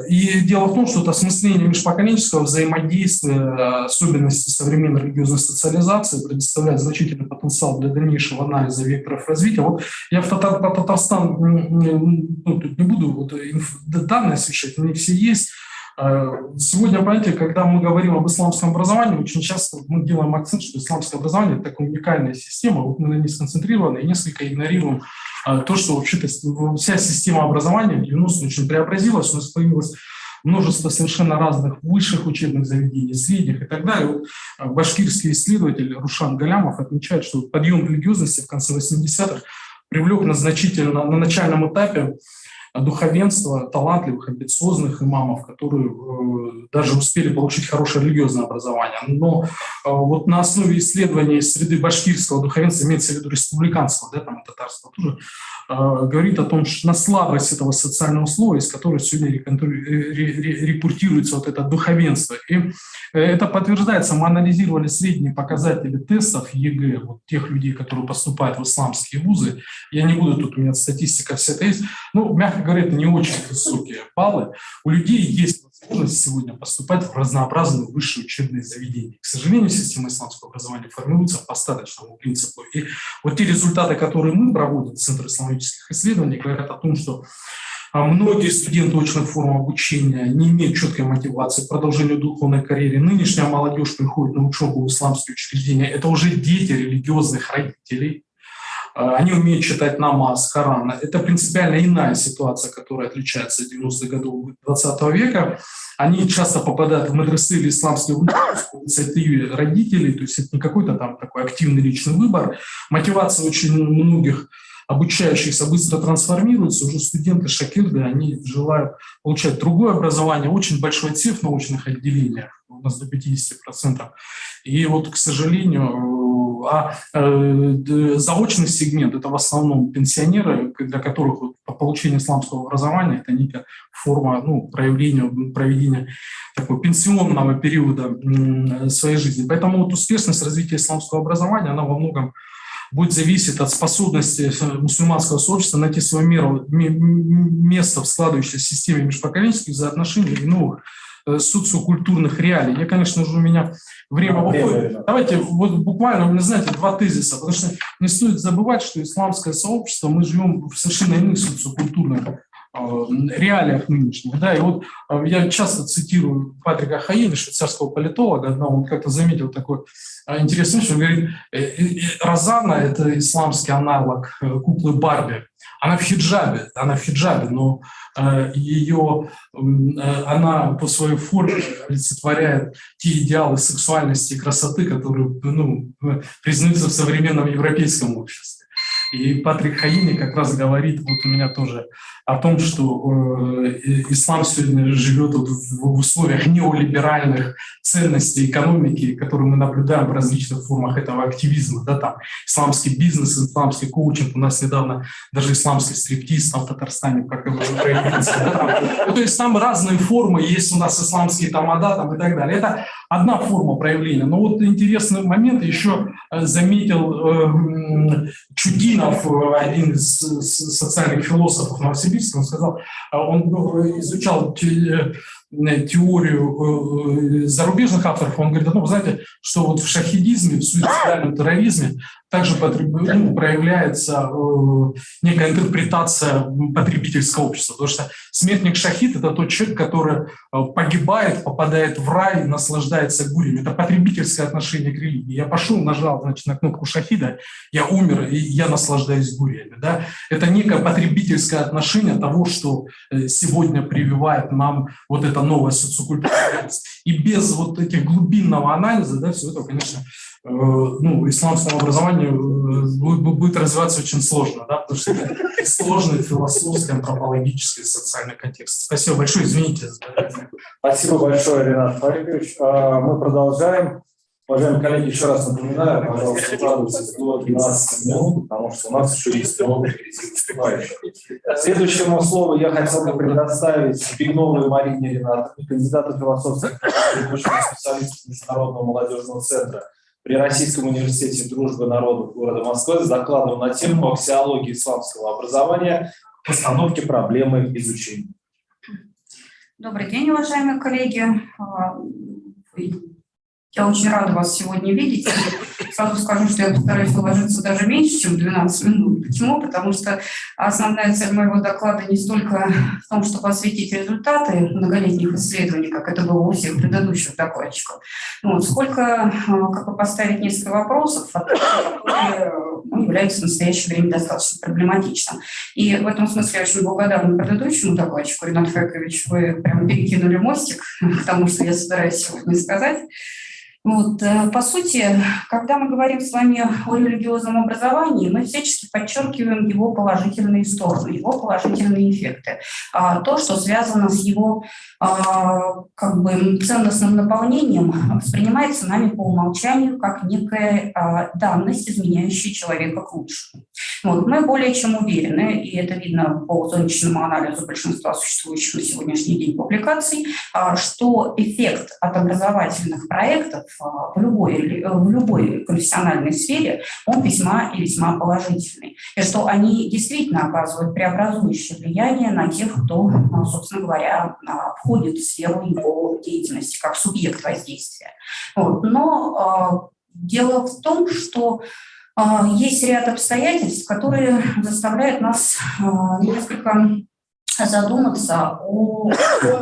И дело в том, что это осмысление межпоколенческого взаимодействия, особенности современной религиозной социализации предоставляет значительный потенциал для дальнейшего анализа векторов развития. Вот я по Татарстану тут не буду данные освещать, они все есть. Сегодня, понимаете, когда мы говорим об исламском образовании, очень часто мы делаем акцент, что исламское образование – это такая уникальная система, вот мы на ней сконцентрированы и несколько игнорируем то, что вообще-то вся система образования в 90-е очень преобразилась, у нас появилось множество совершенно разных высших учебных заведений, средних и так далее. Вот башкирский исследователь Рушан Галямов отмечает, что подъем религиозности в конце 80-х привлек на начальном этапе духовенство талантливых, амбициозных имамов, которые даже успели получить хорошее религиозное образование. Но вот на основе исследований среды башкирского духовенства, имеется в виду республиканского, да, там татарского тоже, говорит о том, что на слабость этого социального слоя, из которого сегодня репортируется вот это духовенство. И это подтверждается. Мы анализировали средние показатели тестов ЕГЭ, вот тех людей, которые поступают в исламские вузы. Я не буду, тут у меня статистика вся это есть. Ну, мягко говоря, это не очень высокие баллы. У людей есть возможность сегодня поступать в разнообразные высшие учебные заведения. К сожалению, система исламского образования формируется по остаточному принципу. И вот те результаты, которые мы проводим, Центр исламических исследований, говорят о том, что многие студенты очных форм обучения не имеют четкой мотивации к продолжению духовной карьеры. Нынешняя молодежь приходит на учебу в исламские учреждения. Это уже дети религиозных родителей. они умеют читать намаз, Коран. Это принципиально иная ситуация, которая отличается от 90-х годов 20 века. Они часто попадают в мадресе или исламские инициативы родителей, то есть это не какой-то там такой активный личный выбор. Мотивация очень многих обучающихся быстро трансформируется, уже студенты, шакирды, они желают получать другое образование, очень большой отсев в научных отделениях, у нас до 50%. И вот, к сожалению, заочный сегмент – это в основном пенсионеры, для которых получение исламского образования – это некая форма проведения такого пенсионного периода своей жизни. Поэтому вот успешность развития исламского образования, она во многом будет зависеть от способности мусульманского сообщества найти свое место в складывающейся системе межпоколенческих взаимоотношений и новых социокультурных реалий. Я, конечно, уже у меня время выходит. Давайте вот буквально, вы знаете, 2 тезиса, потому что не стоит забывать, что исламское сообщество, мы живем в совершенно иных социокультурных реалиях нынешних. Да, и вот я часто цитирую Патрика Хайини, швейцарского политолога, он как-то заметил такой интересный вещь, он говорит, Розанна – это исламский аналог куклы Барби. Она в хиджабе, но она по своей форме олицетворяет те идеалы сексуальности и красоты, которые признаются в современном европейском обществе. И Патрик Хайини как раз говорит, вот у меня тоже, о том, что ислам сегодня живет в условиях неолиберальных ценностей экономики, которые мы наблюдаем в различных формах этого активизма. Да, там исламский бизнес, исламский коучинг, у нас недавно даже исламский стриптиз там, в Татарстане, как его проявился. Да, то есть там разные формы, есть у нас исламские тамада там, и так далее. Это одна форма проявления. Но вот интересный момент еще заметил Чудинов, один из социальных философов Новосибирска, он сказал, он изучал теорию зарубежных авторов, он говорит, вы знаете, что вот в шахидизме, в суицидальном терроризме также проявляется некая интерпретация потребительского общества, потому что смертник-шахид – это тот человек, который погибает, попадает в рай, наслаждается гурьями. Это потребительское отношение к религии. Я пошел, нажал, значит, на кнопку шахида, я умер, и я наслаждаюсь гурьями. Да? Это некое потребительское отношение того, что сегодня прививает нам вот эта новая социокультура. И без вот этих глубинного анализа, да, все это, конечно, исламскому образованию будет развиваться очень сложно, да, потому что это сложный философский, антропологический, социальный контекст. Спасибо большое, извините. Спасибо большое, Ренат Фаридович. Мы продолжаем. Уважаемые коллеги, еще раз напоминаю, пожалуйста, укладывайтесь до 12 минут, потому что у нас еще есть много выступающих. Следующему слову я хотел бы предоставить Бегновой Марине Ринатовне, кандидату философских наук, специалисту Международного молодежного центра при Российском университете дружбы народов города Москвы с докладом на тему аксиологии исламского образования, постановки проблемы изучения. Добрый день, уважаемые коллеги. Я очень рада вас сегодня видеть. Сразу скажу, что я постараюсь уложиться даже меньше, чем 12 минут. Почему? Потому что основная цель моего доклада не столько в том, чтобы осветить результаты многолетних исследований, как это было у всех предыдущих докладчиков, сколько как бы поставить несколько вопросов, которые являются в настоящее время достаточно проблематичным. И в этом смысле я очень благодарна предыдущему докладчику, Ринату Фаридовичу, вы прямо перекинули мостик к тому, что я собираюсь сегодня сказать. По сути, когда мы говорим с вами о религиозном образовании, мы всячески подчеркиваем его положительные стороны, его положительные эффекты. То, что связано с его ценностным наполнением, воспринимается нами по умолчанию как некая данность, изменяющая человека к лучшему. Мы более чем уверены, и это видно по оценочному анализу большинства существующих на сегодняшний день публикаций, что эффект от образовательных проектов в любой конфессиональной сфере, он весьма и весьма положительный. И что они действительно оказывают преобразующее влияние на тех, кто, собственно говоря, входит в сферу его деятельности как субъект воздействия. Но дело в том, что есть ряд обстоятельств, которые заставляют нас несколько задуматься о том,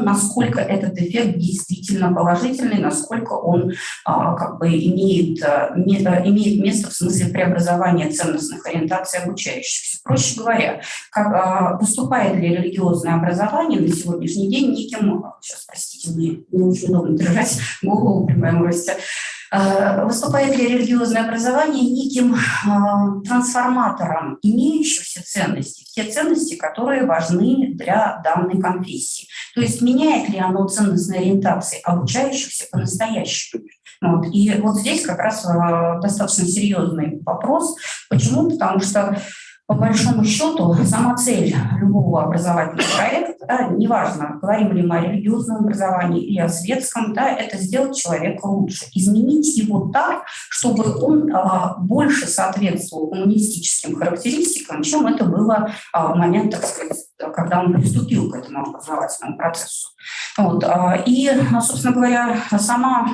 насколько этот эффект действительно положительный, насколько он как бы имеет место в смысле преобразования ценностных ориентаций обучающихся. Проще говоря, поступает ли религиозное образование на сегодняшний день неким, сейчас, простите, мне не очень удобно держать голову при моем росте, выступает ли религиозное образование неким трансформатором имеющихся ценностей, те ценности, которые важны для данной конфессии. То есть меняет ли оно ценностные ориентации обучающихся по-настоящему? Вот. И вот здесь как раз достаточно серьезный вопрос. Почему? Потому что по большому счету, сама цель любого образовательного проекта, да, неважно, говорим ли мы о религиозном образовании или о светском, да, это сделать человека лучше, изменить его так, чтобы он больше соответствовал гуманистическим характеристикам, чем это было в момент, так сказать, когда он приступил к этому образовательному процессу. Вот. И, собственно говоря, сама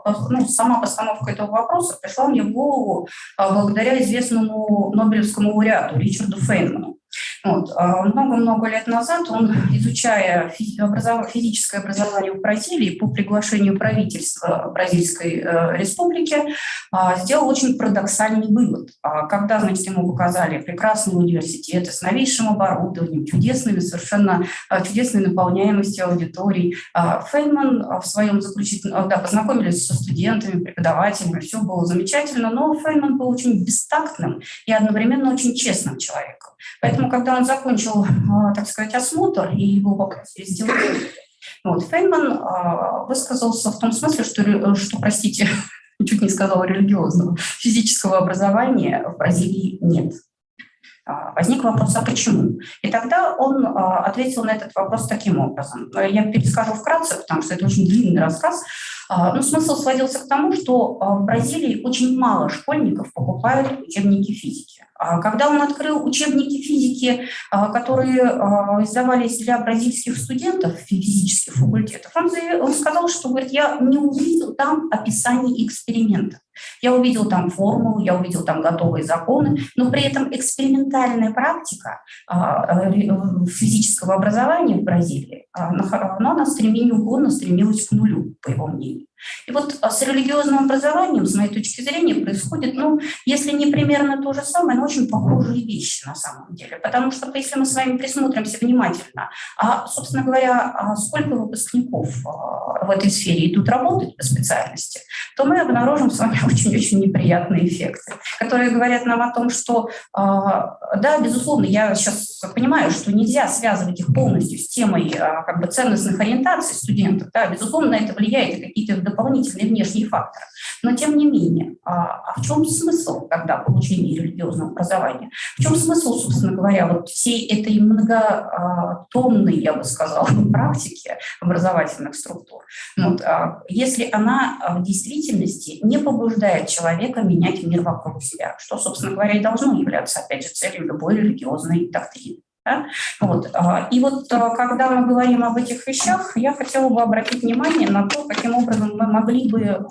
постановка этого вопроса пришла мне в голову благодаря известному Нобелевскому лауреату Ричарду Фейнману. Вот. Много-много лет назад он, изучая физическое образование в Бразилии по приглашению правительства Бразильской республики, сделал очень парадоксальный вывод. Когда, значит, ему показали прекрасные университеты с новейшим оборудованием, совершенно чудесной наполняемостью аудиторий, Фейнман в своем заключительном, познакомились со студентами, преподавателями, все было замечательно, но Фейнман был очень бестактным и одновременно очень честным человеком. Поэтому, когда он закончил, так сказать, осмотр, и его попросили сделать, Фейнман высказался в том смысле, что, простите, чуть не сказала религиозного, физического образования в Бразилии нет. Возник вопрос, а почему? И тогда он ответил на этот вопрос таким образом. Я перескажу вкратце, потому что это очень длинный рассказ. Но смысл сводился к тому, что в Бразилии очень мало школьников покупают учебники физики. Когда он открыл учебники физики, которые издавались для бразильских студентов физических факультетов, он сказал, что, говорит, я не увидел там описаний экспериментов. Я увидел там формулу, я увидел там готовые законы, но при этом экспериментальная практика физического образования в Бразилии, она неуклонно стремилась к нулю, по его мнению. И вот с религиозным образованием, с моей точки зрения, происходит, если не примерно то же самое, но очень похожие вещи на самом деле. Потому что если мы с вами присмотримся внимательно, собственно говоря, сколько выпускников в этой сфере идут работать по специальности, то мы обнаружим с вами очень-очень неприятные эффекты, которые говорят нам о том, что, да, безусловно, я сейчас понимаю, что нельзя связывать их полностью с темой ценностных ориентаций студентов, да, безусловно, на это влияет и какие-то дополнительные внешние факторы. Но тем не менее, в чем смысл тогда получения религиозного образования? В чем смысл, собственно говоря, вот всей этой многотомной, я бы сказала, практики образовательных структур? Если она в действительности не побуждает человека менять мир вокруг себя, что, собственно говоря, и должно являться, опять же, целью любой религиозной доктрины. Да? И когда мы говорим об этих вещах, я хотела бы обратить внимание на то, каким образом мы могли бы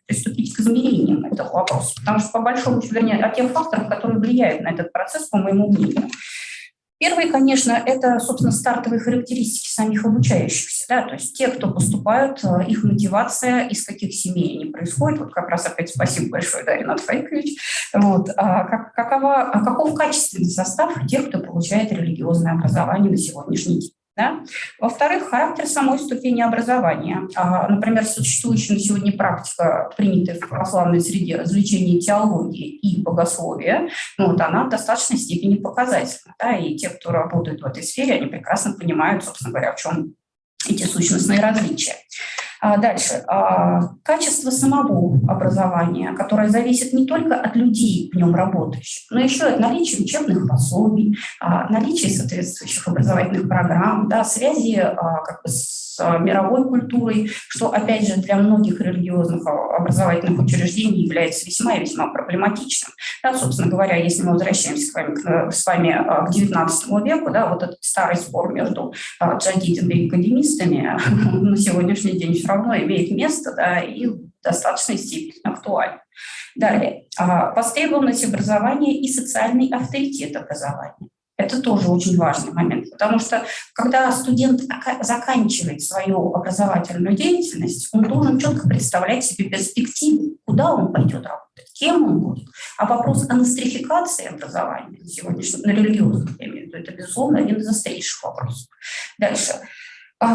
приступить к измерениям этого вопроса. Потому что, по большому счету, о тех факторах, которые влияют на этот процесс, по моему мнению. Первый, конечно, это, собственно, стартовые характеристики самих обучающихся. Да? То есть те, кто поступают, их мотивация, из каких семей они происходят. Вот как раз опять спасибо большое, да, Ринат Файкович. Каков качественный состав тех, кто получает религиозное образование на сегодняшний день. Да? Во-вторых, характер самой ступени образования. Например, существующая на сегодня практика, принятая в православной среде, развлечения теологии и богословия, она в достаточной степени показательна. Да? И те, кто работает в этой сфере, они прекрасно понимают, собственно говоря, в чем эти сущностные различия. Дальше. Качество самого образования, которое зависит не только от людей в нем работающих, но еще и от наличия учебных пособий, наличия соответствующих образовательных программ, да, связи с мировой культурой, что, опять же, для многих религиозных образовательных учреждений является весьма и весьма проблематичным. Да, собственно говоря, если мы возвращаемся с вами к XIX веку, да, вот этот старый спор между джадидами и академистами на сегодняшний день все равно имеет место, да, и в достаточной степени актуален. Далее. Востребованность образования и социальный авторитет образования. Это тоже очень важный момент, потому что когда студент заканчивает свою образовательную деятельность, он должен четко представлять себе перспективы, куда он пойдет работать, кем он будет. А вопрос о нострификации образования на сегодняшнем, на религиозном, я имею в виду, это, безусловно, один из острейших вопросов. Дальше.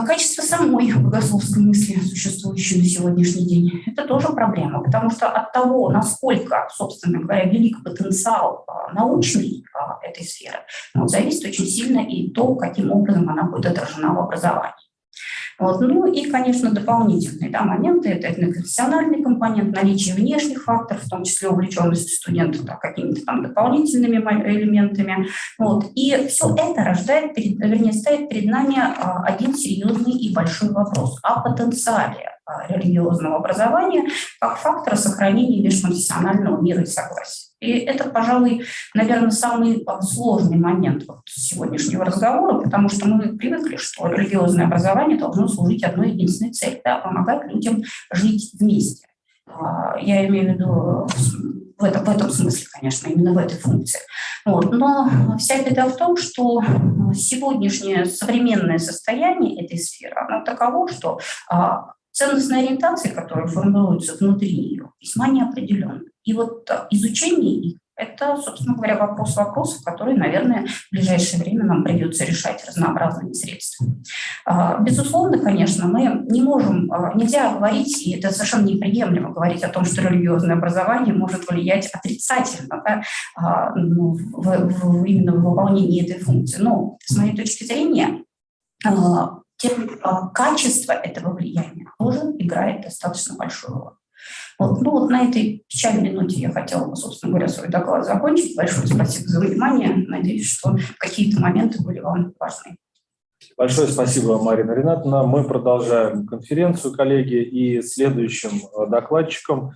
Качество самой богословской мысли, существующей на сегодняшний день, это тоже проблема, потому что от того, насколько, собственно говоря, велик потенциал научный этой сферы, зависит очень сильно и то, каким образом она будет отражена в образовании. Вот. Ну и, конечно, дополнительные моменты – это этноконфессиональный компонент, наличие внешних факторов, в том числе увлеченности студента какими-то там дополнительными элементами. Вот. И все это рождает, ставит перед нами один серьезный и большой вопрос о потенциале религиозного образования как фактора сохранения межконфессионального мира и согласия. И это, пожалуй, наверное, самый сложный момент сегодняшнего разговора, потому что мы привыкли, что религиозное образование должно служить одной единственной цели – помогать людям жить вместе. Я имею в виду в этом смысле, конечно, именно в этой функции. Вот. Но вся беда в том, что сегодняшнее современное состояние этой сферы, оно таково, что ценностные ориентации, которые формируются внутри нее, весьма неопределенны. И вот изучение их – это, собственно говоря, вопрос вопросов, которые, наверное, в ближайшее время нам придется решать разнообразными средствами. Безусловно, конечно, мы не можем, нельзя говорить, и это совершенно неприемлемо говорить о том, что религиозное образование может влиять отрицательно именно в выполнении этой функции. Но, с моей точки зрения, качество этого влияния тоже играет достаточно большую роль. Вот. Ну вот на этой печальной ноте я хотела бы, собственно говоря, свой доклад закончить. Большое спасибо за внимание. Надеюсь, что какие-то моменты были вам важны. Большое спасибо, Марина Ринатовна. Мы продолжаем конференцию, коллеги, и следующим докладчиком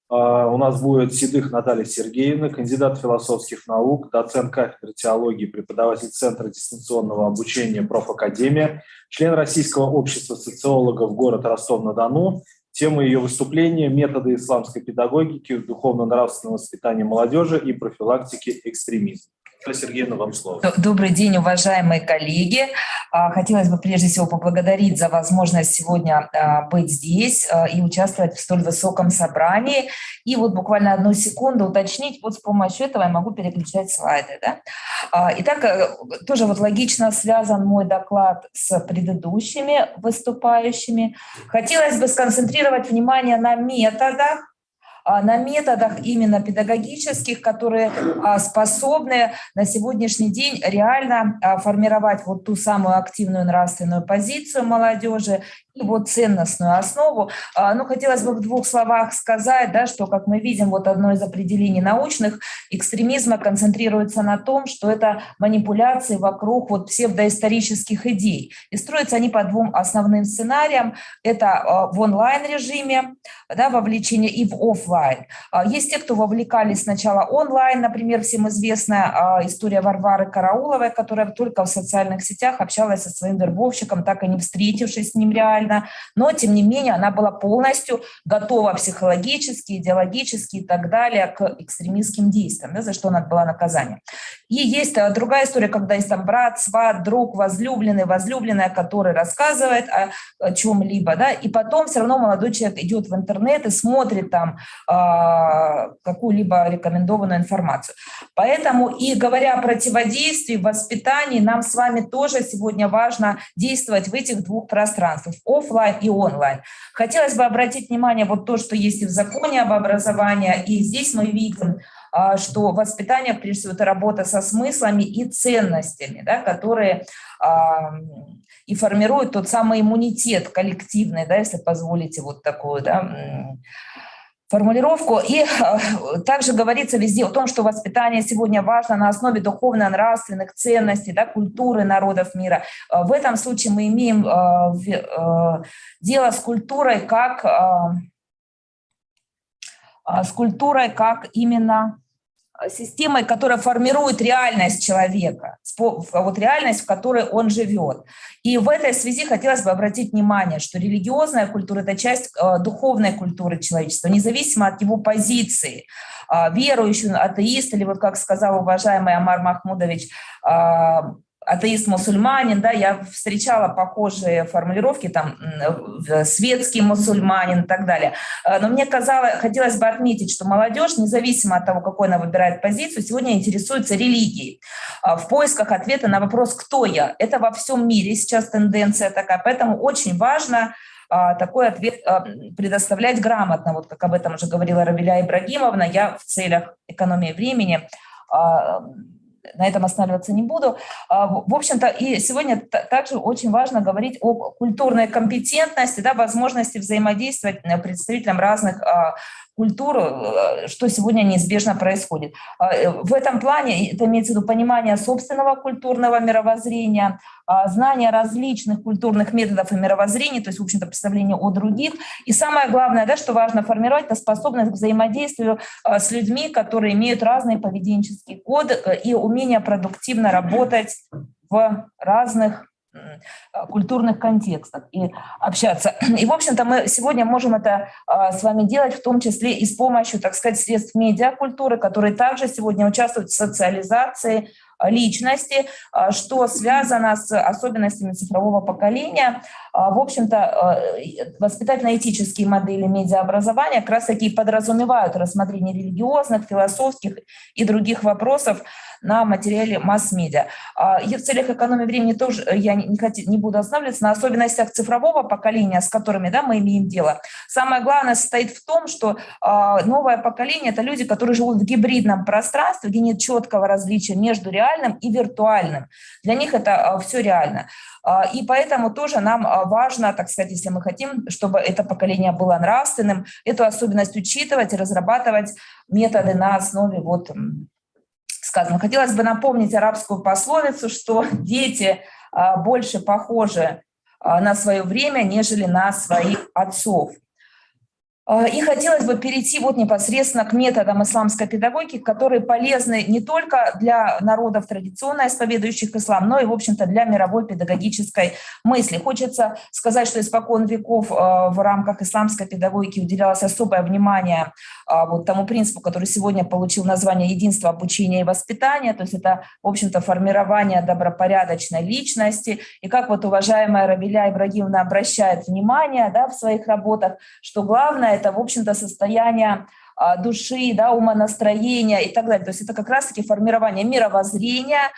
у нас будет Седых Наталья Сергеевна, кандидат философских наук, доцент кафедры теологии, преподаватель Центра дистанционного обучения «Профакадемия», член Российского общества социологов город Ростов-на-Дону. Тема ее выступления – методы исламской педагогики, духовно-нравственного воспитания молодежи и профилактики экстремизма. Наталья Сергеевна, вам слово. Добрый день, уважаемые коллеги. Хотелось бы прежде всего поблагодарить за возможность сегодня быть здесь и участвовать в столь высоком собрании. И вот буквально одну секунду уточнить, вот с помощью этого я могу переключать слайды. Да? Итак, тоже вот логично связан мой доклад с предыдущими выступающими. Хотелось бы сконцентрировать внимание на методах именно педагогических, которые способны на сегодняшний день реально формировать вот ту самую активную нравственную позицию молодежи и вот ценностную основу. Но хотелось бы в двух словах сказать, да, что, как мы видим, вот одно из определений научных экстремизма концентрируется на том, что это манипуляции вокруг вот псевдоисторических идей. И строятся они по двум основным сценариям. Это в онлайн-режиме, да, вовлечение, и в офлайн. Есть те, кто вовлекались сначала онлайн, например, всем известная история Варвары Карауловой, которая только в социальных сетях общалась со своим вербовщиком, так и не встретившись с ним реально. Но, тем не менее, она была полностью готова психологически, идеологически и так далее к экстремистским действиям, да, за что она отбыла наказание. И есть другая история, когда есть там брат, сват, друг, возлюбленный, возлюбленная, который рассказывает о чем-либо, да, и потом все равно молодой человек идет в интернет и смотрит там какую-либо рекомендованную информацию. Поэтому, и говоря о противодействии, воспитании, нам с вами тоже сегодня важно действовать в этих двух пространствах, офлайн и онлайн. Хотелось бы обратить внимание вот то, что есть и в законе об образовании, и здесь мы видим, что воспитание, прежде всего, это работа со смыслами и ценностями, да, которые и формируют тот самый иммунитет коллективный, да, если позволите вот такую, да, формулировку. И также говорится везде о том, что воспитание сегодня важно на основе духовно-нравственных ценностей, да, культуры народов мира. В этом случае мы имеем дело с культурой как именно системой, которая формирует реальность человека, вот реальность, в которой он живет. И в этой связи хотелось бы обратить внимание, что религиозная культура – это часть духовной культуры человечества, независимо от его позиции. Верующий, атеист, или вот как сказал уважаемый Амар Махмудович, атеист-мусульманин, да, я встречала похожие формулировки, там, светский мусульманин и так далее. Но мне хотелось бы отметить, что молодежь, независимо от того, какой она выбирает позицию, сегодня интересуется религией в поисках ответа на вопрос «Кто я?». Это во всем мире сейчас тенденция такая, поэтому очень важно такой ответ предоставлять грамотно. Вот как об этом уже говорила Равиля Ибрагимовна, я в целях экономии времени на этом останавливаться не буду. В общем-то, и сегодня также очень важно говорить о культурной компетентности, да, возможности взаимодействовать представителям разных культур, что сегодня неизбежно происходит. В этом плане это имеется в виду понимание собственного культурного мировоззрения, знание различных культурных методов и мировоззрений, то есть, в общем-то, представление о других. И самое главное, да, что важно формировать, это способность к взаимодействию с людьми, которые имеют разные поведенческие коды и умение продуктивно работать в разных культурных контекстах и общаться. И, в общем-то, мы сегодня можем это с вами делать, в том числе и с помощью, так сказать, средств медиакультуры, которые также сегодня участвуют в социализации личности, что связано с особенностями цифрового поколения. В общем-то, воспитательно-этические модели медиаобразования как раз-таки подразумевают рассмотрение религиозных, философских и других вопросов на материале масс-медиа. И в целях экономии времени тоже я не буду останавливаться на особенностях цифрового поколения, с которыми, да, мы имеем дело. Самое главное состоит в том, что новое поколение – это люди, которые живут в гибридном пространстве, где нет четкого различия между реальным и виртуальным. Для них это все реально. И поэтому тоже нам важно, так сказать, если мы хотим, чтобы это поколение было нравственным, эту особенность учитывать и разрабатывать методы на основе вот сказано. Хотелось бы напомнить арабскую пословицу, что дети больше похожи на свое время, нежели на своих отцов. И хотелось бы перейти вот непосредственно к методам исламской педагогики, которые полезны не только для народов, традиционно исповедующих ислам, но и, в общем-то, для мировой педагогической мысли. Хочется сказать, что испокон веков в рамках исламской педагогики уделялось особое внимание вот тому принципу, который сегодня получил название «Единство обучения и воспитания», то есть это, в общем-то, формирование добропорядочной личности. И как вот уважаемая Равиля Ибрагимовна обращает внимание, да, в своих работах, что главное – это, в общем-то, состояние души, да, умонастроения и так далее. То есть это как раз-таки формирование мировоззрения,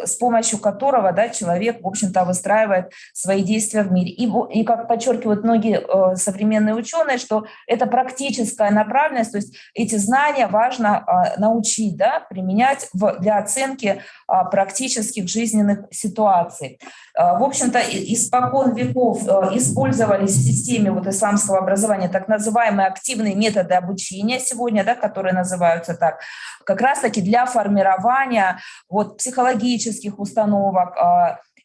с помощью которого, да, человек, в общем-то, выстраивает свои действия в мире. И как подчеркивают многие современные ученые, что это практическая направленность, то есть эти знания важно научить, да, применять для оценки практических жизненных ситуаций. В общем-то, испокон веков использовались в системе вот исламского образования так называемые активные методы обучения сегодня, да, которые называются так, как раз-таки для формирования вот психологических установок,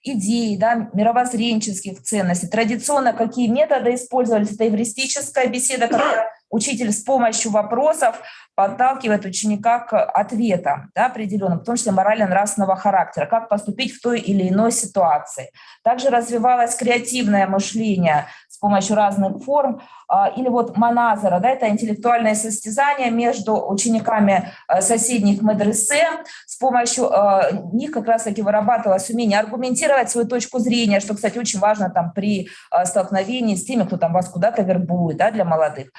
идей, да, мировоззренческих ценностей. Традиционно какие методы использовались? Это эвристическая беседа, когда учитель с помощью вопросов подталкивает ученика к ответам, да, определенным, в том числе морально-нравственного характера, как поступить в той или иной ситуации. Также развивалось креативное мышление с помощью разных форм, или вот маназара, да, это интеллектуальное состязание между учениками соседних медресе. С помощью них как раз-таки вырабатывалось умение аргументировать свою точку зрения, что, кстати, очень важно там при столкновении с теми, кто там вас куда-то вербует, да, для молодых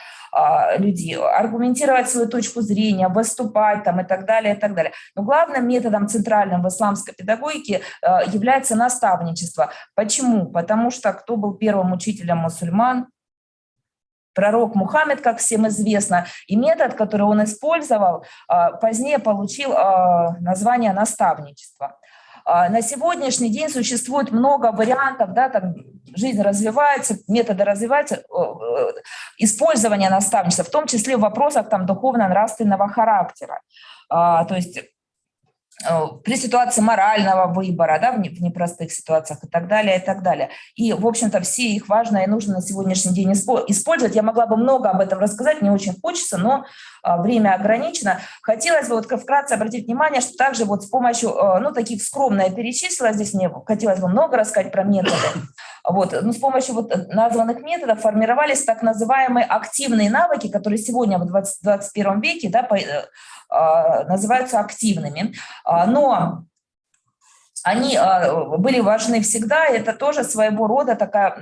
людей, аргументировать свою точку зрения, выступать там и так далее, и так далее. Но главным методом центральным в исламской педагогике является наставничество. Почему? Потому что кто был первым учителем мусульман? Пророк Мухаммед, как всем известно, и метод, который он использовал, позднее получил название наставничества. На сегодняшний день существует много вариантов, да, там жизнь развивается, методы развиваются, использование наставничества, в том числе в вопросах там духовно-нравственного характера. То есть при ситуации морального выбора, да, в непростых ситуациях и так далее, и так далее. И, в общем-то, все их важно и нужно на сегодняшний день использовать. Я могла бы много об этом рассказать, не очень хочется, но время ограничено. Хотелось бы вот вкратце обратить внимание, что также вот с помощью, ну, таких скромно я перечислила, здесь мне хотелось бы много рассказать про методы. Вот. Но с помощью вот названных методов формировались так называемые активные навыки, которые сегодня в 21 веке, да, называются активными. Но они были важны всегда, и это тоже своего рода такая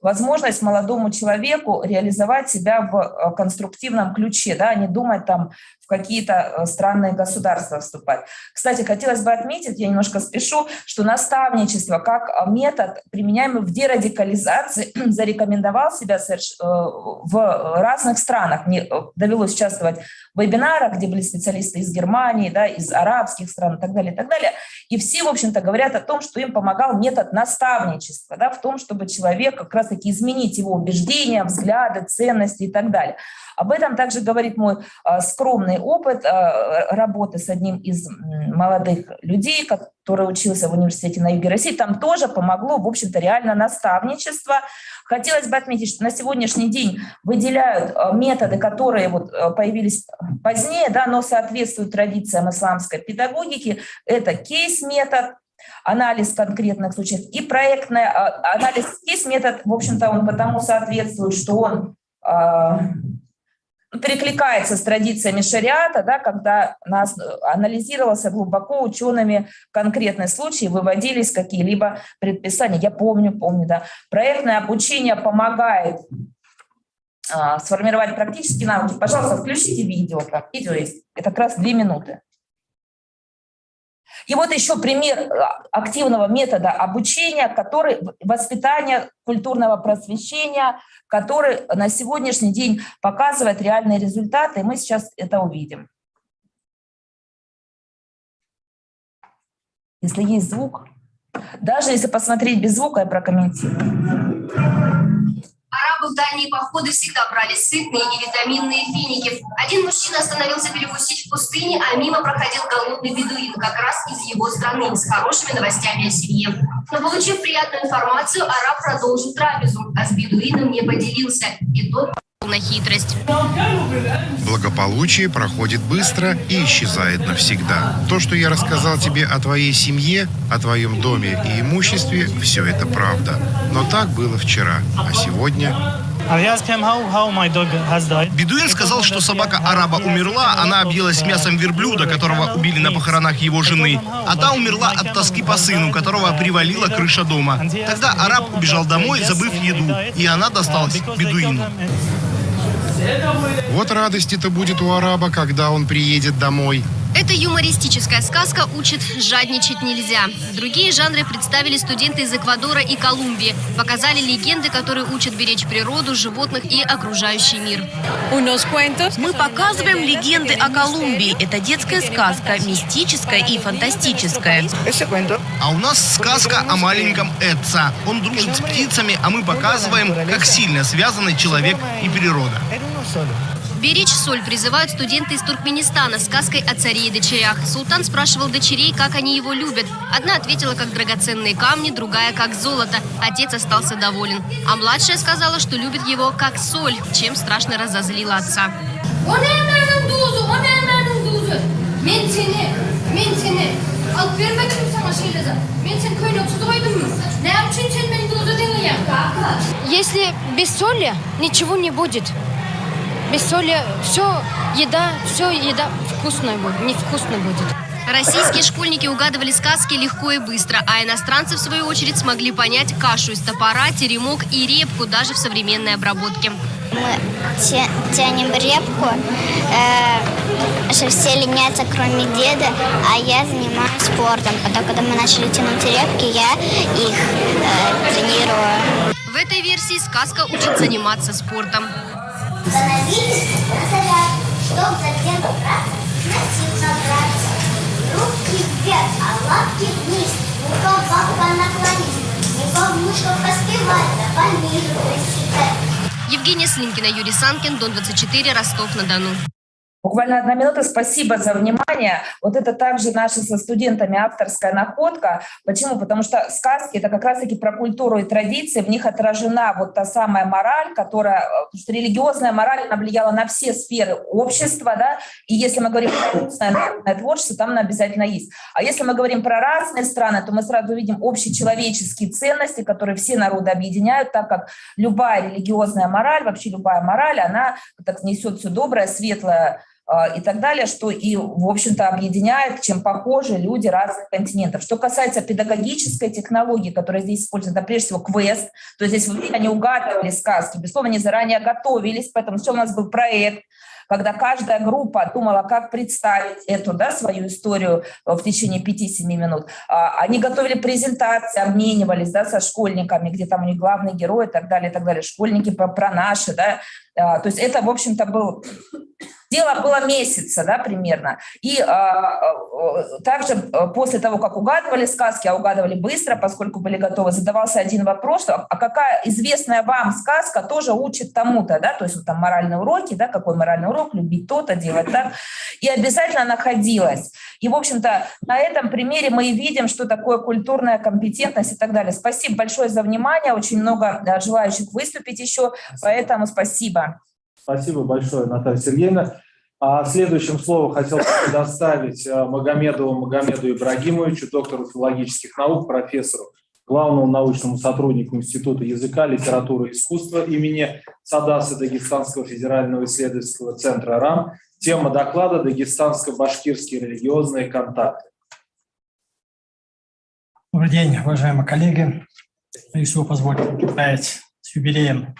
возможность молодому человеку реализовать себя в конструктивном ключе, да, не думать там в какие-то странные государства вступать. Кстати, хотелось бы отметить, я немножко спешу, что наставничество как метод, применяемый в дерадикализации, зарекомендовал себя в разных странах. Мне довелось участвовать в вебинарах, где были специалисты из Германии, да, из арабских стран и так далее, и так далее. И все, в общем-то, говорят о том, что им помогал метод наставничества, да, в том, чтобы человек как раз-таки изменить его убеждения, взгляды, ценности и так далее. Об этом также говорит мой скромный опыт работы с одним из молодых людей, который учился в университете на юге России. Там тоже помогло, в общем-то, реально наставничество. Хотелось бы отметить, что на сегодняшний день выделяют методы, которые вот появились позднее, да, но соответствуют традициям исламской педагогики. Это кейс-метод, анализ конкретных случаев, и проектный анализ кейс-метод, в общем-то, он потому соответствует, что он перекликается с традициями шариата, да, когда анализировался глубоко учеными конкретные случаи, выводились какие-либо предписания. Я помню, да. Проектное обучение помогает сформировать практические навыки. Пожалуйста, включите видео. Видео есть. Это как раз 2 минуты. И вот еще пример активного метода обучения, который воспитание культурного просвещения, который на сегодняшний день показывает реальные результаты, и мы сейчас это увидим. Если есть звук, даже если посмотреть без звука, я прокомментирую. Арабы в дальние походы всегда брали сытные и витаминные финики. Один мужчина остановился перекусить в пустыне, а мимо проходил голодный бедуин, как раз из его страны, с хорошими новостями о семье. Но, получив приятную информацию, араб продолжил трапезу, а с бедуином не поделился, и тот пошел на хитрость. Благополучие проходит быстро и исчезает навсегда. То, что я рассказал тебе о твоей семье, о твоем доме и имуществе, все это правда. Но так было вчера, а сегодня... Бедуин сказал, что собака араба умерла, она объелась мясом верблюда, которого убили на похоронах его жены, а та умерла от тоски по сыну, которого привалила крыша дома. Тогда араб убежал домой, забыв еду, и она досталась бедуину. Вот радости-то будет у араба, когда он приедет домой. Эта юмористическая сказка учит «жадничать нельзя». Другие жанры представили студенты из Эквадора и Колумбии. Показали легенды, которые учат беречь природу, животных и окружающий мир. Мы показываем легенды о Колумбии. Это детская сказка, мистическая и фантастическая. А у нас сказка о маленьком Эдса. Он дружит с птицами, а мы показываем, как сильно связаны человек и природа. Беречь соль призывают студенты из Туркменистана с сказкой о царе и дочерях. Султан спрашивал дочерей, как они его любят. Одна ответила, как драгоценные камни, другая, как золото. Отец остался доволен. А младшая сказала, что любит его, как соль, чем страшно разозлила отца. Если без соли ничего не будет. Без соли все еда вкусная будет, невкусно будет. Российские школьники угадывали сказки легко и быстро, а иностранцы, в свою очередь, смогли понять кашу из топора, теремок и репку даже в современной обработке. Мы тянем репку, что все ленятся, кроме деда, а я занимаюсь спортом. Потом, когда мы начали тянуть репки, я их тренирую. В этой версии сказка учит заниматься спортом. Становитесь на заряд, чтоб затем браться, носиться браться. Руки вверх, а лапки вниз. Ну-ка, бабка наклонись, не бабушка поспевай, да по миру рассекай. Евгения Слинкина, Юрий Санкин, Дон 24, Ростов-на-Дону. Буквально 1 минута. Спасибо за внимание. Вот это также наша со студентами авторская находка. Почему? Потому что сказки – это как раз-таки про культуру и традиции. В них отражена вот та самая мораль, которая, что религиозная мораль, она влияла на все сферы общества, да. И если мы говорим про устное творчество, там она обязательно есть. А если мы говорим про разные страны, то мы сразу видим общечеловеческие ценности, которые все народы объединяют, так как любая религиозная мораль, вообще любая мораль, она так несет все доброе, светлое и так далее, что и, в общем-то, объединяет, чем похожи люди разных континентов. Что касается педагогической технологии, которая здесь используется, это прежде всего квест, то есть здесь они угадывали сказки, безусловно, они заранее готовились, поэтому все у нас был проект, когда каждая группа думала, как представить эту, да, свою историю в течение 5-7 минут. Они готовили презентации, обменивались, да, со школьниками, где там у них главный герой и так далее, школьники про наши, да. То есть это, в общем-то, дело было месяца, да, примерно. И также после того, как угадывали сказки, а угадывали быстро, поскольку были готовы, задавался один вопрос, что, а какая известная вам сказка тоже учит тому-то, да, то есть вот там моральные уроки, да, какой моральный урок, любить то-то, делать так, и обязательно находилась. И, в общем-то, на этом примере мы и видим, что такое культурная компетентность и так далее. Спасибо большое за внимание, очень много желающих выступить еще, поэтому спасибо. Спасибо большое, Наталья Сергеевна. Следующим слово хотел бы предоставить Магомеду Ибрагимовичу, доктору филологических наук, профессору, главному научному сотруднику Института языка, литературы и искусства имени Садаса Дагестанского федерального исследовательского центра РАМ. Тема доклада «Дагестанско-башкирские религиозные контакты». Добрый день, уважаемые коллеги. Прежде всего, позвольте поздравить с юбилеем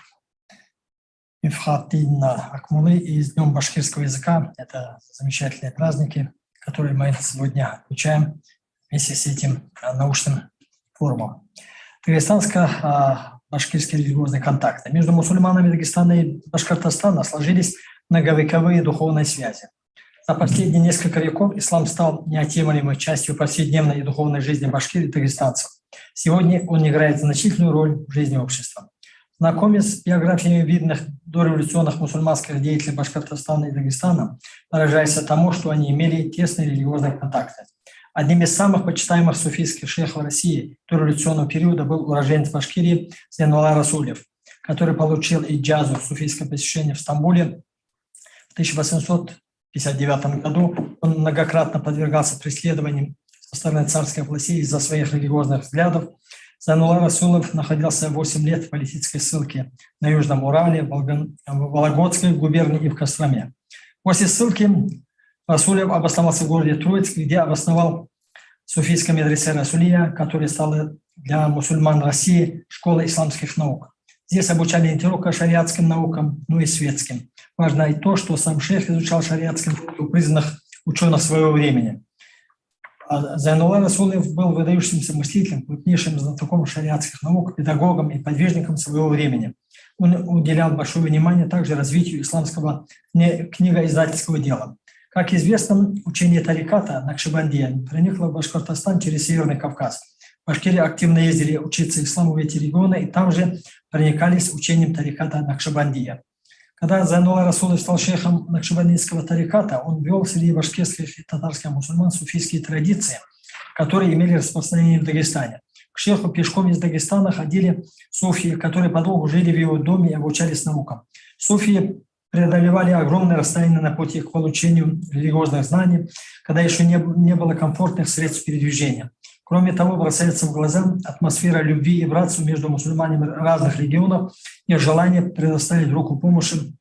Мифхат-Дина Акмулы и с Днем башкирского языка. Это замечательные праздники, которые мы сегодня отмечаем вместе с этим научным форумом. Дагестанско-башкирские религиозные контакты. Между мусульманами Дагестана и Башкортостана сложились многовековые духовные связи. За последние несколько веков ислам стал неотъемлемой частью повседневной и духовной жизни башкир и дагестанцев. Сегодня он играет значительную роль в жизни общества. Знакомясь с биографиями видных дореволюционных мусульманских деятелей Башкортостана и Дагестана, поражается тому, что они имели тесные религиозные контакты. Одним из самых почитаемых суфийских шейхов России дореволюционного периода был уроженец Башкирии Зайнулла Расулев, который получил иджазу в суфийское посещение в Стамбуле в 1859 году. Он многократно подвергался преследованиям со стороны царской власти из-за своих религиозных взглядов. Зайнулла Расулев находился 8 лет в политической ссылке на Южном Урале, в Вологодской губернии и в Костроме. После ссылки Расулев обосновался в городе Троицк, где обосновал суфийское медресе Расулия, которое стало для мусульман России школой исламских наук. Здесь обучали не только шариатским наукам, но и светским. Важно и то, что сам шейх изучал шариатские науки у признанных ученых своего времени. Зайнулла Расулев был выдающимся мыслителем, крупнейшим знатоком шариатских наук, педагогом и подвижником своего времени. Он уделял большое внимание также развитию исламского книгоиздательского дела. Как известно, учение тариката Накшибандия проникло в Башкортостан через Северный Кавказ. Башкирии активно ездили учиться исламу в эти регионы и там же проникались учением тариката Накшибандия. Когда Зайнулла Расулев стал шейхом накшибандийского тариката, он ввел среди башкирских и татарских мусульман суфийские традиции, которые имели распространение в Дагестане. К шейху пешком из Дагестана ходили суфии, которые подолгу жили в его доме и обучались наукам. Суфии преодолевали огромное расстояние на пути к получению религиозных знаний, когда еще не было комфортных средств передвижения. Кроме того, бросается в глаза атмосфера любви и братства между мусульманами разных регионов и желание предоставить руку помощи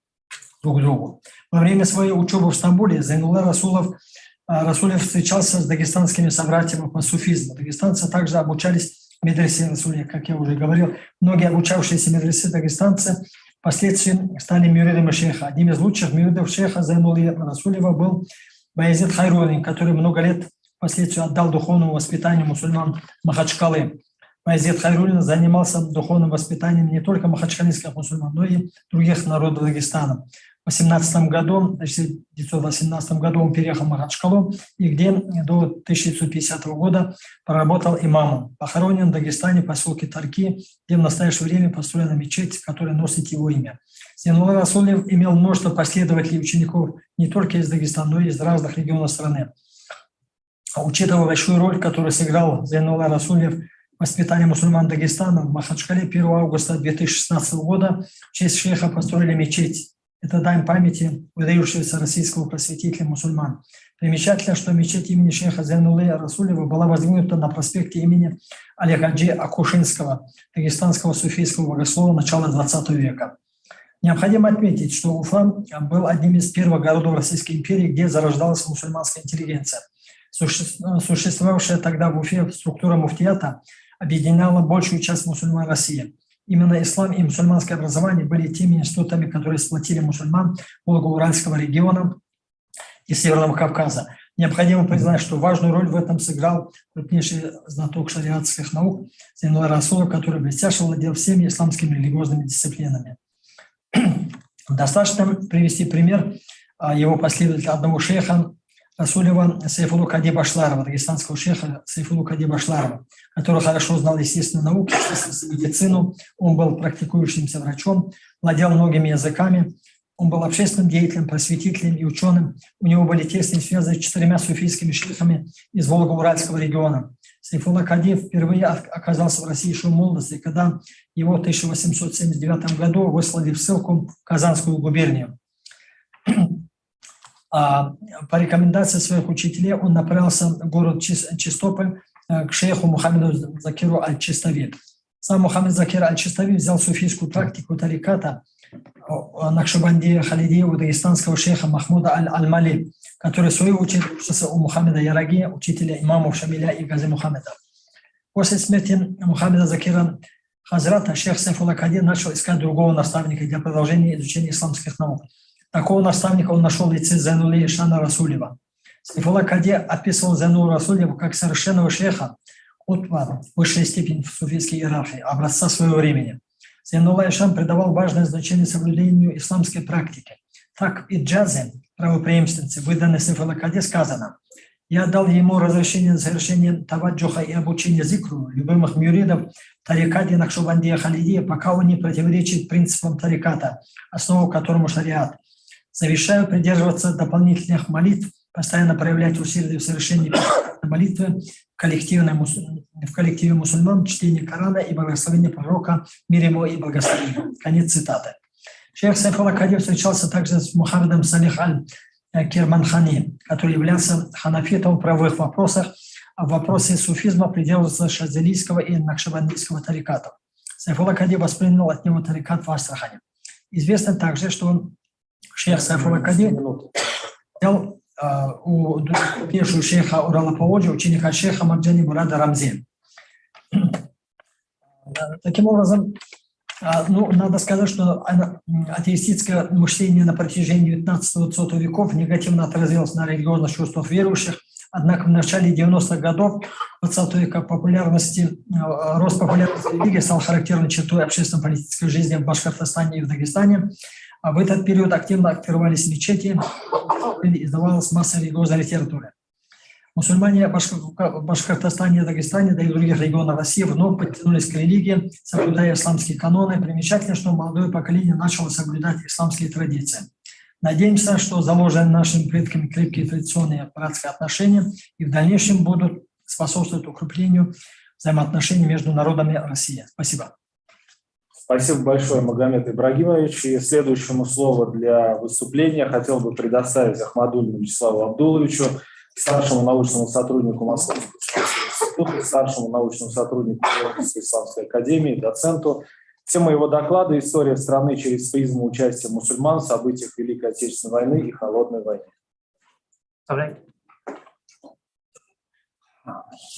друг другу. Во время своей учебы в Стамбуле Зайнулла Расулев встречался с дагестанскими собратьями по суфизму. Дагестанцы также обучались в медресе Расулия, как я уже говорил. Многие обучавшиеся в медресе дагестанцы впоследствии стали мюридами шейха. Одним из лучших мюридов шейха Зайнуллы Расулева был Баязид Хайруллин, который много лет впоследствии отдал духовному воспитанию мусульман Махачкалы. Баязид Хайруллин занимался духовным воспитанием не только махачкалинских мусульман, но и других народов Дагестана. В 1918 году он переехал в Махачкалу, и где до 1950 года проработал имамом. Похоронен в Дагестане в поселке Тарки, где в настоящее время построена мечеть, которая носит его имя. Зайнулла Расулев имел множество последователей и учеников не только из Дагестана, но и из разных регионов страны. Учитывая большую роль, которую сыграл Зайнулла Расулев в воспитании мусульман Дагестана, в Махачкале 1 августа 2016 года в честь шейха построили мечеть. Это дань памяти выдающегося российского просветителя мусульман. Примечательно, что мечеть имени шейха Зайнуллы Расулева была воздвигнута на проспекте имени Али Хаджи Акушинского, дагестанского суфийского богослова начала XX века. Необходимо отметить, что Уфа был одним из первых городов Российской империи, где зарождалась мусульманская интеллигенция. Существовавшая тогда в Уфе структура муфтията объединяла большую часть мусульман России. Именно ислам и мусульманское образование были теми институтами, которые сплотили мусульман Волго-Уральского региона и Северного Кавказа. Необходимо признать, что важную роль в этом сыграл крупнейший знаток шариатских наук Зейнулла Расулов, который блестяще владел всеми исламскими религиозными дисциплинами. Достаточно привести пример его последователя, одного шейха Расулева Сайфуллу Кади Башларова, дагестанского шейха Сайфуллу Кади Башларова, который хорошо знал естественные науки, медицину. Он был практикующимся врачом, владел многими языками. Он был общественным деятелем, просветителем и ученым. У него были тесные связи с 4 суфийскими шейхами из Волго-Уральского региона. Сайфулла Кади впервые оказался в России еще в молодости, когда его в 1879 году выслали в ссылку в Казанскую губернию. По рекомендации своих учителей он направился в город Чистополь к шейху Мухаммеду Закиру Аль-Чистави. Сам Мухаммед Закир Аль-Чистави взял суфийскую практику тариката Накшабандия Халидия у дагестанского шейха Махмуда Аль-Мали, который в свою очередь учился у Мухаммеда Яраги, учителя имамов Шамиля и Гази Мухаммеда. После смерти Мухаммеда Закира Хазрата шейх Сайфулла Кади начал искать другого наставника для продолжения изучения исламских наук. Такого наставника он нашел в лице Зайнулли Ишана Расулева. Сайфулла Кади описывал Зайнуллу Расулеву как совершенного шейха, утва, высшая степень в суфийской иерархии, образца своего времени. Зайнулла Ишан придавал важное значение соблюдению исламской практики. Так и джазе, правопреемственности, выданной Сайфулла Кади, сказано: «Я дал ему разрешение на совершение таваджуха и обучения зикру любимых мюридов тарикате Накшабандия Халидия, пока он не противоречит принципам тариката, основу которому шариат. Завещаю придерживаться дополнительных молитв, постоянно проявлять усилия в совершении молитвы в коллективе мусульман, чтение Корана и благословение пророка, мир ему и благословение». Конец цитаты. Шейх Сайфулла Кади встречался также с Мухаммедом Салих Аль-Кирманхани, который являлся ханафитом в правовых вопросах, а в вопросе суфизма придерживался шазелийского и накшабандийского тарикатов. Сайфулла Кади воспринял от него тарикат в Астрахани. Известно также, что шейх Сайфулла Кади взял у крупнейшего шейха Урала-Поволжья, ученика шейха Марджани Мурада Рамзи. Таким образом, надо сказать, что атеистическое мышление на протяжении 19-20 веков негативно отразилось на религиозных чувствах верующих. Однако в начале 90-х годов 20 века рост популярности религии стал характерной чертой общественно-политической жизни в Башкортостане и в Дагестане. А в этот период активно активировались мечети, издавалась масса религиозной литературы. Мусульмане в Башкортостане и Дагестане, да и в других регионах России вновь подтянулись к религии, соблюдая исламские каноны. Примечательно, что молодое поколение начало соблюдать исламские традиции. Надеемся, что заложенные нашими предками крепкие традиционные братские отношения и в дальнейшем будут способствовать укреплению взаимоотношений между народами России. Спасибо. Спасибо большое, Магомед Ибрагимович. И следующему слово для выступления хотел бы предоставить Ахмадуллину Вячеславу Абдуловичу, старшему научному сотруднику Московского института, старшему научному сотруднику Московской исламской академии, доценту. Тема его доклада «История страны через призму участия мусульман в событиях Великой Отечественной войны и Холодной войны».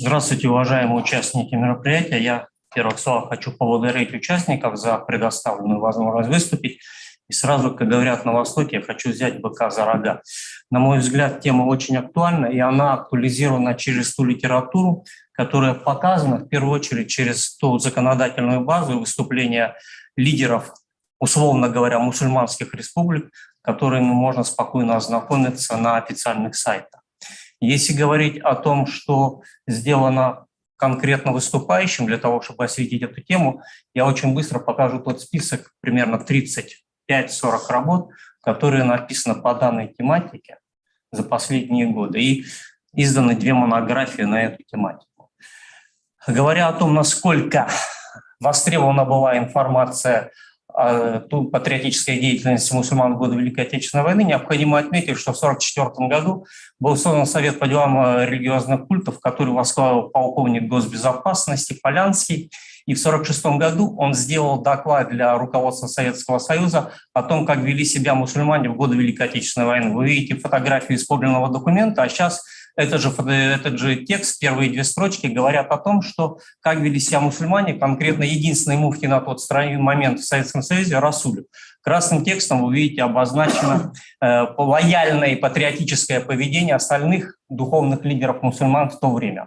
Здравствуйте, уважаемые участники мероприятия. Я в первых словах хочу поблагодарить участников за предоставленную возможность выступить. И сразу, как говорят на Востоке, я хочу взять быка за рога. На мой взгляд, тема очень актуальна, и она актуализирована через ту литературу, которая показана в первую очередь через ту законодательную базу выступления лидеров, условно говоря, мусульманских республик, которыми можно спокойно ознакомиться на официальных сайтах. Если говорить о том, что сделано конкретно выступающим для того, чтобы осветить эту тему, я очень быстро покажу тот список, примерно 35-40 работ, которые написаны по данной тематике за последние годы, и изданы 2 монографии на эту тематику. Говоря о том, насколько востребована была информация о патриотической деятельности мусульман в годы Великой Отечественной войны, необходимо отметить, что в 1944 году был создан Совет по делам религиозных культов, который возглавил полковник госбезопасности Полянский, И в 1946 году он сделал доклад для руководства Советского Союза о том, как вели себя мусульмане в годы Великой Отечественной войны. Вы видите фотографию из подлинного документа, а сейчас этот же текст, первые 2 строчки говорят о том, что как вели себя мусульмане, конкретно единственный муфти на тот момент в Советском Союзе – Расулев. Красным текстом вы видите обозначено лояльное и патриотическое поведение остальных духовных лидеров мусульман в то время.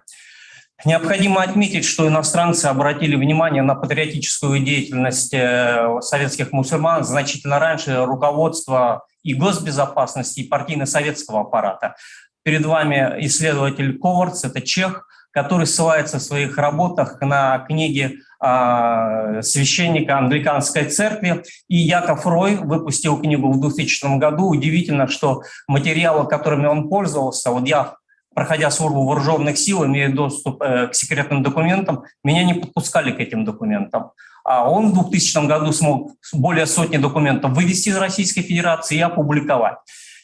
Необходимо отметить, что иностранцы обратили внимание на патриотическую деятельность советских мусульман значительно раньше руководства и госбезопасности, и партийно-советского аппарата. Перед вами исследователь Коварц, это чех, который ссылается в своих работах на книги священника англиканской церкви. И Яков Рой выпустил книгу в 2000 году. Удивительно, что материалы, которыми он пользовался, вот я, проходя службу вооруженных сил, имея доступ к секретным документам, меня не подпускали к этим документам. А он в 2000 году смог более сотни документов вывести из Российской Федерации и опубликовать.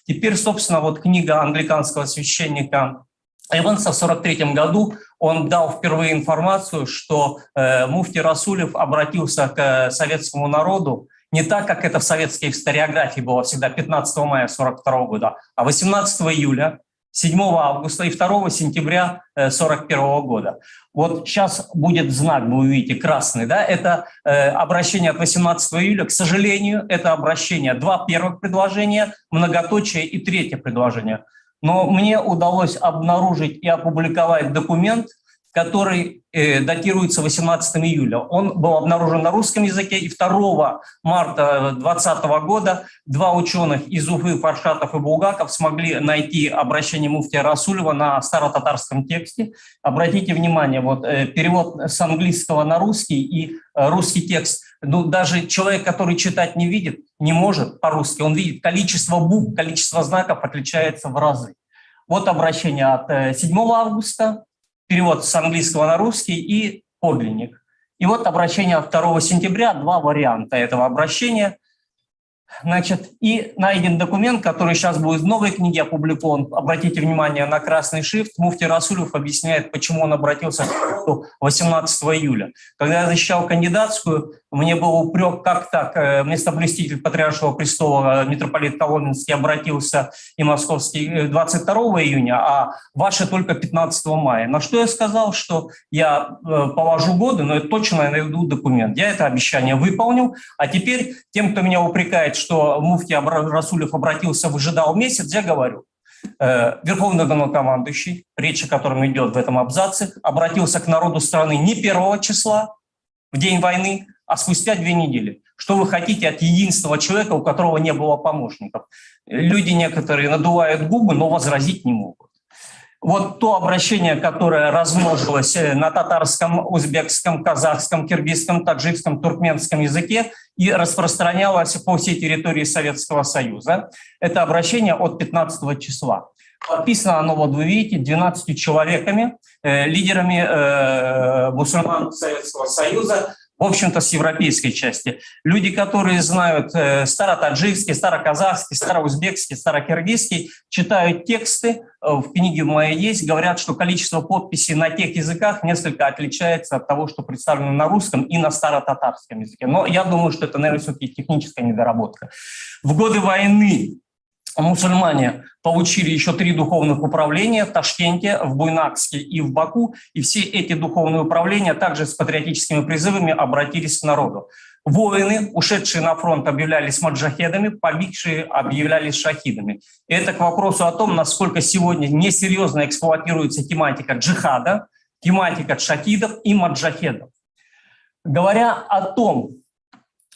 Теперь, собственно, вот книга англиканского священника Эванса в 1943 году, он дал впервые информацию, что муфти Расулев обратился к советскому народу не так, как это в советской историографии было всегда 15 мая 1942 года, а 18 июля, 7 августа и 2 сентября 1941 года. Вот сейчас будет знак, вы увидите, красный, да, это обращение от 18 июля. К сожалению, это обращение 2 первых предложения, многоточие и 3 предложение. Но мне удалось обнаружить и опубликовать документ, который датируется 18 июля. Он был обнаружен на русском языке, и 2 марта 2020 года 2 ученых из Уфы, Фаршатов и Булгаков смогли найти обращение муфтия Расулева на старотатарском тексте. Обратите внимание, вот перевод с английского на русский и русский текст. Ну, даже человек, который читать не видит, не может по-русски, он видит количество букв, количество знаков отличается в разы. Вот обращение от 7 августа, перевод с английского на русский и подлинник. И вот обращение от 2 сентября, 2 варианта этого обращения. Значит, и найден документ, который сейчас будет в новой книге опубликован. Обратите внимание на красный шрифт. Муфти Расулев объясняет, почему он обратился к 18 июля. Когда я защищал кандидатскую, мне был упрек, как так, местоблюститель Патриаршего престола митрополит Коломенский обратился и московский 22 июня, а ваши только 15 мая. На что я сказал, что я положу годы, но это точно я найду документ. Я это обещание выполнил, а теперь тем, кто меня упрекает, что муфти Расулев обратился, выжидал месяц, я говорю, Верховный главнокомандующий, речь о котором идет в этом абзаце, обратился к народу страны не 1 числа, в день войны, а спустя 2 недели. Что вы хотите от единственного человека, у которого не было помощников? Люди некоторые надувают губы, но возразить не могут. Вот то обращение, которое размножилось на татарском, узбекском, казахском, киргизском, таджикском, туркменском языке и распространялось по всей территории Советского Союза, это обращение от 15 числа. Подписано оно, вот вы видите, 12 человеками, лидерами мусульман Советского Союза, в общем-то, с европейской части. Люди, которые знают старотаджикский, староказахский, староузбекский, старокиргизский, читают тексты, в книге моей есть, говорят, что количество подписей на тех языках несколько отличается от того, что представлено на русском и на старотатарском языке. Но я думаю, что это, наверное, все-таки техническая недоработка. В годы войны мусульмане получили еще 3 духовных управления в Ташкенте, в Буйнакске и в Баку. И все эти духовные управления также с патриотическими призывами обратились к народу. Воины, ушедшие на фронт, объявлялись маджахедами, погибшие объявлялись шахидами. И это к вопросу о том, насколько сегодня несерьезно эксплуатируется тематика джихада, тематика шахидов и маджахедов. Говоря о том,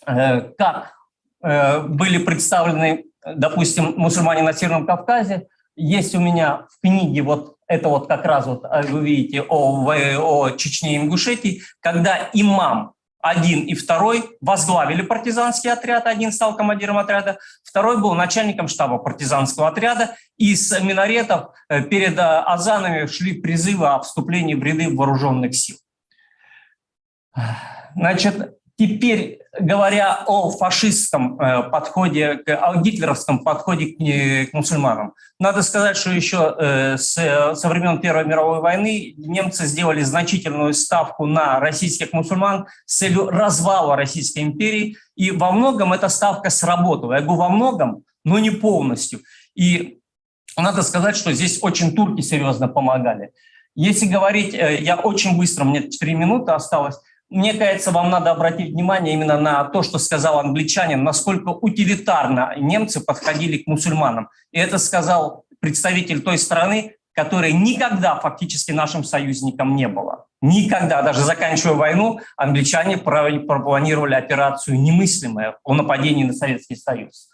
как были представлены, допустим, мусульмане на Северном Кавказе, есть у меня в книге вот это вот как раз вот вы видите о Чечне и Ингушетии, когда имам 1 и 2 возглавили партизанский отряд, 1 стал командиром отряда, 2 был начальником штаба партизанского отряда, и с минаретов перед азанами шли призывы о вступлении в ряды вооруженных сил. Значит, теперь, говоря о фашистском подходе, о гитлеровском подходе к мусульманам, надо сказать, что еще со времен Первой мировой войны немцы сделали значительную ставку на российских мусульман с целью развала Российской империи, и во многом эта ставка сработала. Я говорю во многом, но не полностью. И надо сказать, что здесь очень турки серьезно помогали. Если говорить, я очень быстро, мне 4 минуты осталось, мне кажется, вам надо обратить внимание именно на то, что сказал англичанин, насколько утилитарно немцы подходили к мусульманам. И это сказал представитель той страны, которая никогда фактически нашим союзником не была. Никогда, даже заканчивая войну, англичане пропланировали операцию немыслимую о нападении на Советский Союз.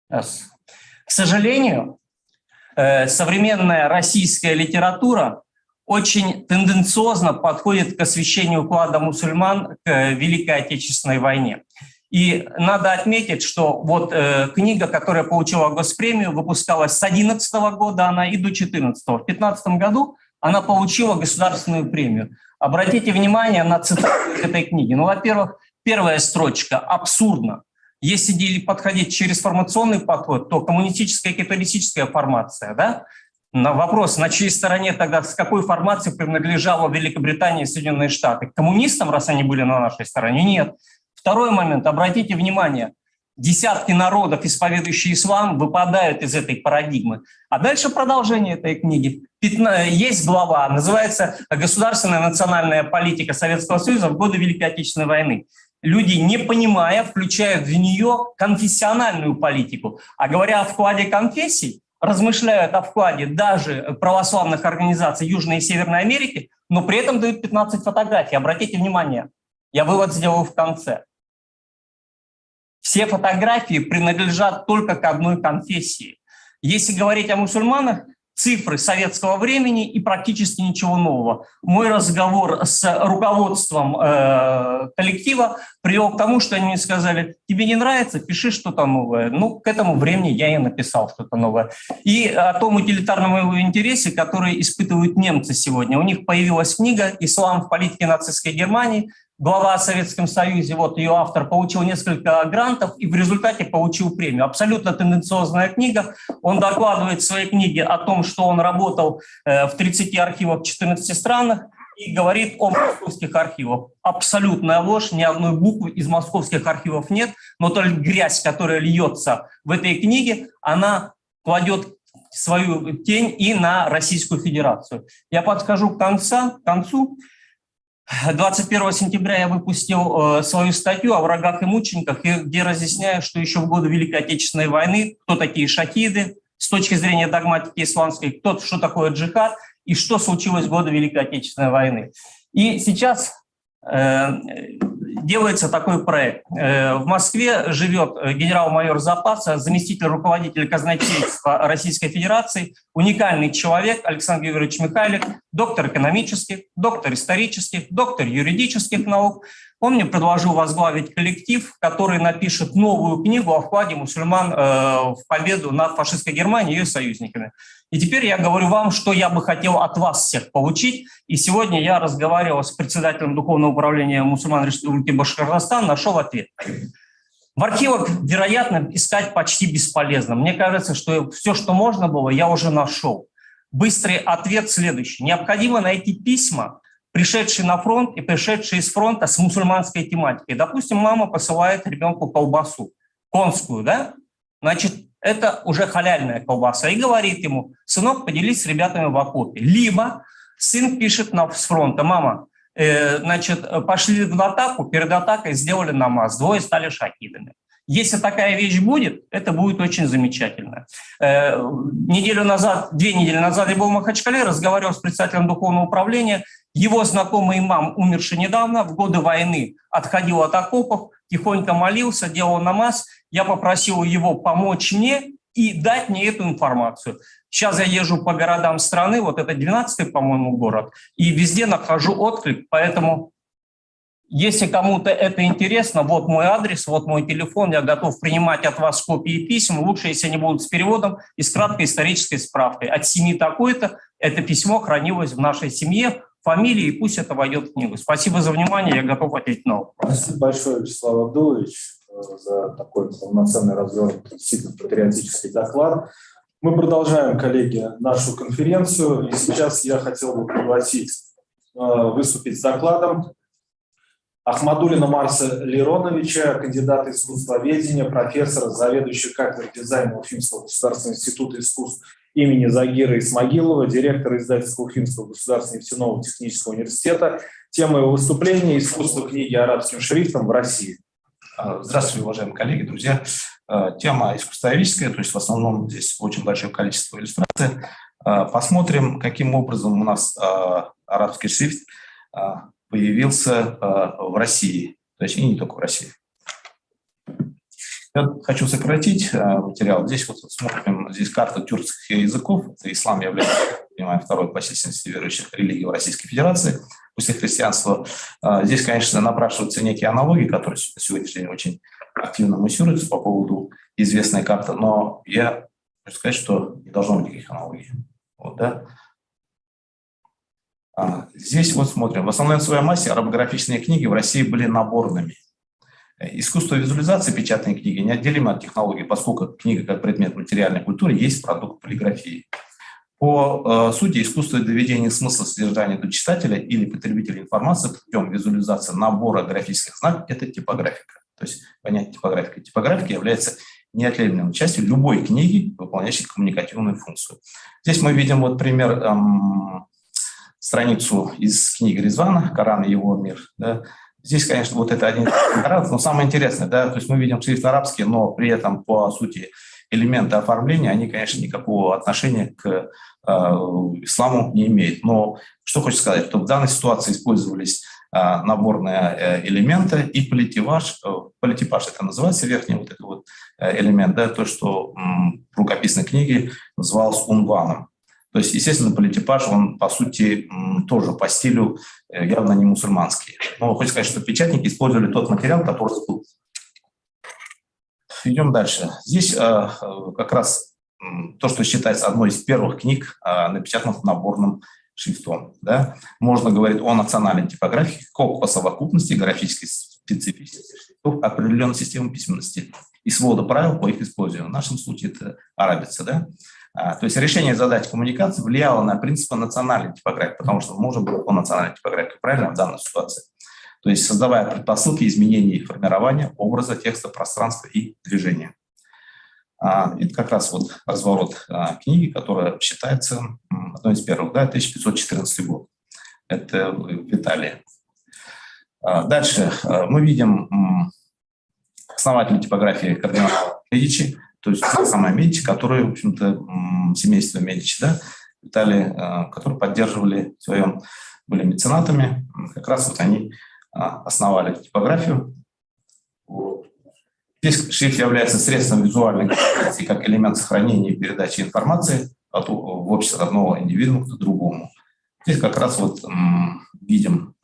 К сожалению, современная российская литература очень тенденциозно подходит к освещению вклада мусульман к Великой Отечественной войне. И надо отметить, что вот книга, которая получила Госпремию, выпускалась с 2011 года она и до 2014. В 2015 году она получила государственную премию. Обратите внимание на цитату этой книги. Ну, во-первых, первая строчка «абсурдно». Если подходить через формационный подход, то коммунистическая и капиталистическая формация, да? На вопрос, на чьей стороне тогда, с какой формации принадлежала Великобритания и Соединенные Штаты? К коммунистам, раз они были на нашей стороне? Нет. Второй момент, обратите внимание, десятки народов, исповедующие ислам, выпадают из этой парадигмы. А дальше продолжение этой книги. Есть глава, называется «Государственная национальная политика Советского Союза в годы Великой Отечественной войны». Люди, не понимая, включают в нее конфессиональную политику. А говоря о вкладе конфессий, размышляют о вкладе даже православных организаций Южной и Северной Америки, но при этом дают 15 фотографий. Обратите внимание, я вывод сделаю в конце. Все фотографии принадлежат только к одной конфессии. Если говорить о мусульманах, цифры советского времени и практически ничего нового. Мой разговор с руководством коллектива привел к тому, что они мне сказали: тебе не нравится, пиши что-то новое. Ну, к этому времени я и написал что-то новое. И о том утилитарном интересе, который испытывают немцы сегодня. У них появилась книга «Ислам в политике нацистской Германии». Глава о Советском Союзе, вот ее автор, получил несколько грантов и в результате получил премию. Абсолютно тенденциозная книга. Он докладывает в своей книге о том, что он работал в 30 архивах в 14 странах и говорит о московских архивах. Абсолютная ложь, ни одной буквы из московских архивов нет, но только грязь, которая льется в этой книге, она кладет свою тень и на Российскую Федерацию. Я подскажу к концу. 21 сентября я выпустил свою статью о врагах и мучениках, где разъясняю, что еще в годы Великой Отечественной войны, кто такие шахиды с точки зрения догматики исламской, что такое джихад и что случилось в годы Великой Отечественной войны. И сейчас делается такой проект. В Москве живет генерал-майор запаса, заместитель руководителя казначейства Российской Федерации, уникальный человек Александр Георгиевич Михайлик, доктор экономических, доктор исторических, доктор юридических наук. Он мне предложил возглавить коллектив, который напишет новую книгу о вкладе мусульман в победу над фашистской Германией и ее союзниками. И теперь я говорю вам, что я бы хотел от вас всех получить. И сегодня я разговаривал с председателем Духовного управления мусульман Республики Башкортостан, нашел ответ. В архивах, вероятно, искать почти бесполезно. Мне кажется, что все, что можно было, я уже нашел. Быстрый ответ следующий. Необходимо найти письма, пришедшие на фронт и пришедшие из фронта с мусульманской тематикой. Допустим, мама посылает ребенку колбасу, конскую, да? Значит, это уже халяльная колбаса. И говорит ему: сынок, поделись с ребятами в окопе. Либо сын пишет с фронта: мама, значит, пошли в атаку, перед атакой сделали намаз, 2 стали шахидами. Если такая вещь будет, это будет очень замечательно. 2 недели назад я был в Махачкале, разговаривал с председателем Духовного управления. Его знакомый имам, умерший недавно, в годы войны отходил от окопов, тихонько молился, делал намаз. Я попросил его помочь мне и дать мне эту информацию. Сейчас я езжу по городам страны, вот это 12-й, по-моему, город, и везде нахожу отклик, поэтому если кому-то это интересно, вот мой адрес, вот мой телефон, я готов принимать от вас копии писем, лучше, если они будут с переводом и с краткой исторической справкой. От семьи такой-то это письмо хранилось в нашей семье фамилии, и пусть это войдет в книгу. Спасибо за внимание, я готов ответить на вопрос. Спасибо большое, Вячеслав Абдулович, за такой полноценный, развернутый, действительно патриотический доклад. Мы продолжаем, коллеги, нашу конференцию, и сейчас я хотел бы пригласить выступить с докладом Ахмадуллина Марса Лероновича, кандидата искусствоведения, профессора, заведующего кафедрой дизайна Уфимского государственного института искусств имени Загира Исмагилова, директора издательского Уфимского государственного нефтяного технического университета. Тема его выступления – искусство книги арабским шрифтом в России. Здравствуйте, уважаемые коллеги, друзья. Тема искусствоведческая, то есть в основном здесь очень большое количество иллюстраций. Посмотрим, каким образом у нас арабский шрифт появился в России, то есть и не только в России. Я хочу сократить материал. Здесь вот смотрим, здесь карта тюркских языков. Ислам является, понимаю, второй по численности верующих религий в Российской Федерации после христианства. Здесь, конечно, напрашиваются некие аналогии, которые на сегодняшний день очень активно муссируются по поводу известной карты, но я хочу сказать, что не должно быть никаких аналогий. Вот, да? Здесь вот смотрим. В основной своей массе арабографичные книги в России были наборными. Искусство визуализации печатной книги неотделимо от технологий, поскольку книга как предмет материальной культуры есть продукт полиграфии. По сути, искусство доведения смысла содержания до читателя или потребителя информации путем визуализации набора графических знаков – это типографика. То есть понятие типографика. Типографика является неотъемлемой частью любой книги, выполняющей коммуникативную функцию. Здесь мы видим вот пример, страницу из книги Резвана «Коран и его мир». Да. Здесь, конечно, вот это один но самое интересное, да, то есть мы видим шрифт арабский, но при этом, по сути, элементы оформления, они, конечно, никакого отношения к исламу не имеют. Но что хочу сказать, что в данной ситуации использовались наборные элементы и политипаж это называется, верхний вот этот вот элемент, да, то, что в рукописной книге называлось унваном. То есть, естественно, политипаж, он, по сути, тоже по стилю явно не мусульманский. Но хочу сказать, что печатники использовали тот материал, который был. Идем дальше. Здесь как раз то, что считается одной из первых книг, напечатанных наборным шрифтом. Да? Можно говорить о национальной типографии, как по совокупности графической специфичности шрифтов определенной системы письменности и свода правил по их использованию. В нашем случае это арабица. Да? То есть решение задач коммуникации влияло на принципы национальной типографии, потому что можно было по национальной типографии, правильно, в данной ситуации. То есть создавая предпосылки изменений и формирования образа, текста, пространства и движения. Это как раз вот разворот книги, которая считается одной из первых, да, 1514 год. Это в Италии. Дальше мы видим основателя типографии кардинала Медичи, то есть самая Медичи, которые, в общем-то, семейство Медичи, да, в Италии, которые поддерживали в своем, были меценатами, как раз вот они основали типографию. Здесь шрифт является средством визуальной коммуникации как элемент сохранения и передачи информации в обществе одного индивидуума к другому. Здесь как раз вот видим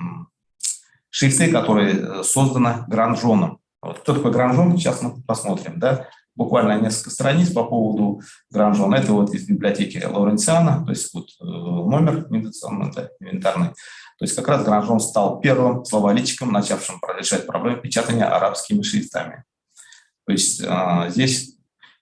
шрифты, которые созданы Гранжоном. Вот кто такой Гранжон, сейчас мы посмотрим, да. Буквально несколько страниц по поводу Гранжона. Это вот из библиотеки Лауренциана, то есть вот номер инвентарный. То есть как раз Гранжон стал первым словаричком, начавшим решать проблемы печатания арабскими шрифтами. То есть здесь,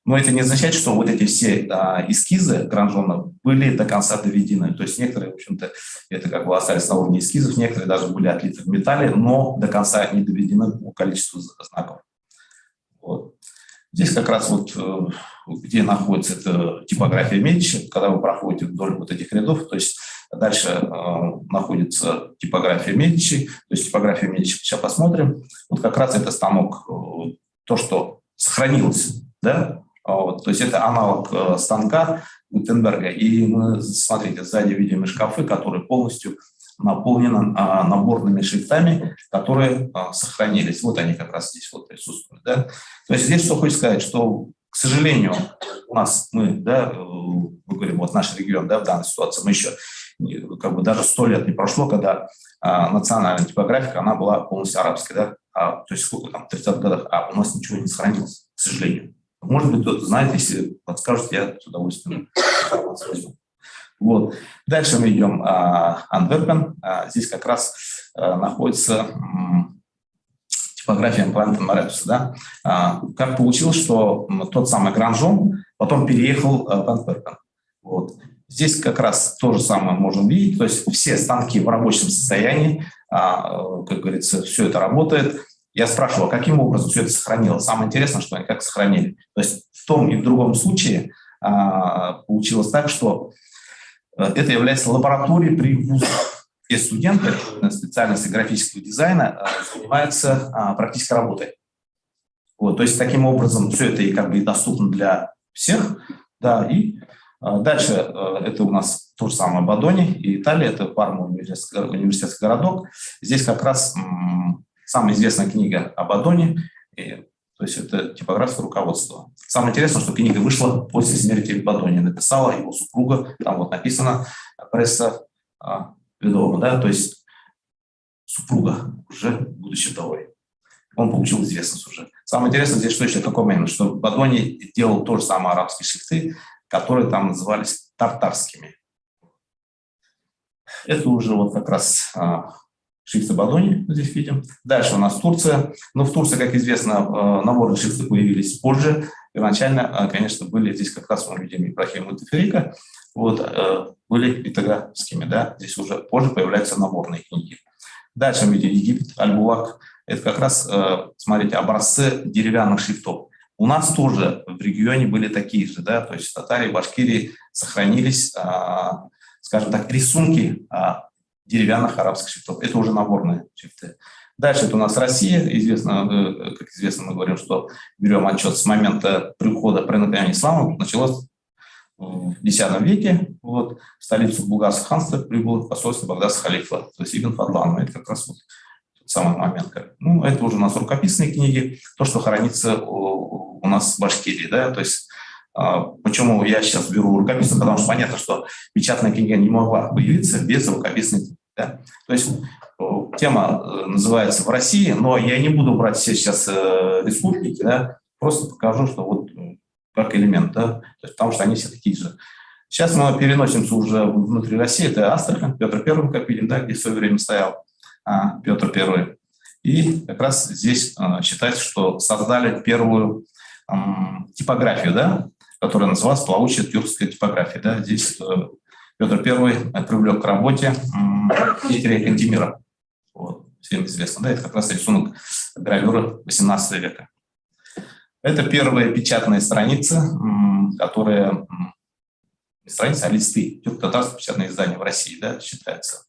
но это не означает, что вот эти все эскизы Гранжона были до конца доведены. То есть некоторые, в общем-то, это как бы остались на уровне эскизов, некоторые даже были отлиты в металле, но до конца не доведены по количеству знаков. Вот. Здесь как раз вот, где находится эта типография Медичи, когда вы проходите вдоль вот этих рядов, то есть дальше находится типография Медичи, то есть типография Медичи, сейчас посмотрим, вот как раз это станок, то, что сохранилось, да, вот, то есть это аналог станка Гутенберга, и мы, смотрите, сзади видим шкафы, которые полностью наполнены наборными шрифтами, которые сохранились. Вот они как раз здесь вот присутствуют. Да? То есть здесь что хочется сказать, что, к сожалению, у нас, мы, да, мы говорим, вот наш регион, да, в данной ситуации, мы еще, как бы даже 100 лет не прошло, когда национальная типографика, она была полностью арабской, да, то есть сколько там, в 30-х годах, а у нас ничего не сохранилось, к сожалению. Может быть, кто-то знает, если подскажете, я с удовольствием возьму. Вот. Дальше мы идем Антверпен. Здесь как раз находится типография Плантен Маретуса. Да? Как получилось, что тот самый Гранжон потом переехал в Антверпен. Вот. Здесь как раз то же самое можем видеть, то есть все станки в рабочем состоянии, как говорится, все это работает. Я спрашивал, каким образом все это сохранилось. Самое интересное, что они как сохранили. То есть в том и в другом случае получилось так, что это является лабораторией при вузах, где студенты на специальности графического дизайна занимаются практической работой. Вот, то есть таким образом все это и как бы доступно для всех. Да, и дальше это у нас то же самое Бодони и Италия, это Парма университетский городок. Здесь как раз самая известная книга о Бодони, то есть это типографское руководство. Самое интересное, что книга вышла после смерти Бодони, написала его супруга, там вот написано пресса ведома, да, то есть супруга, уже будучи вдовой. Он получил известность уже. Самое интересное здесь, что еще такой момент, что Бодони делал то же самое арабские шрифты, которые там назывались тартарскими. Это уже вот как раз шрифты Бодони здесь видим. Дальше у нас Турция. Но в Турции, как известно, наборы шрифты появились позже. Первоначально, конечно, были здесь как раз мы видим Ибрахима Мутаферика, вот, были литографскими, да, здесь уже позже появляются наборные книги. Дальше мы видим Египет, Аль-Булак. Это как раз, смотрите, образцы деревянных шрифтов. У нас тоже в регионе были такие же, да, то есть в Татарии, Башкирии сохранились, скажем так, рисунки деревянных арабских шрифтов. Это уже наборные шрифты. Дальше это у нас Россия. Известно, как известно, мы говорим, что берем отчет с момента прихода проникновения ислама. Началось в X веке. Вот, в столицу Булгарского ханства прибыло посольство Багдадского халифа, то есть Ибн Фадлан. Это как раз вот тот самый момент. Ну, это уже у нас рукописные книги, то, что хранится у нас в Башкирии. Да? То есть, почему я сейчас беру рукописную, потому что понятно, что печатная книга не могла появиться без рукописной книги. Да? То есть тема называется «В России», но я не буду брать все сейчас республики, да? Просто покажу, что вот как элемент, да? То есть, потому что они все такие же. Сейчас мы переносимся уже внутри России, это Астрахань, Петр I Копилин, да, где в свое время стоял Петр I. И как раз здесь считается, что создали первую типографию, да, которая называлась плавучая тюркская типография. Да. Здесь Петр I привлек к работе Дмитрия Кантемира. Вот, всем известно, да, это как раз рисунок гравюры XVIII века. Это первые печатные страницы, которые, не страницы, а листы, тюрко-татарское печатное издание в России, да, считается.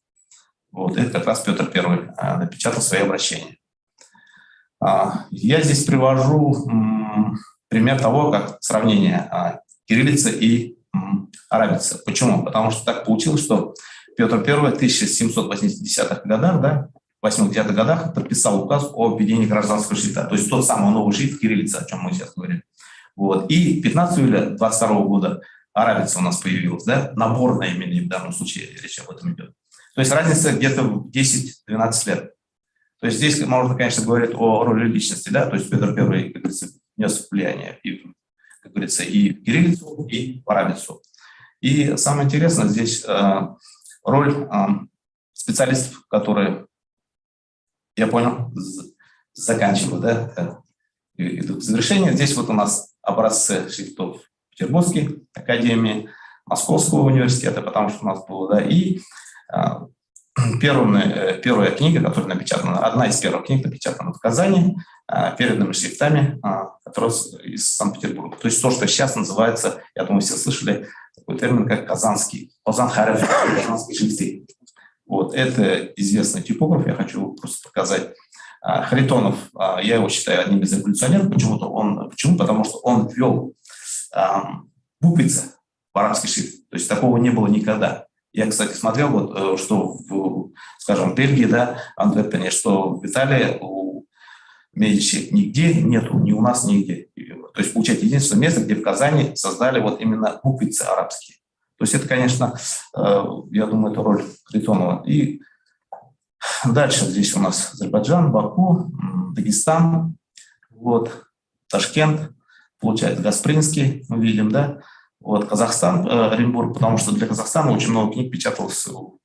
Вот, это как раз Петр I напечатал свои обращения. Я здесь привожу пример того, как сравнение кириллицы и арабицы. Почему? Потому что так получилось, что Петр I в 1780-х годах, да, в 8-9-х годах подписал указ о введении гражданского шрифта, то есть тот самый новый шрифт кириллица, о чем мы сейчас говорим. Вот. И 15 июля 22 года арабица у нас появилась, да, наборная именно в данном случае речь об этом идет. То есть разница где-то в 10-12 лет. То есть здесь можно, конечно, говорить о роли личности, да, то есть Петр I, как говорится, нес влияние, и, как говорится, и в кириллицу, и в арабицу. И самое интересное здесь роль специалистов, которые, я понял, заканчивают, да, идут к завершению. Здесь вот у нас образцы шрифтов Петербургской академии, Московского университета, потому что у нас было, да, и первая книга, которая напечатана, одна из первых книг напечатана в Казани, переданными шрифтами, которые из Санкт-Петербурга. То есть то, что сейчас называется, я думаю, все слышали такой термин, как казанские шрифты. Вот, это известный типограф, я хочу просто показать. Харитонов, я его считаю одним из революционеров, почему? Потому что он ввел буквицы в арабский шрифт, то есть такого не было никогда. Я, кстати, смотрел, вот, что, скажем, в Бельгии, да, Антверпене, что в Италии у Медичи нигде нету, ни у нас нигде. То есть, получается, единственное место, где в Казани создали вот именно буквицы арабские. То есть это, конечно, я думаю, это роль Харитонова. И дальше здесь у нас Азербайджан, Баку, Дагестан, вот, Ташкент, получается, Гаспринский, мы видим, да. Вот, Казахстан, Оренбург, потому что для Казахстана очень много книг печаталось в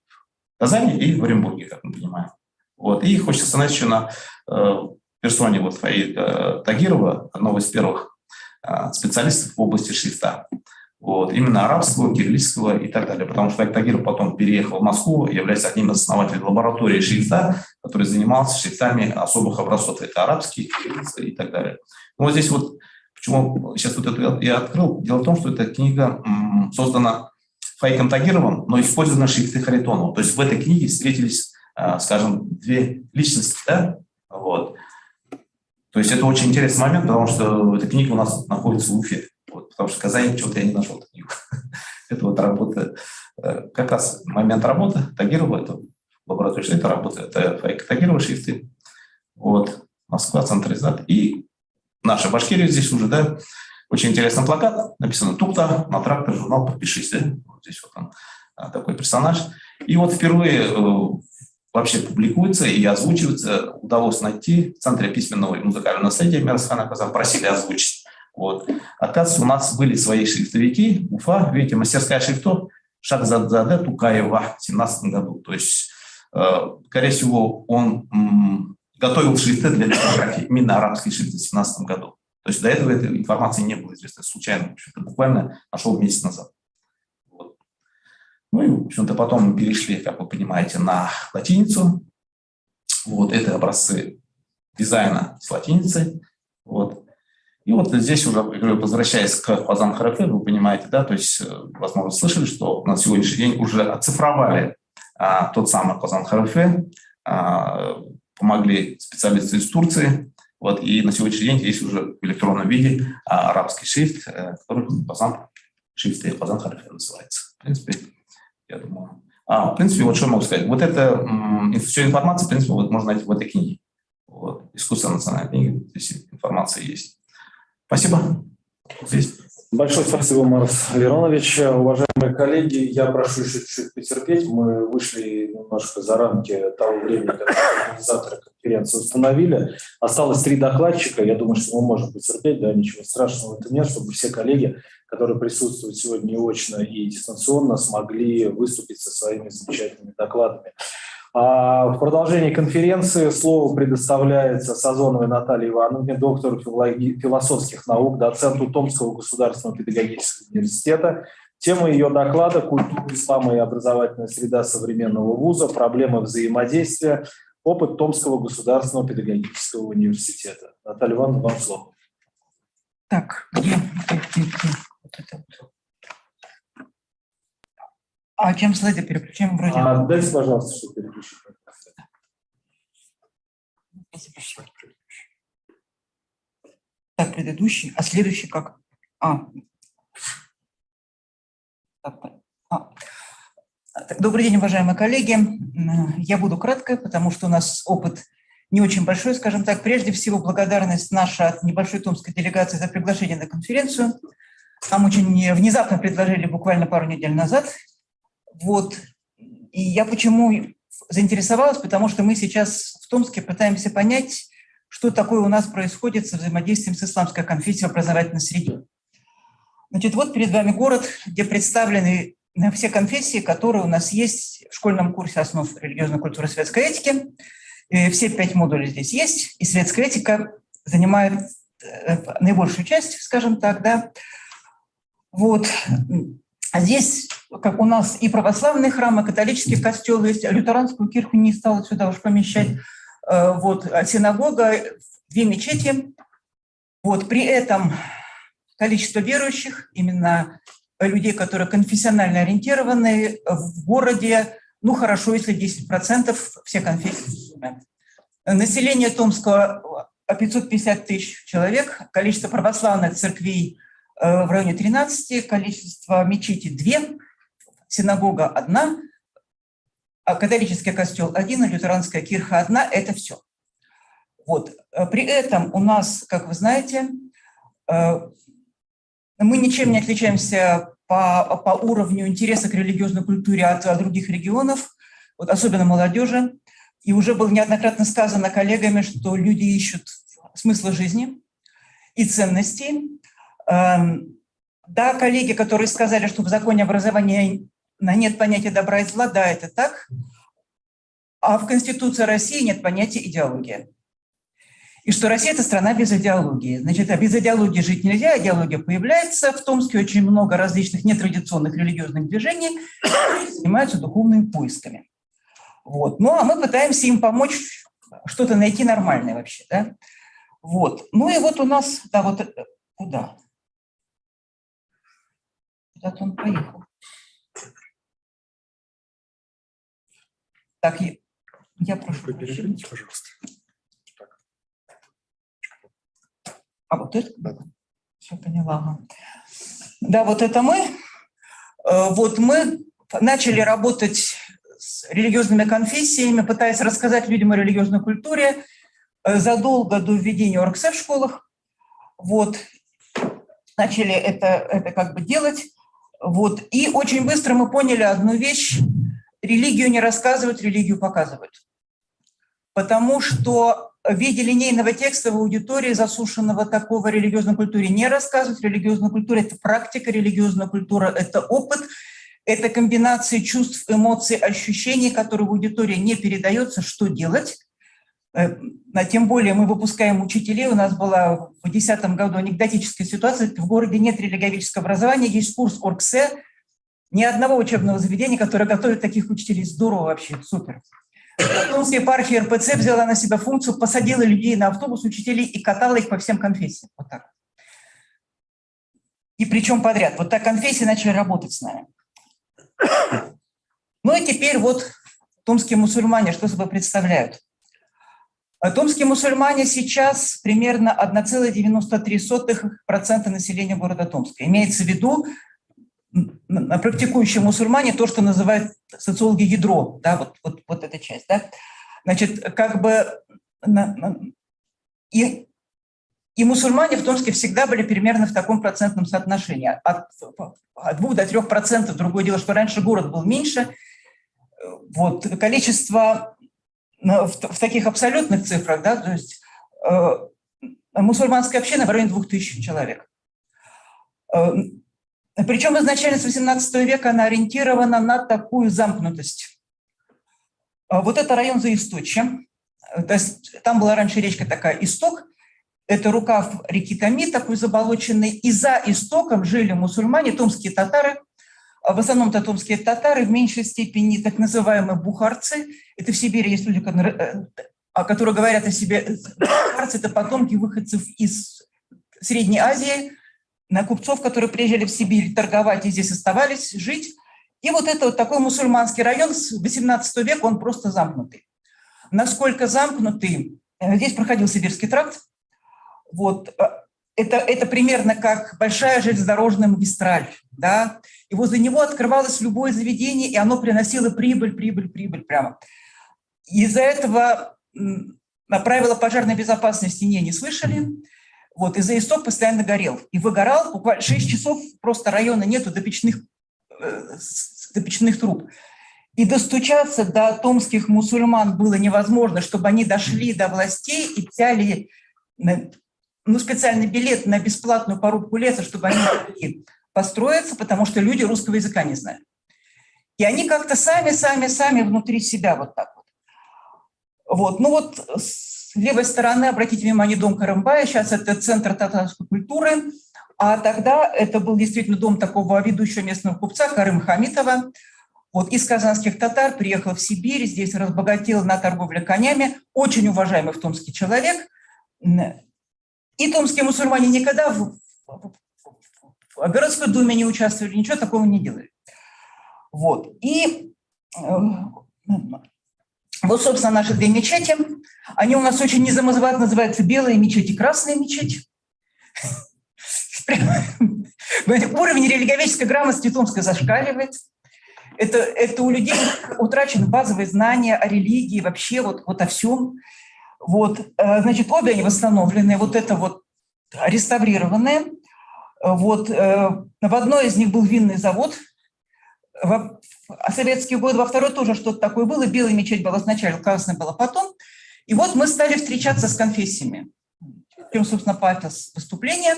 Казани и в Оренбурге, как мы понимаем. Вот. И хочется остановиться еще на персоне вот Фаида Тагирова, одного из первых специалистов в области шрифта. Вот. Именно арабского, кириллического и так далее. Потому что Фаид Тагиров потом переехал в Москву, являясь одним из основателей лаборатории шрифта, который занимался шрифтами особых образцов. Это арабский, кириллица и так далее. Ну, вот здесь вот, почему сейчас вот это я открыл. Дело в том, что эта книга создана Фаиком Тагировым, но использованы шрифты Харитонова. То есть в этой книге встретились, скажем, две личности, да? Вот. То есть это очень интересный момент, потому что эта книга у нас находится в Уфе. Вот, потому что в Казани чего-то я не нашел эту книгу. Это вот работа, как раз момент работы Тагирова, это лаборатория шрифта, это работа, это Фаика Тагирова шрифты. Вот, Москва, центр Издат. И наша Башкирия здесь уже, да, очень интересный плакат, написано «Тукта», на трактор, журнал «Подпишись», да? Вот здесь вот он такой персонаж. И вот впервые вообще публикуется и озвучивается, удалось найти в Центре письменного и музыкального наследия Мирасхана Казан, просили озвучить. Вот. Оказывается, у нас были свои шрифтовики, Уфа, видите, мастерская шрифтов, Шахзаде Тукаева в 2017 году. То есть, скорее всего, он готовил шрифты для типографии, именно арабские шрифты в 2017 году. То есть до этого этой информации не было известно, случайно, буквально нашел месяц назад. Вот. Ну и, в общем-то, потом мы перешли, как вы понимаете, на латиницу. Вот это образцы дизайна с латиницей. Вот. И вот здесь уже, возвращаясь к Фазан Харифе, вы понимаете, да, то есть, возможно, слышали, что на сегодняшний день уже оцифровали тот самый Фазан Харифе, помогли специалисты из Турции. Вот, и на сегодняшний день есть уже в электронном виде арабский шрифт, который Фазан Харифе называется. В принципе, я думаю. В принципе, вот что я могу сказать. Вот эта вся информация, в принципе, вот можно найти в этой книге. Вот, «Искусство национальной книги», здесь информация есть. Спасибо. Здесь. Большое спасибо, Марс Леронович. Уважаемые коллеги, я прошу еще чуть-чуть потерпеть. Мы вышли немножко за рамки того времени, когда организаторы конференции установили. Осталось 3 докладчика. Я думаю, что мы можем потерпеть, да, ничего страшного в этом нет, чтобы все коллеги, которые присутствуют сегодня и очно, и дистанционно, смогли выступить со своими замечательными докладами. В продолжении конференции слово предоставляется Сазоновой Наталье Ивановне, доктору философских наук, доценту Томского государственного педагогического университета. Тема ее доклада «Культура ислама и образовательная среда современного вуза. Проблемы взаимодействия. Опыт Томского государственного педагогического университета». Наталья Ивановна, вам слово. Так, где? Вот это вот. А чем слайды переключаем вроде? Дайте, пожалуйста, что переключить. Так, предыдущий, а следующий как? Добрый день, уважаемые коллеги. Я буду кратко, потому что у нас опыт не очень большой, скажем так. Прежде всего, благодарность наша от небольшой томской делегации за приглашение на конференцию. Нам очень внезапно предложили буквально пару недель назад. Вот. И я почему заинтересовалась, потому что мы сейчас в Томске пытаемся понять, что такое у нас происходит со взаимодействием с исламской конфессией в образовательной среде. Значит, вот перед вами город, где представлены все конфессии, которые у нас есть в школьном курсе основ религиозной культуры и светской этики. И все 5 модулей здесь есть, и светская этика занимает наибольшую часть, скажем так, да. Вот. А здесь, как у нас и православные храмы, католические костелы есть, лютеранскую кирху не стало сюда уж помещать, вот, синагога, 2 мечети. Вот, при этом количество верующих, именно людей, которые конфессионально ориентированы, в городе, ну хорошо, если 10% все конфессии. Население Томского 550 тысяч человек, количество православных церквей в районе 13, количество мечетей 2, синагога 1, а католический костел 1, лютеранская кирха 1, это все. Вот. При этом у нас, как вы знаете, мы ничем не отличаемся по уровню интереса к религиозной культуре от других регионов, вот, особенно молодежи. И уже было неоднократно сказано коллегами, что люди ищут смысла жизни и ценностей. Да, коллеги, которые сказали, что в законе образования нет понятия добра и зла, да, это так. А в Конституции России нет понятия идеология. И что Россия – это страна без идеологии. Значит, а без идеологии жить нельзя, идеология появляется. В Томске очень много различных нетрадиционных религиозных движений, которые занимаются духовными поисками. Вот. Ну, а мы пытаемся им помочь что-то найти нормальное вообще, да? Вот. Ну и вот у нас, да, вот куда? Куда-то он поехал. Так, я прошу. Переверните, пожалуйста. А вот это? Да. Все поняла. Ага. Да, вот это мы. Вот мы начали работать с религиозными конфессиями, пытаясь рассказать людям о религиозной культуре задолго до введения ОРКС в школах. Вот. Начали это как бы делать. Вот. И очень быстро мы поняли одну вещь. Религию не рассказывают, религию показывают. Потому что в виде линейного текста в аудитории засушенного такого религиозной культуре не рассказывают. Религиозная культура – это практика, религиозная культура – это опыт, это комбинация чувств, эмоций, ощущений, которые в аудитории не передается, что делать. Тем более мы выпускаем учителей. У нас была в 2010 году анекдотическая ситуация. В городе нет религиоведческого образования, есть курс ОРКС. Ни одного учебного заведения, которое готовит таких учителей. Здорово вообще, супер. Томская епархия РПЦ взяла на себя функцию, посадила людей на автобус, учителей, и катала их по всем конфессиям. Вот так. И причем подряд. Вот так конфессии начали работать с нами. Ну и теперь вот томские мусульмане, что собой представляют? Томские мусульмане сейчас примерно 1,93% населения города Томска. Имеется в виду практикующие мусульмане, то, что называют социологи ядро, да, вот эта часть, да. Значит, как бы и мусульмане в Томске всегда были примерно в таком процентном соотношении, от 2 до 3%. Другое дело, что раньше город был меньше. Вот, количество в таких абсолютных цифрах, да, то есть мусульманская община в районе 2000 человек. Причем изначально с XVIII века она ориентирована на такую замкнутость. Вот это район Заисточья. То есть там была раньше речка такая Исток. Это рукав реки Томи, такой заболоченный. И за Истоком жили мусульмане, томские татары. В основном томские татары, в меньшей степени так называемые бухарцы. Это в Сибири есть люди, которые говорят о себе. Бухарцы – это потомки выходцев из Средней Азии, на купцов, которые приезжали в Сибирь торговать и здесь оставались жить. И вот это вот такой мусульманский район с XVIII века, он просто замкнутый. Насколько замкнутый? Здесь проходил Сибирский тракт. Вот. Это примерно как большая железнодорожная магистраль. Да? И возле него открывалось любое заведение, и оно приносило прибыль прямо. Из-за этого правила пожарной безопасности не слышали. Вот, и Заисток постоянно горел. И выгорал буквально 6 часов, просто района нету до печных труб. И достучаться до томских мусульман было невозможно, чтобы они дошли до властей и взяли специальный билет на бесплатную порубку леса, чтобы они могли построиться, потому что люди русского языка не знают. И они как-то сами внутри себя вот так вот. Вот, ну вот с левой стороны, обратите внимание, дом Карамбая, сейчас это центр татарской культуры, а тогда это был действительно дом такого ведущего местного купца Карым Хамитова. Вот из казанских татар приехал в Сибирь, здесь разбогател на торговле конями, очень уважаемый в Томске человек. И томские мусульмане никогда в городской думе не участвовали, ничего такого не делали. Вот. И вот, собственно, наши две мечети. Они у нас очень незамысловато называются белая мечеть и красная мечеть. Уровень религиоведческой грамотности Томска зашкаливает. Это у людей утрачены базовые знания о религии, вообще вот о всем. Вот. Значит, обе они восстановлены, вот это вот реставрированные. Вот. В одной из них был винный завод. В советские годы, во второй тоже что-то такое было. Белая мечеть была сначала, красная была потом. И вот мы стали встречаться с конфессиями. В чем, собственно, пафос выступления.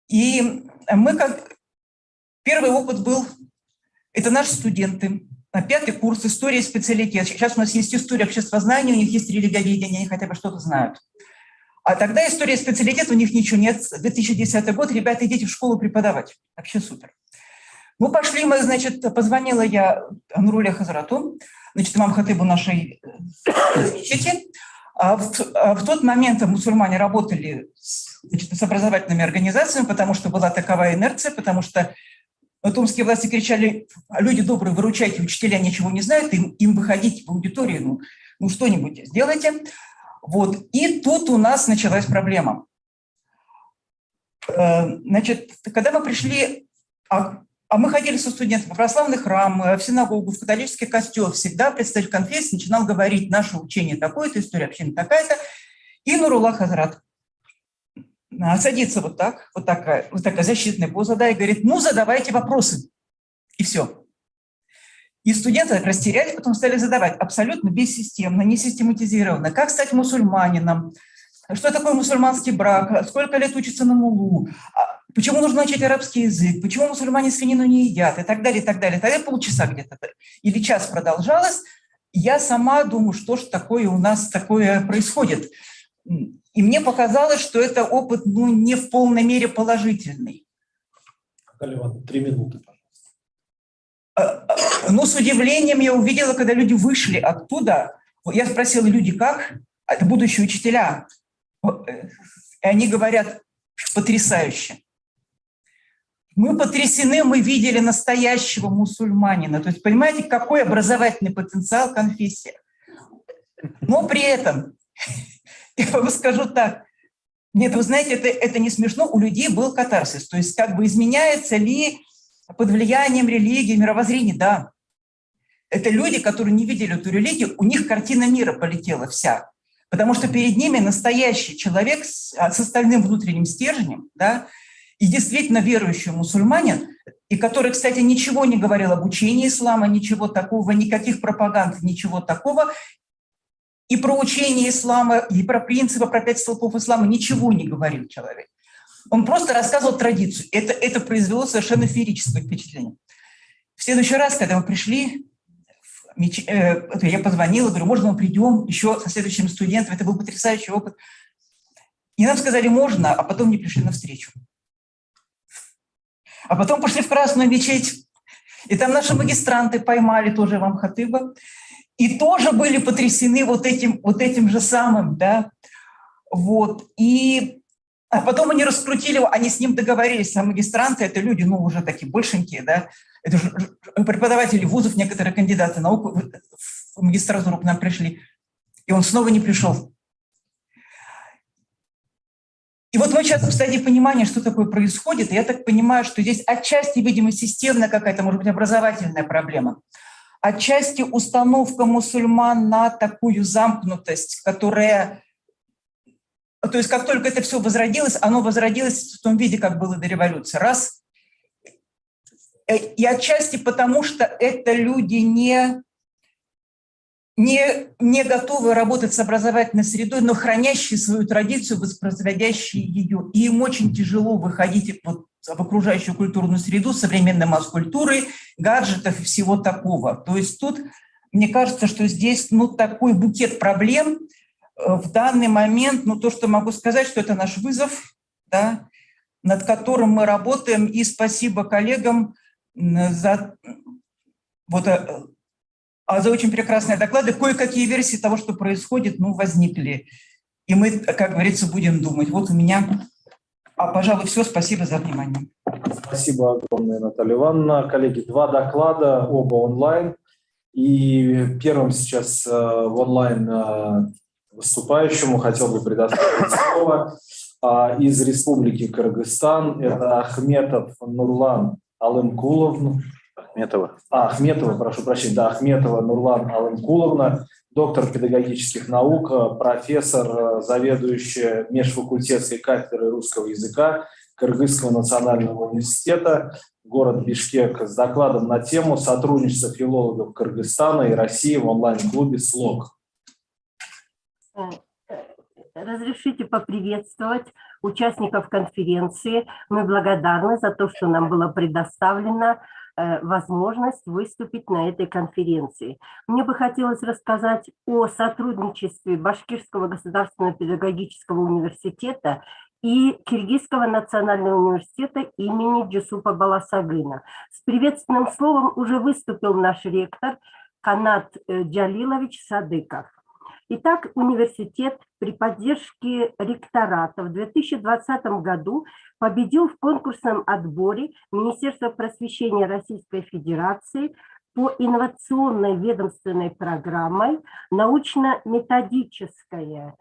И мы первый опыт был, это наши студенты, 5-й курс «История специалитет». Сейчас у нас есть история обществознания, у них есть религиоведение, они хотя бы что-то знают. А тогда история специалитет, у них ничего нет. 2010 год, ребята, идите в школу преподавать. Вообще супер. Мы пошли, позвонила я Нуруле Хазрату, имам хатыбу нашей мечети. В тот момент мусульмане работали с образовательными организациями, потому что была такова инерция, потому что томские власти кричали: люди добрые, выручайте, учителя ничего не знают, им выходить в аудиторию, ну что-нибудь сделайте. Вот. И тут у нас началась проблема. Когда мы пришли, мы ходили со студентами в православный храм, в синагогу, в католический костел, всегда представитель конфессии начинал говорить: наше учение такое-то, история общины такая-то. И Нурулла Хазрат садится вот такая защитная поза, да, и говорит: ну, задавайте вопросы. И все. И студенты растерялись, потом стали задавать абсолютно бессистемно, не систематизированно. Как стать мусульманином? Что такое мусульманский брак? Сколько лет учатся на муллу? Почему нужно учить арабский язык? Почему мусульмане свинину не едят? И так далее, и так далее. Тогда полчаса где-то или час продолжалось. Я сама думаю, что ж такое у нас такое происходит. И мне показалось, что это опыт не в полной мере положительный. 3 минуты, пожалуйста. Но с удивлением я увидела, когда люди вышли оттуда, я спросила: люди как? Это будущие учителя. И они говорят: потрясающе. Мы потрясены, мы видели настоящего мусульманина. То есть, понимаете, какой образовательный потенциал конфессия. Но при этом, я вам скажу так, нет, вы знаете, это не смешно, у людей был катарсис. То есть изменяется ли под влиянием религии, мировоззрения? Да. Это люди, которые не видели эту религию, у них картина мира полетела вся. Потому что перед ними настоящий человек с остальным внутренним стержнем, да, и действительно верующий мусульманин, и который, кстати, ничего не говорил об учении ислама, ничего такого, никаких пропаганд, ничего такого, и про учение ислама, и про принципы, про 5 столпов ислама ничего не говорил человек. Он просто рассказывал традицию. Это произвело совершенно феерическое впечатление. В следующий раз, когда мы пришли, я позвонила, говорю: можно мы придем еще со следующим студентом? Это был потрясающий опыт. И нам сказали: можно, а потом не пришли навстречу. А потом пошли в Красную мечеть, и там наши магистранты поймали тоже имам хатыба, и тоже были потрясены вот этим же самым, да. Вот. А потом они раскрутили его, они с ним договорились, а магистранты – это люди, уже такие большенькие, да, это же преподаватели вузов, некоторые кандидаты наук в магистратуру к нам пришли, и он снова не пришел. И вот мы сейчас в стадии понимания, что такое происходит, и я так понимаю, что здесь отчасти, видимо, системная какая-то, может быть, образовательная проблема, отчасти установка мусульман на такую замкнутость, которая… То есть как только это все возродилось, оно возродилось в том виде, как было до революции. Раз. И отчасти потому, что это люди не готовы работать с образовательной средой, но хранящие свою традицию, воспроизводящие ее. И им очень тяжело выходить в окружающую культурную среду, современной масс-культуры, гаджетов и всего такого. То есть тут, мне кажется, что здесь такой букет проблем. В данный момент, то, что могу сказать, что это наш вызов, да, над которым мы работаем, и спасибо коллегам за очень прекрасные доклады. Кое-какие версии того, что происходит, возникли. И мы, как говорится, будем думать. Вот у меня, пожалуй, все. Спасибо за внимание. Спасибо огромное, Наталья Ивановна. Коллеги, 2 доклада, оба онлайн. И первым сейчас в онлайн выступающему хотел бы предоставить слово из Республики Кыргызстан. Это Ахметов Нурлан Алымкуловна. Ахметова, прошу прощения. Да, Ахметова Нурлан Алымкуловна, доктор педагогических наук, профессор, заведующая межфакультетской кафедрой русского языка Кыргызского национального университета, город Бишкек, с докладом на тему сотрудничества филологов Кыргызстана и России в онлайн-клубе «Слог». разрешите поприветствовать участников конференции. Мы благодарны за то, что нам была предоставлена возможность выступить на этой конференции. Мне бы хотелось рассказать о сотрудничестве Башкирского государственного педагогического университета и Киргизского национального университета имени Джусупа Баласагына. С приветственным словом уже выступил наш ректор Канат Джалилович Садыков. Итак, университет при поддержке ректората в 2020 году победил в конкурсном отборе Министерства просвещения Российской Федерации по инновационной ведомственной программой научно-методическое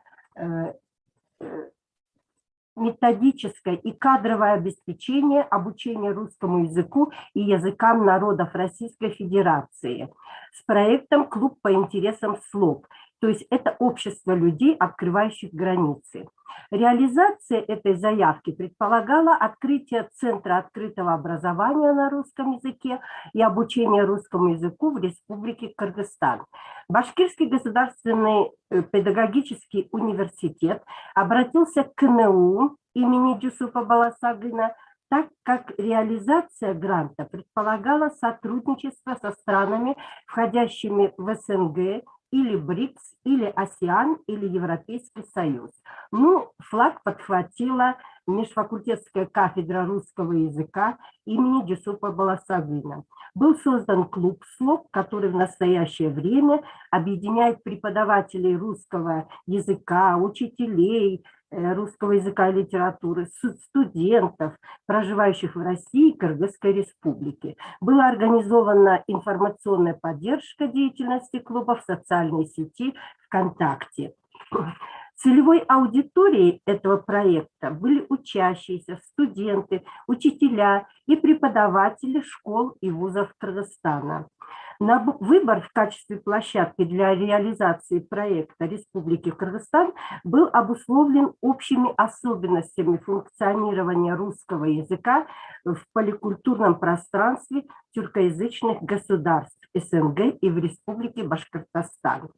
и кадровое обеспечение обучения русскому языку и языкам народов Российской Федерации с проектом «Клуб по интересам СЛОП». То есть это общество людей, открывающих границы. Реализация этой заявки предполагала открытие Центра открытого образования на русском языке и обучение русскому языку в Республике Кыргызстан. Башкирский государственный педагогический университет обратился к КНУ имени Джусупа Баласагына, так как реализация гранта предполагала сотрудничество со странами, входящими в СНГ, или БРИКС, или АСЕАН, или Европейский Союз. Ну, флаг подхватила межфакультетская кафедра русского языка имени Джусупа Баласагына. Был создан клуб СЛОП, который в настоящее время объединяет преподавателей русского языка, учителей русского языка и литературы, студентов, проживающих в России и Кыргызской республике. Была организована информационная поддержка деятельности клуба в социальной сети ВКонтакте. Целевой аудиторией этого проекта были учащиеся, студенты, учителя и преподаватели школ и вузов Кыргызстана. На выбор в качестве площадки для реализации проекта Республики Кыргызстан был обусловлен общими особенностями функционирования русского языка в поликультурном пространстве тюркоязычных государств СНГ и в Республике Башкортостан.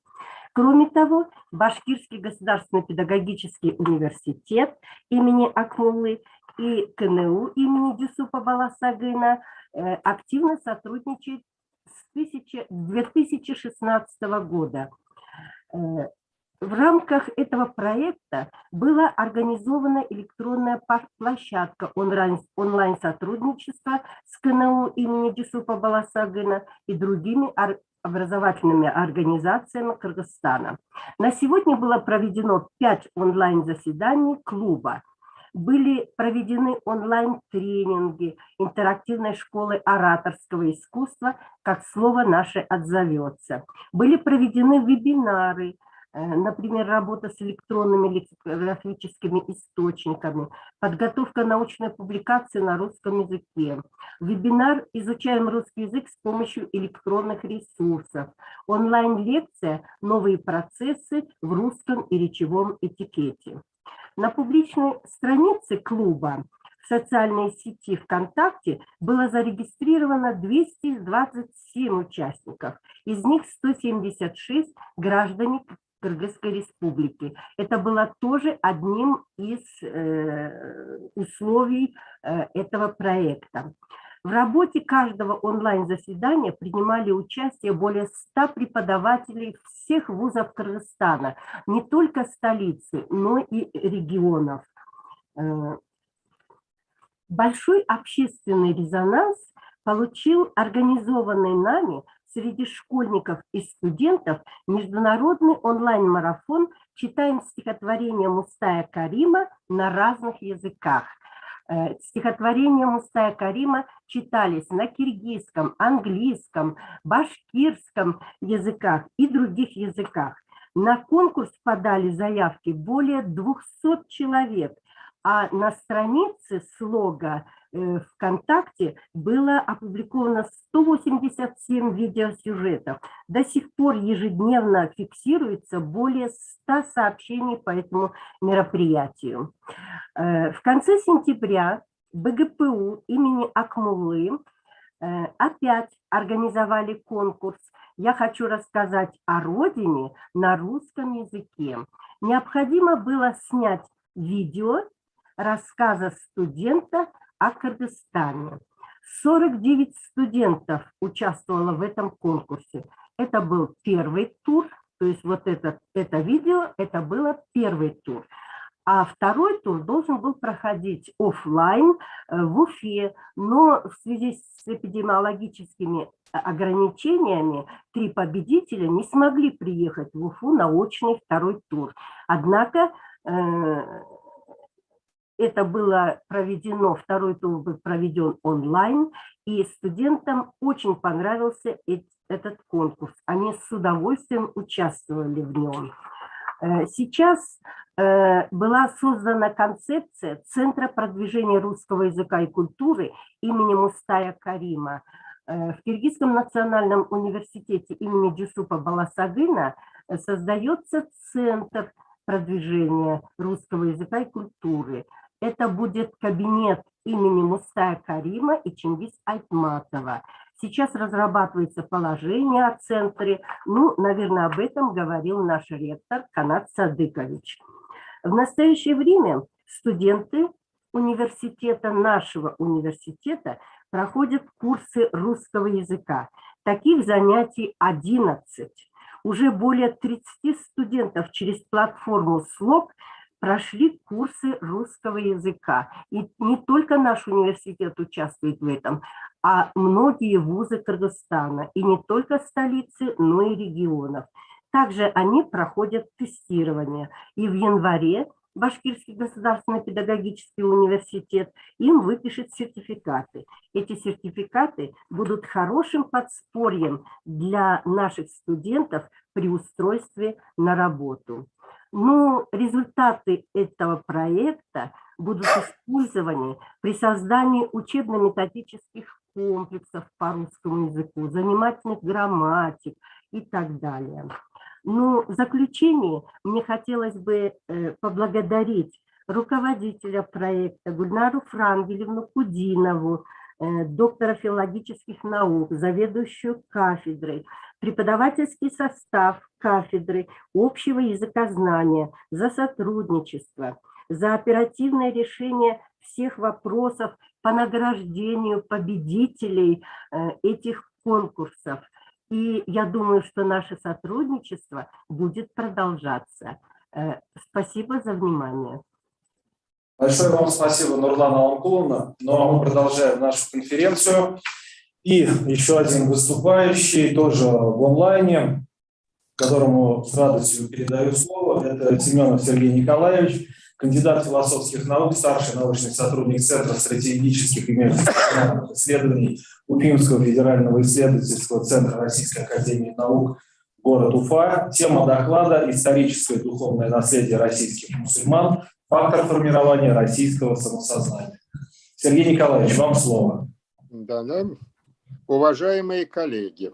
Кроме того, Башкирский государственный педагогический университет имени Акмуллы и КНУ имени Джусупа Баласагына активно сотрудничают с 2016 года. В рамках этого проекта была организована электронная площадка онлайн-сотрудничества с КНУ имени Джусупа Баласагына и другими образовательными организациями Кыргызстана. На сегодня было проведено 5 онлайн-заседаний клуба. Были проведены онлайн-тренинги интерактивной школы ораторского искусства «Как слово наше отзовется». Были проведены вебинары, например, работа с электронными лексикографическими источниками, подготовка научной публикации на русском языке, вебинар «Изучаем русский язык с помощью электронных ресурсов», онлайн-лекция «Новые процессы в русском и речевом этикете». На публичной странице клуба в социальной сети ВКонтакте было зарегистрировано 227 участников, из них 176 граждане Кыргызской республики. Это было тоже одним из условий этого проекта. В работе каждого онлайн-заседания принимали участие более 100 преподавателей всех вузов Кыргызстана, не только столицы, но и регионов. Большой общественный резонанс получил организованный нами среди школьников и студентов международный онлайн-марафон «Читаем стихотворение Мустая Карима на разных языках». Стихотворения Мустая Карима читались на киргизском, английском, башкирском языках и других языках. На конкурс подали заявки более 200 человек, а на странице слога ВКонтакте было опубликовано 187 видеосюжетов. До сих пор ежедневно фиксируется более 100 сообщений по этому мероприятию. В конце сентября БГПУ имени Акмуллы опять организовали конкурс «Я хочу рассказать о родине на русском языке». Необходимо было снять видео рассказа студента о Кыргызстане. 49 студентов участвовало в этом конкурсе. Это был первый тур, то есть вот это видео, это было первый тур. А второй тур должен был проходить офлайн в Уфе, но в связи с эпидемиологическими ограничениями 3 победителя не смогли приехать в Уфу на очный второй тур. Однако это было проведено, второй тур был проведен онлайн, и студентам очень понравился этот конкурс. Они с удовольствием участвовали в нем. Сейчас была создана концепция Центра продвижения русского языка и культуры имени Мустая Карима. В Киргизском национальном университете имени Джусупа Баласагына создается Центр продвижения русского языка и культуры. Это будет кабинет имени Мустая Карима и Чингиз Айтматова. Сейчас разрабатывается положение о центре. Ну, наверное, об этом говорил наш ректор Канат Садыкович. В настоящее время студенты университета, нашего университета, проходят курсы русского языка. Таких занятий 11. Уже более 30 студентов через платформу СЛОК прошли курсы русского языка. И не только наш университет участвует в этом, а многие вузы Кыргызстана. И не только столицы, но и регионов. Также они проходят тестирование. И в январе Башкирский государственный педагогический университет им выпишет сертификаты. Эти сертификаты будут хорошим подспорьем для наших студентов при устройстве на работу. Но результаты этого проекта будут использованы при создании учебно-методических комплексов по русскому языку, занимательных грамматик и так далее. Но в заключение мне хотелось бы поблагодарить руководителя проекта Гульнару Франгелевну Кудинову, доктора филологических наук, заведующую кафедрой, преподавательский состав кафедры общего языкознания за сотрудничество, за оперативное решение всех вопросов по награждению победителей этих конкурсов. И я думаю, что наше сотрудничество будет продолжаться. Спасибо за внимание. Большое вам спасибо, Нурлана Аламкуловна. Ну а мы продолжаем нашу конференцию. И еще один выступающий, тоже в онлайне, которому с радостью передаю слово. Это Семенов Сергей Николаевич, кандидат философских наук, старший научный сотрудник Центра стратегических и международных исследований Уфимского федерального исследовательского центра Российской академии наук, город Уфа. Тема доклада «Историческое и духовное наследие российских мусульман. Фактор формирования российского самосознания». Сергей Николаевич, вам слово. Да. Уважаемые коллеги,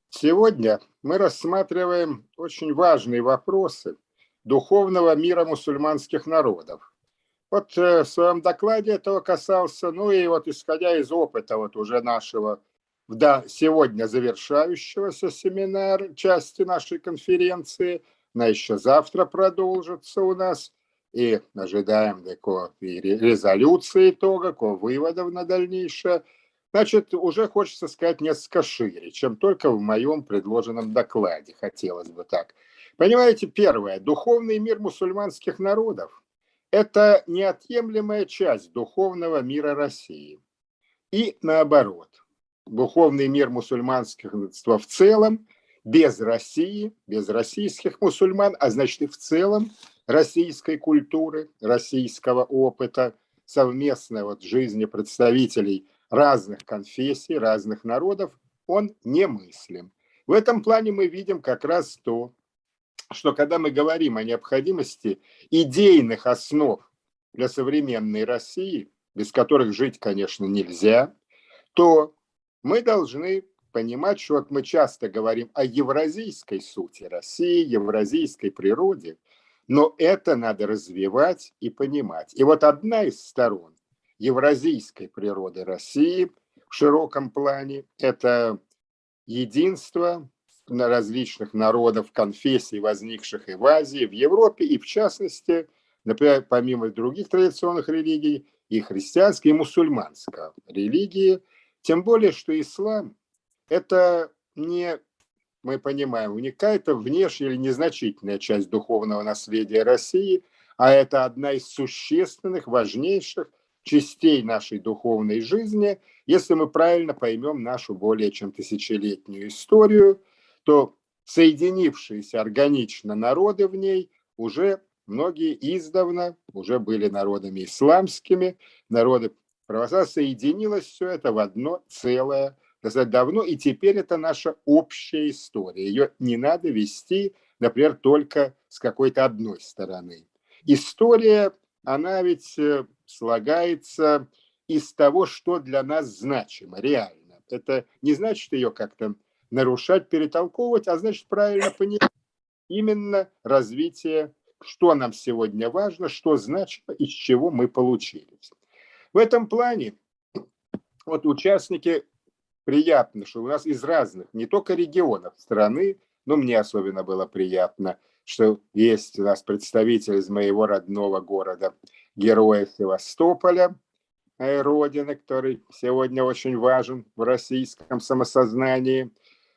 сегодня мы рассматриваем очень важные вопросы духовного мира мусульманских народов. Вот в своем докладе этого касался, ну и вот исходя из опыта вот уже нашего сегодня завершающегося семинара, части нашей конференции, она еще завтра продолжится у нас, и ожидаем такого и резолюции итога, выводов на дальнейшее. Значит, уже хочется сказать несколько шире, чем только в моем предложенном докладе, хотелось бы так. Понимаете, первое, духовный мир мусульманских народов – это неотъемлемая часть духовного мира России. И наоборот, духовный мир мусульманства в целом, без России, без российских мусульман, а значит и в целом российской культуры, российского опыта, совместной вот жизни представителей разных конфессий, разных народов, он немыслим. В этом плане мы видим как раз то, что когда мы говорим о необходимости идейных основ для современной России, без которых жить, конечно, нельзя, то мы должны понимать, что вот мы часто говорим о евразийской сути России, евразийской природе, но это надо развивать и понимать. И вот одна из сторон евразийской природы России в широком плане – это единство, различных народов, конфессий, возникших и в Азии, в Европе, и в частности, например, помимо других традиционных религий, и христианской, и мусульманской религии. Тем более, что ислам – это не, мы понимаем, не какая-то внешняя или незначительная часть духовного наследия России, а это одна из существенных, важнейших частей нашей духовной жизни. Если мы правильно поймем нашу более чем тысячелетнюю историю, то соединившиеся органично народы в ней уже многие издавна уже были народами исламскими, народы православия. Соединилось все это в одно целое достаточно давно, и теперь это наша общая история. Ее не надо вести, например, только с какой-то одной стороны. История, она ведь слагается из того, что для нас значимо, реально. Это не значит ее как-то нарушать, перетолковывать, а значит правильно понимать именно развитие, что нам сегодня важно, что значимо, из чего мы получились. В этом плане вот участники, приятно, что у нас из разных, не только регионов страны, но мне особенно было приятно, что есть у нас представитель из моего родного города, героя Севастополя, моей родины, который сегодня очень важен в российском самосознании.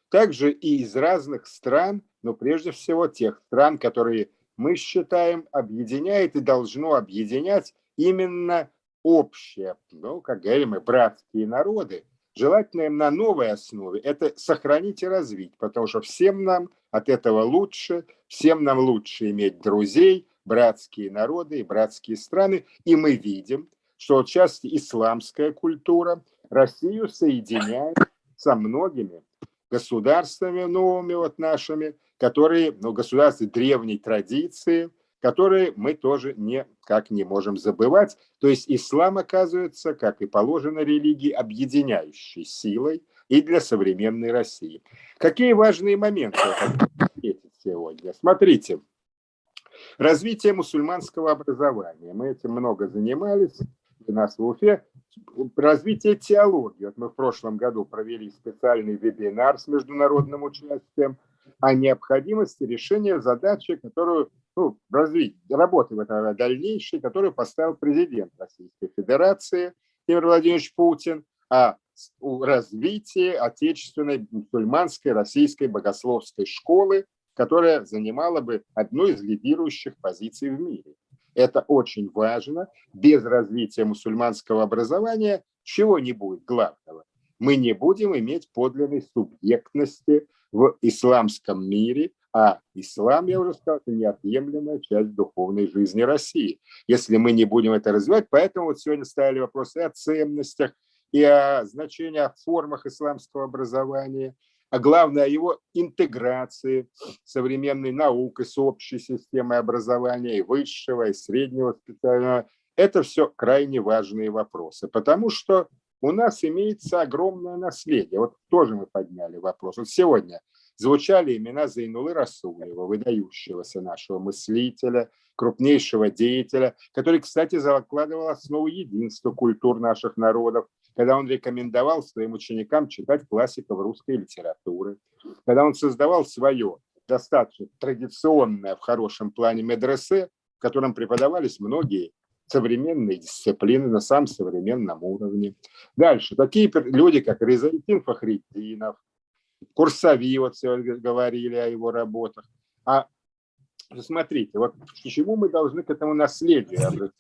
Также и из разных стран, но прежде всего тех стран, которые мы считаем объединяет и должно объединять именно общее, ну, как говорим мы, братские народы. Желательно им на новой основе это сохранить и развить, потому что всем нам от этого лучше, всем нам лучше иметь друзей, братские народы и братские страны. И мы видим, что отчасти исламская культура Россию соединяет со многими государствами новыми, вот нашими, которые, ну, государства древней традиции, которые мы тоже никак не можем забывать. То есть ислам оказывается, как и положено религии, объединяющей силой и для современной России. Какие важные моменты отметить сегодня? Смотрите, развитие мусульманского образования. Мы этим много занимались у нас в Уфе. Развитие теологии. Вот мы в прошлом году провели специальный вебинар с международным участием о необходимости решения задачи, которую, ну, развить, работы в этом дальнейшей, которую поставил президент Российской Федерации Владимир Владимирович Путин, о развитии отечественной мусульманской российской богословской школы, которая занимала бы одну из лидирующих позиций в мире. Это очень важно. Без развития мусульманского образования чего не будет главного? Мы не будем иметь подлинной субъектности в исламском мире, а ислам, я уже сказал, это неотъемлемая часть духовной жизни России. Если мы не будем это развивать, поэтому вот сегодня ставили вопросы и о ценностях, и о значении, о формах исламского образования, а главное о его интеграции современной наукой с общей системой образования и высшего, и среднего специального. Это все крайне важные вопросы, потому что у нас имеется огромное наследие. Вот тоже мы подняли вопрос. Вот сегодня звучали имена Зайнулы Расулева, выдающегося нашего мыслителя, крупнейшего деятеля, который, кстати, закладывал основу единства культур наших народов, когда он рекомендовал своим ученикам читать классиков русской литературы, когда он создавал свое достаточно традиционное в хорошем плане медресе, в котором преподавались многие современные дисциплины на самом современном уровне. Дальше. Такие люди, как Ризаэтдин Фахриддинов, Курсави, вот все говорили о его работах. А смотрите, вот почему мы должны к этому наследию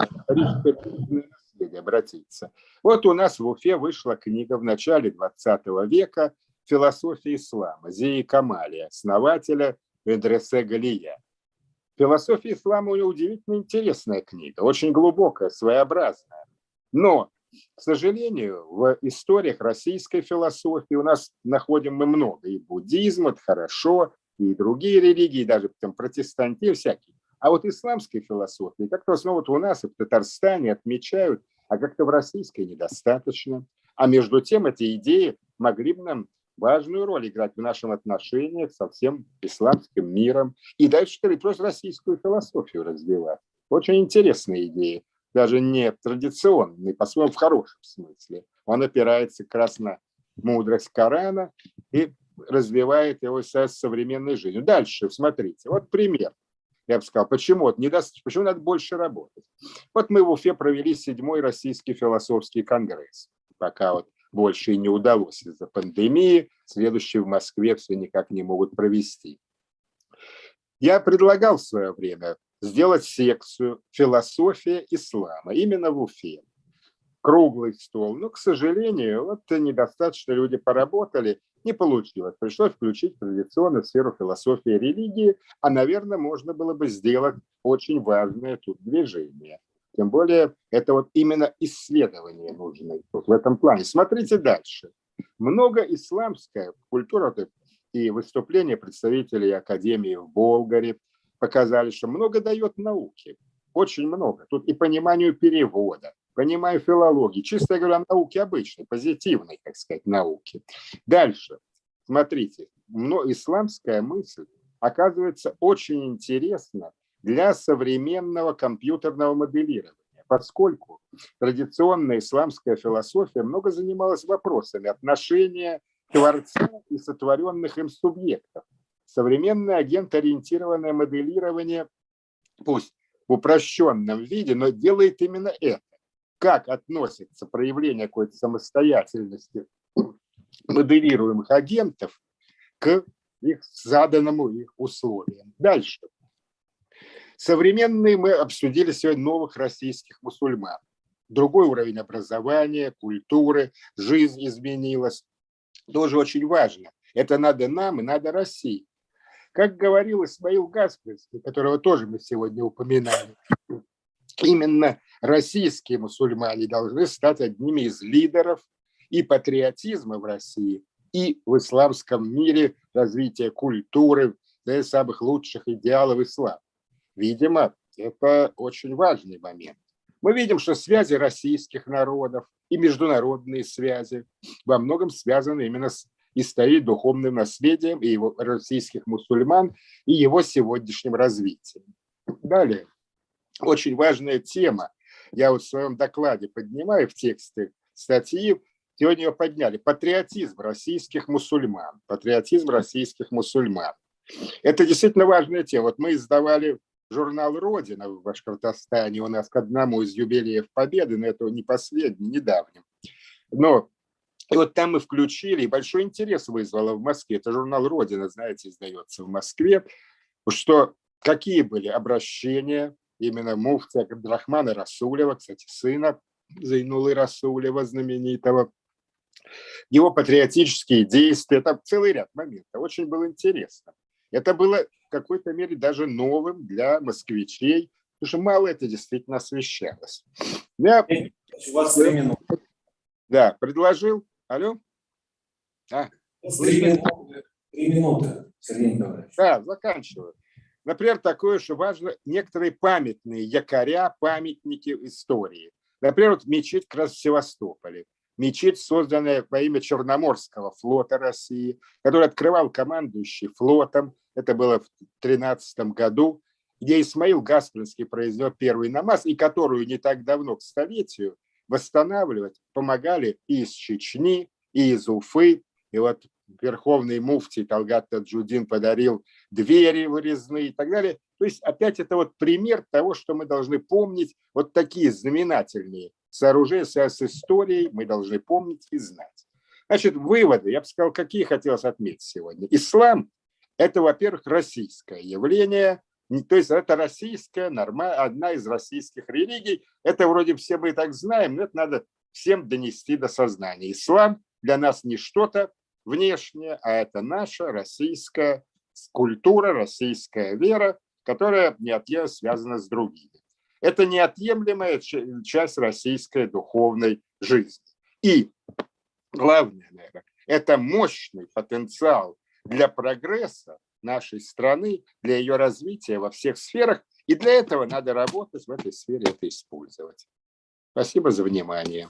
обратиться? Вот у нас в Уфе вышла книга в начале 20 века «Философия ислама» Зии Камали, основателя медресе Галия. Философия ислама у него удивительно интересная книга, очень глубокая, своеобразная. Но, к сожалению, в историях российской философии у нас находим мы много. И буддизм, это хорошо, и другие религии, даже там протестантизм всякие. А вот исламской философии как-то снова вот у нас и в Татарстане отмечают, а как-то в российской недостаточно. А между тем эти идеи могли бы нам важную роль играть в нашем отношении со всем исламским миром. И дальше просто российскую философию развивать. Очень интересные идеи. Даже не традиционные, по-своему в хорошем смысле. Он опирается как раз на мудрость Корана и развивает его с современной жизнью. Дальше, смотрите, вот пример. Я бы сказал, почему надо больше работать. Вот мы в Уфе провели 7-й Российский философский конгресс. Пока вот больше и не удалось из-за пандемии. Следующий в Москве все никак не могут провести. Я предлагал в свое время сделать секцию «Философия ислама» именно в Уфе. Круглый стол. Но, к сожалению, вот недостаточно люди поработали, не получилось. Пришлось включить традиционную сферу философии и религии, а, наверное, можно было бы сделать очень важное тут движение. Тем более, это вот именно исследования нужны вот в этом плане. Смотрите дальше. Много исламская культура и выступления представителей Академии в Болгаре показали, что много дает науке. Очень много. Тут и пониманию перевода, понимаю филологии, чисто я говорю о науке обычной, позитивной, так сказать, науке. Дальше, смотрите, исламская мысль оказывается очень интересна для современного компьютерного моделирования, поскольку традиционная исламская философия много занималась вопросами отношения Творца и сотворенных им субъектов. Современное агент-ориентированное моделирование, пусть в упрощенном виде, но делает именно это. Как относится проявление какой-то самостоятельности моделируемых агентов к их заданному их условиям. Дальше. Современные мы обсудили сегодня новых российских мусульман. Другой уровень образования, культуры, жизнь изменилась. Тоже очень важно. Это надо нам и надо России. Как говорил Исмаил Гаспарский, которого тоже мы сегодня упоминали, именно российские мусульмане должны стать одними из лидеров и патриотизма в России, и в исламском мире развития культуры, да и самых лучших идеалов ислама. Видимо, это очень важный момент. Мы видим, что связи российских народов и международные связи во многом связаны именно с историко-духовным наследием и его российских мусульман и его сегодняшним развитием. Далее. Очень важная тема. Я вот в своем докладе поднимаю в тексте статьи, сегодня ее подняли. Патриотизм российских мусульман. Патриотизм российских мусульман. Это действительно важная тема. Вот мы издавали журнал «Родина» в Башкортостане у нас к одному из юбилеев Победы, но это не последний, недавним. Но и вот там мы включили, и большой интерес вызвало в Москве. Это журнал «Родина», знаете, издается в Москве, что какие были обращения именно муфтия Абдрахмана Расулева, кстати, сына Зайнулы Расулева, знаменитого, его патриотические действия, там целый ряд моментов. Очень было интересно. Это было в какой-то мере даже новым для москвичей, потому что мало это действительно освещалось. Я, у вас 3 минуты. Да, предложил. Алло? 3 минуты, Сергей Николаевич. Да, заканчиваю. Например, такое, что важно, некоторые памятные якоря, памятники истории. Например, вот мечеть как раз в Севастополе. Мечеть, созданная во имя Черноморского флота России, который открывал командующий флотом. Это было в 2013 году, где Исмаил Гаспарский произнес первый намаз, и которую не так давно, к столетию, восстанавливать помогали и из Чечни, и из Уфы. И вот верховный муфтий Талгат Таджудин подарил двери вырезные и так далее. То есть опять это вот пример того, что мы должны помнить. Вот такие знаменательные сооружения с историей мы должны помнить и знать. Значит, выводы, я бы сказал, какие хотелось отметить сегодня. Ислам – это, во-первых, российское явление, то есть это российская, одна из российских религий. Это вроде все мы и так знаем, но это надо всем донести до сознания. Ислам для нас не что-то внешнее, а это наша российская культура, российская вера, которая неотъемлемо связана с другими. Это неотъемлемая часть российской духовной жизни. И главное, наверное, это мощный потенциал для прогресса нашей страны, для ее развития во всех сферах. И для этого надо работать в этой сфере, это использовать. Спасибо за внимание.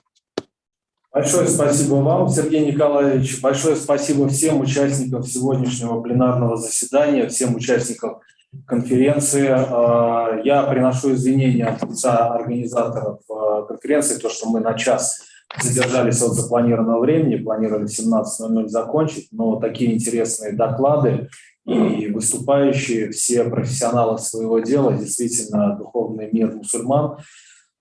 Большое спасибо вам, Сергей Николаевич. Большое спасибо всем участникам сегодняшнего пленарного заседания, всем участникам конференции. Я приношу извинения от лица организаторов конференции, то, что мы на час задержались от запланированного времени, планировали в 17:00 закончить, но такие интересные доклады и выступающие, все профессионалы своего дела, действительно духовный мир мусульман.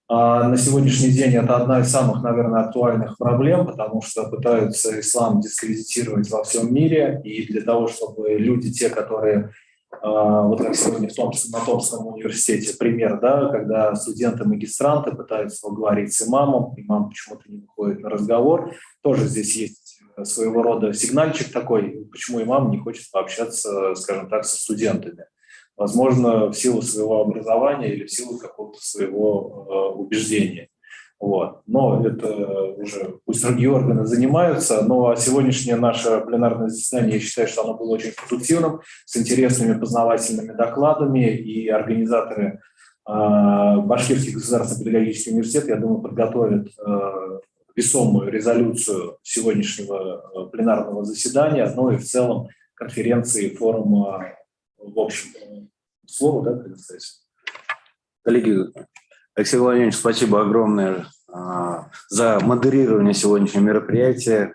На сегодняшний день это одна из самых, наверное, актуальных проблем, потому что пытаются ислам дискредитировать во всем мире, и для того, чтобы люди, те, которые, вот как сегодня на Томском университете пример, да, когда студенты-магистранты пытаются поговорить с имамом, имам почему-то не выходит на разговор, тоже здесь есть своего рода сигнальчик такой, почему имам не хочет пообщаться, скажем так, со студентами. Возможно, в силу своего образования или в силу какого-то своего убеждения. Вот. Но это уже пусть другие органы занимаются, но сегодняшнее наше пленарное заседание, я считаю, что оно было очень продуктивным, с интересными познавательными докладами, и организаторы Башкирский государственный педагогический университет, я думаю, подготовят весомую резолюцию сегодняшнего пленарного заседания, ну и в целом конференции, форума. В общем, слово, да, предоставить? Коллеги, Алексей Владимирович, спасибо огромное за модерирование сегодняшнего мероприятия,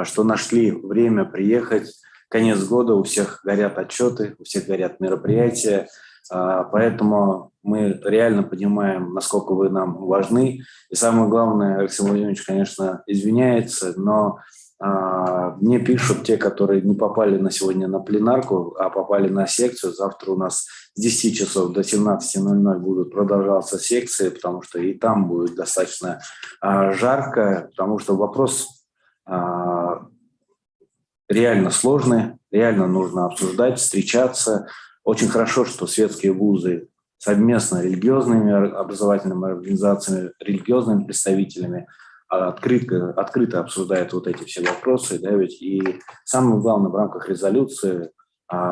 что нашли время приехать. Конец года, у всех горят отчеты, у всех горят мероприятия, поэтому мы реально понимаем, насколько вы нам важны. И самое главное, Алексей Владимирович, конечно, извиняется, но мне пишут те, которые не попали на сегодня на пленарку, а попали на секцию. Завтра у нас с 10 часов до 17:00 будут продолжаться секции, потому что и там будет достаточно жарко, потому что вопрос реально сложный, реально нужно обсуждать, встречаться. Очень хорошо, что светские вузы совместно религиозными образовательными организациями, религиозными представителями открыто обсуждают вот эти все вопросы, да, ведь и самое главное в рамках резолюции,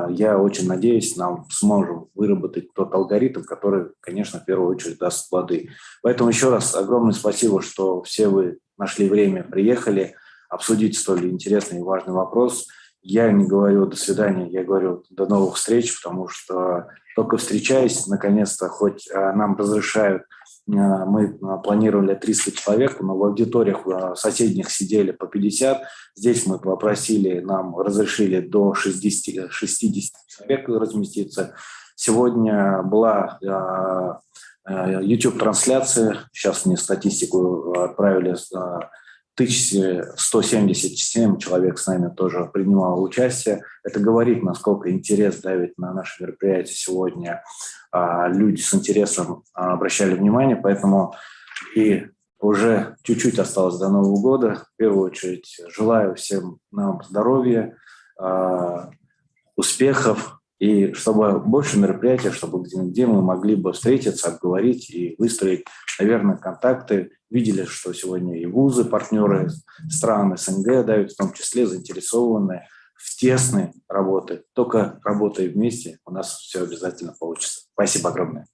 я очень надеюсь, нам сможем выработать тот алгоритм, который, конечно, в первую очередь даст плоды. Поэтому еще раз огромное спасибо, что все вы нашли время, приехали обсудить столь интересный и важный вопрос. Я не говорю «до свидания», я говорю «до новых встреч», потому что только встречаясь, наконец-то, хоть нам разрешают, мы планировали 300 человек, но в аудиториях соседних сидели по 50. Здесь мы попросили, нам разрешили до 60 человек разместиться. Сегодня была YouTube-трансляция, сейчас мне статистику отправили, 1177 человек с нами тоже принимало участие. Это говорит, насколько интерес давит на наше мероприятие сегодня. Люди с интересом обращали внимание, поэтому и уже чуть-чуть осталось до Нового года. В первую очередь желаю всем нам здоровья, успехов, и чтобы больше мероприятий, чтобы где мы могли бы встретиться, обговорить и выстроить, наверное, контакты. Видели, что сегодня и вузы, партнеры стран СНГ, да, в том числе заинтересованы в тесной работе. Только работая вместе, у нас все обязательно получится. Спасибо огромное.